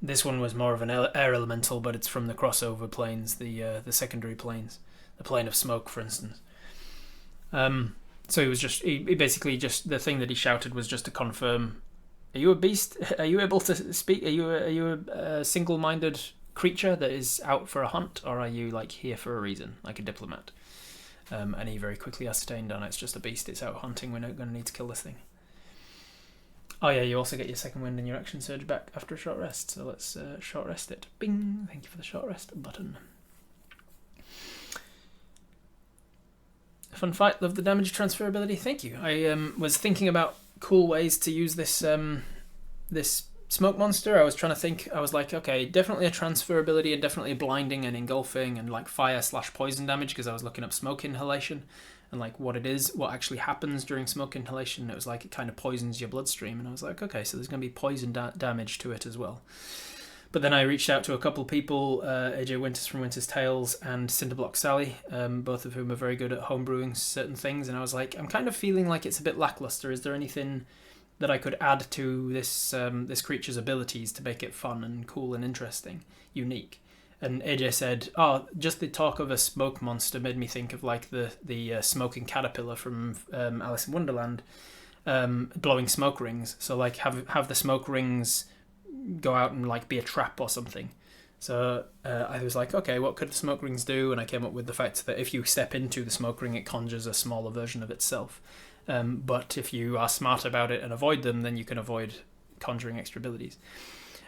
This one was more of an air elemental, but it's from the crossover planes, the secondary planes, the plane of smoke, for instance. So he basically just, the thing that he shouted was just to confirm, are you a beast? Are you able to speak? Are you a single-minded creature that is out for a hunt, or are you like here for a reason, like a diplomat? And he very quickly ascertained, oh no, it's just a beast, it's out hunting, we're not going to need to kill this thing. Oh yeah, you also get your second wind and your action surge back after a short rest, so let's short rest it. Bing! Thank you for the short rest button. Fun fight, love the damage transferability, thank you. I was thinking about cool ways to use this this Smokemonster. I was trying to think, I was like, okay, definitely a transferability and definitely a blinding and engulfing and like fire/poison damage, because I was looking up smoke inhalation and like what it is, what actually happens during smoke inhalation. It was like it kind of poisons your bloodstream, and I was like, okay, so there's going to be poison damage to it as well. But then I reached out to a couple people, AJ Winters from Winter's Tales and Cinderblock Sally, both of whom are very good at homebrewing certain things, and I was like, I'm kind of feeling like it's a bit lackluster. Is there anything that I could add to this this creature's abilities to make it fun and cool and interesting, unique? And AJ said, oh, just the talk of a Smokemonster made me think of like the smoking caterpillar from Alice in Wonderland, blowing smoke rings. So like have the smoke rings go out and like be a trap or something. So I was like, okay, what could the smoke rings do? And I came up with the fact that if you step into the smoke ring, it conjures a smaller version of itself. But if you are smart about it and avoid them, then you can avoid conjuring extra abilities.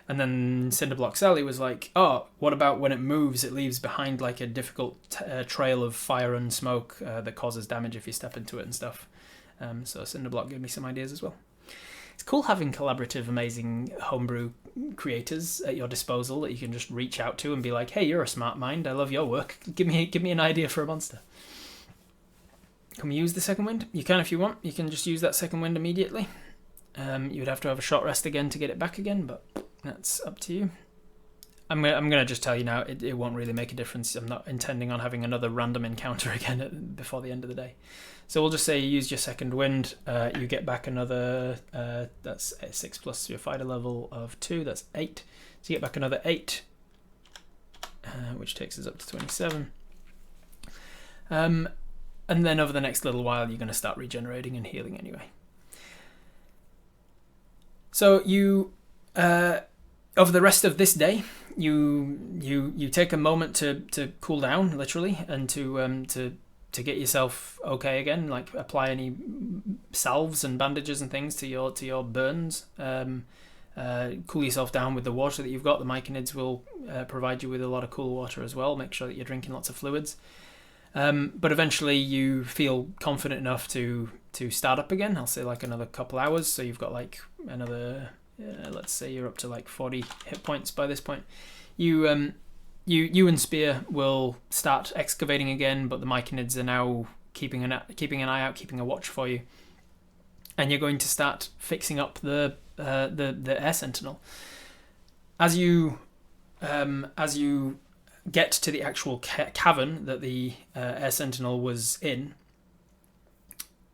And then Cinderblock Sally was like, oh, what about when it moves, it leaves behind like a difficult trail of fire and smoke that causes damage if you step into it and stuff. So Cinderblock gave me some ideas as well. It's cool having collaborative, amazing homebrew creators at your disposal that you can just reach out to and be like, hey, you're a smart mind, I love your work, give me an idea for a monster. Can we use the second wind? You can if you want. You can just use that second wind immediately. You'd have to have a short rest again to get it back again, but that's up to you. I'm gonna just tell you now, it won't really make a difference. I'm not intending on having another random encounter again before the end of the day. So we'll just say you use your second wind, you get back another, that's 6 plus your fighter level of 2, that's 8. So you get back another 8, which takes us up to 27. And then over the next little while, you're going to start regenerating and healing anyway. So you, over the rest of this day, you take a moment to cool down, literally, and to get yourself okay again. Like apply any salves and bandages and things to your burns. Cool yourself down with the water that you've got. The Myconids will provide you with a lot of cool water as well. Make sure that you're drinking lots of fluids. But eventually you feel confident enough to start up again. I'll say like another couple hours. So you've got like another, let's say you're up to like 40 hit points by this point. You and Spir will start excavating again, but the Myconids are now keeping an eye out, keeping a watch for you, and you're going to start fixing up the air sentinel. As you get to the actual cavern that the air sentinel was in,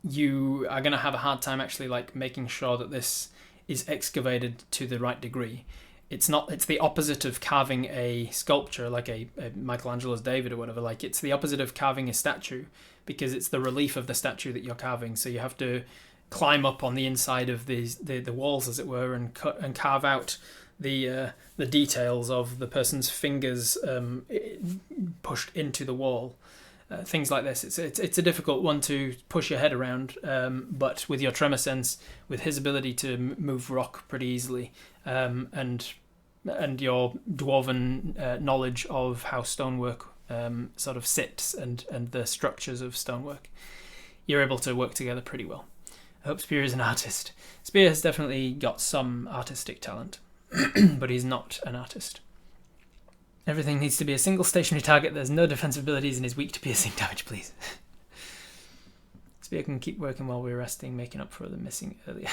you are going to have a hard time actually like making sure that this is excavated to the right degree. It's the opposite of carving a sculpture like a Michelangelo's David or whatever. Like it's the opposite of carving a statue, because it's the relief of the statue that you're carving. So you have to climb up on the inside of the walls, as it were, and cut and carve out the details of the person's fingers pushed into the wall. Things like this. It's a difficult one to push your head around, but with your tremor sense, with his ability to move rock pretty easily, and your dwarven knowledge of how stonework sort of sits and the structures of stonework, you're able to work together pretty well. I hope Spir is an artist. Spir has definitely got some artistic talent, but he's not an artist. Everything needs to be a single stationary target. There's no defensive abilities and is weak to piercing damage, please. Spir can keep working while we're resting, making up for the missing earlier.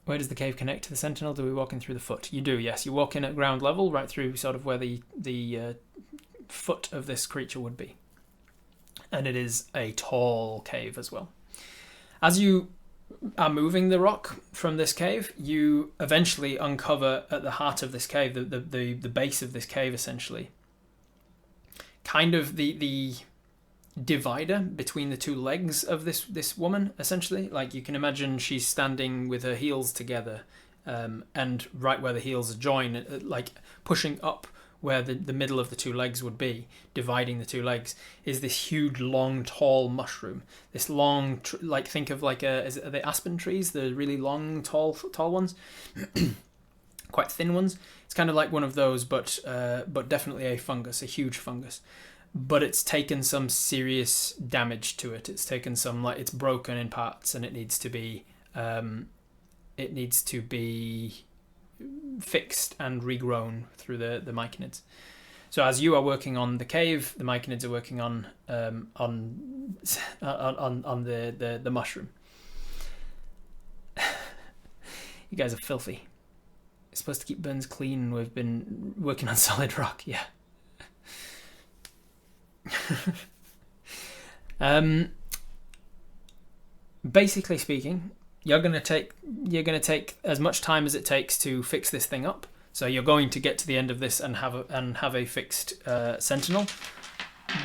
Where does the cave connect to the sentinel? Do we walk in through the foot? You do, yes. You walk in at ground level, right through sort of where the foot of this creature would be. And it is a tall cave as well. As you are moving the rock from this cave, you eventually uncover at the heart of this cave, the base of this cave essentially, kind of the divider between the two legs of this woman essentially. Like you can imagine she's standing with her heels together, and right where the heels join, like pushing up where the middle of the two legs would be, dividing the two legs, is this huge, long, tall mushroom. This long, like think of like are they aspen trees? The really long, tall ones, quite thin ones. It's kind of like one of those, but definitely a fungus, a huge fungus. But it's taken some serious damage to it. It's taken some, like, it's broken in parts, and it needs to be fixed and regrown through the Myconids. So as you are working on the cave, the Myconids are working on the mushroom. You guys are filthy. It's supposed to keep burns clean. We've been working on solid rock. Yeah. Basically speaking, you're gonna take as much time as it takes to fix this thing up. So you're going to get to the end of this and have a fixed sentinel.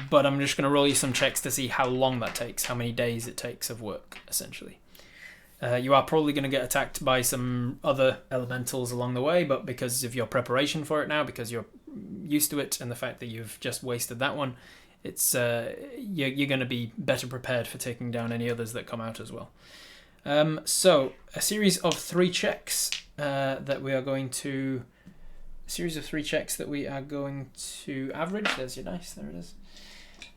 But I'm just gonna roll you some checks to see how long that takes, how many days it takes of work, essentially. You are probably going to get attacked by some other elementals along the way, but because of your preparation for it now, because you're used to it, and the fact that you've just wasted that one, it's you're going to be better prepared for taking down any others that come out as well. So a series of 3 checks that we are going to average. There's your dice. There it is.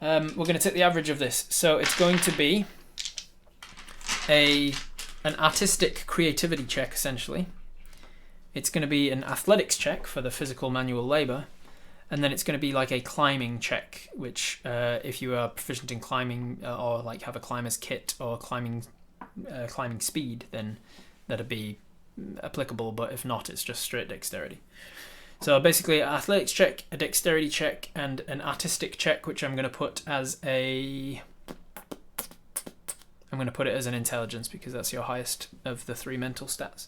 We're going to take the average of this. So it's going to be an artistic creativity check, essentially. It's going to be an athletics check for the physical manual labor, and then it's going to be like a climbing check, which if you are proficient in climbing or like have a climber's kit or climbing speed, then that'd be applicable, but if not, it's just straight dexterity. So basically an athletics check, a dexterity check, and an artistic check, which I'm going to put as an intelligence, because that's your highest of the 3 mental stats.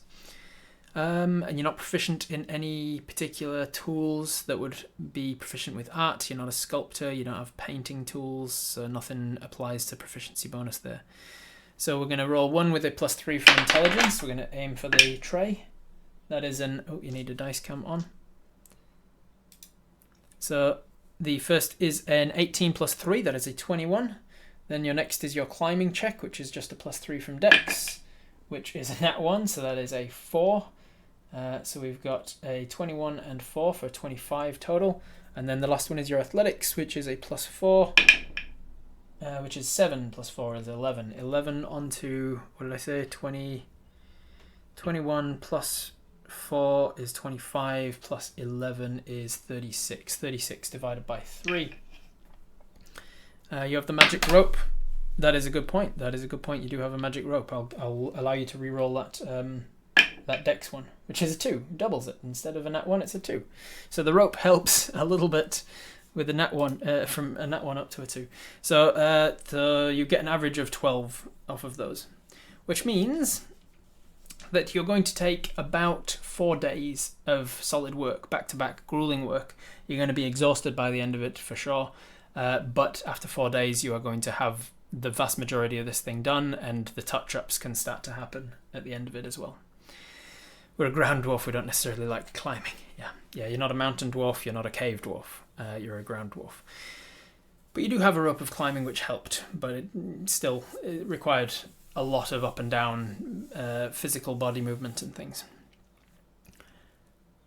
And you're not proficient in any particular tools that would be proficient with art. You're not a sculptor. You don't have painting tools, so nothing applies to proficiency bonus there. So we're going to roll 1 with a +3 for intelligence. We're going to aim for the tray. That is an... Oh, you need a dice cam on. So the first is an 18 + 3. That is a 21. Then your next is your climbing check, which is just a +3 from Dex, which is a nat 1. So that is a 4. So we've got a 21 and 4 for 25 total. And then the last one is your athletics, which is a +4. Which is 7 + 4 is 11. 11 onto, what did I say, 21 + 4 is 25 + 11 is 36. 36 divided by 3. You have the magic rope. That is a good point. That is a good point. You do have a magic rope. I'll allow you to re-roll that Dex one, which is a 2. Doubles it. Instead of a nat 1, it's a 2. So the rope helps a little bit with a nat 1, from a nat 1 up to a 2. So you get an average of 12 off of those, which means that you're going to take about 4 days of solid work, back-to-back grueling work. You're going to be exhausted by the end of it for sure, but after 4 days you are going to have the vast majority of this thing done, and the touch-ups can start to happen at the end of it as well. We're a ground dwarf, we don't necessarily like climbing. Yeah, you're not a mountain dwarf, you're not a cave dwarf, you're a ground dwarf. But you do have a rope of climbing which helped, but it still required a lot of up and down physical body movement and things.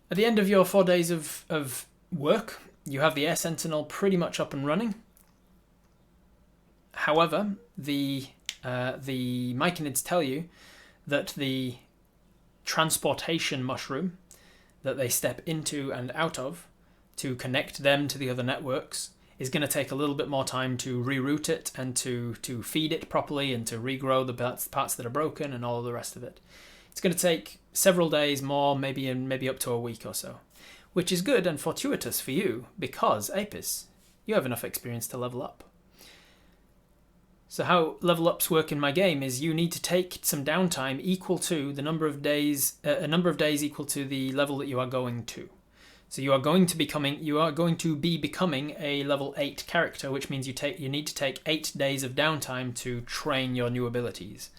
At the end of your 4 days of work, you have the air sentinel pretty much up and running. However, the Myconids tell you that the transportation mushroom that they step into and out of to connect them to the other networks is going to take a little bit more time to reroute it and to feed it properly and to regrow the parts that are broken and all of the rest of it. It's going to take several days more, maybe up to a week or so, which is good and fortuitous for you because, Apis, you have enough experience to level up. So how level ups work in my game is you need to take some downtime equal to the number of days, a number of days equal to the level that you are going to. So you are going to be becoming a level 8 character, which means you need to take 8 days of downtime to train your new abilities.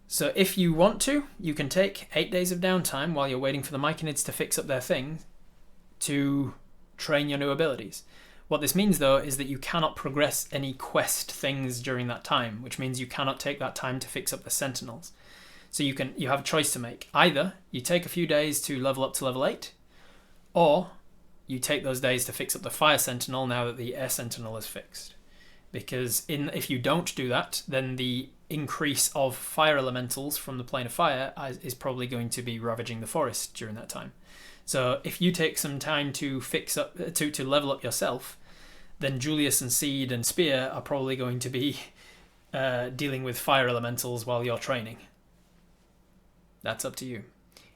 So if you want to, you can take 8 days of downtime while you're waiting for the Myconids to fix up their thing to train your new abilities. What this means, though, is that you cannot progress any quest things during that time, which means you cannot take that time to fix up the Sentinels. So you have a choice to make. Either you take a few days to level up to level 8, or you take those days to fix up the Fire Sentinel now that the Air Sentinel is fixed. Because if you don't do that, then the increase of fire elementals from the plane of fire is probably going to be ravaging the forest during that time. So if you take some time to fix up to level up yourself, then Julius and Seed and Spir are probably going to be dealing with fire elementals while you're training. That's up to you.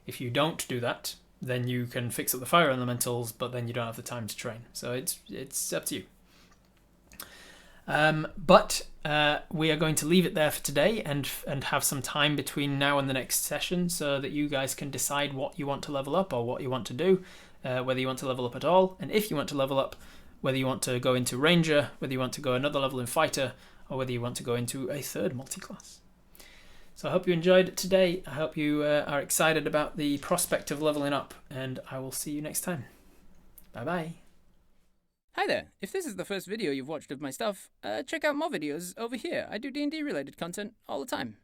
If you don't do that, then you can fix up the fire elementals, but then you don't have the time to train. So it's up to you. But we are going to leave it there for today and have some time between now and the next session so that you guys can decide what you want to level up or what you want to do, whether you want to level up at all, and if you want to level up, whether you want to go into Ranger, whether you want to go another level in Fighter, or whether you want to go into a third multi-class. So I hope you enjoyed it today. I hope you are excited about the prospect of leveling up, and I will see you next time. Bye-bye.
Hi there, if this is the first video you've watched of my stuff, check out more videos over here. I do D&D related content all the time.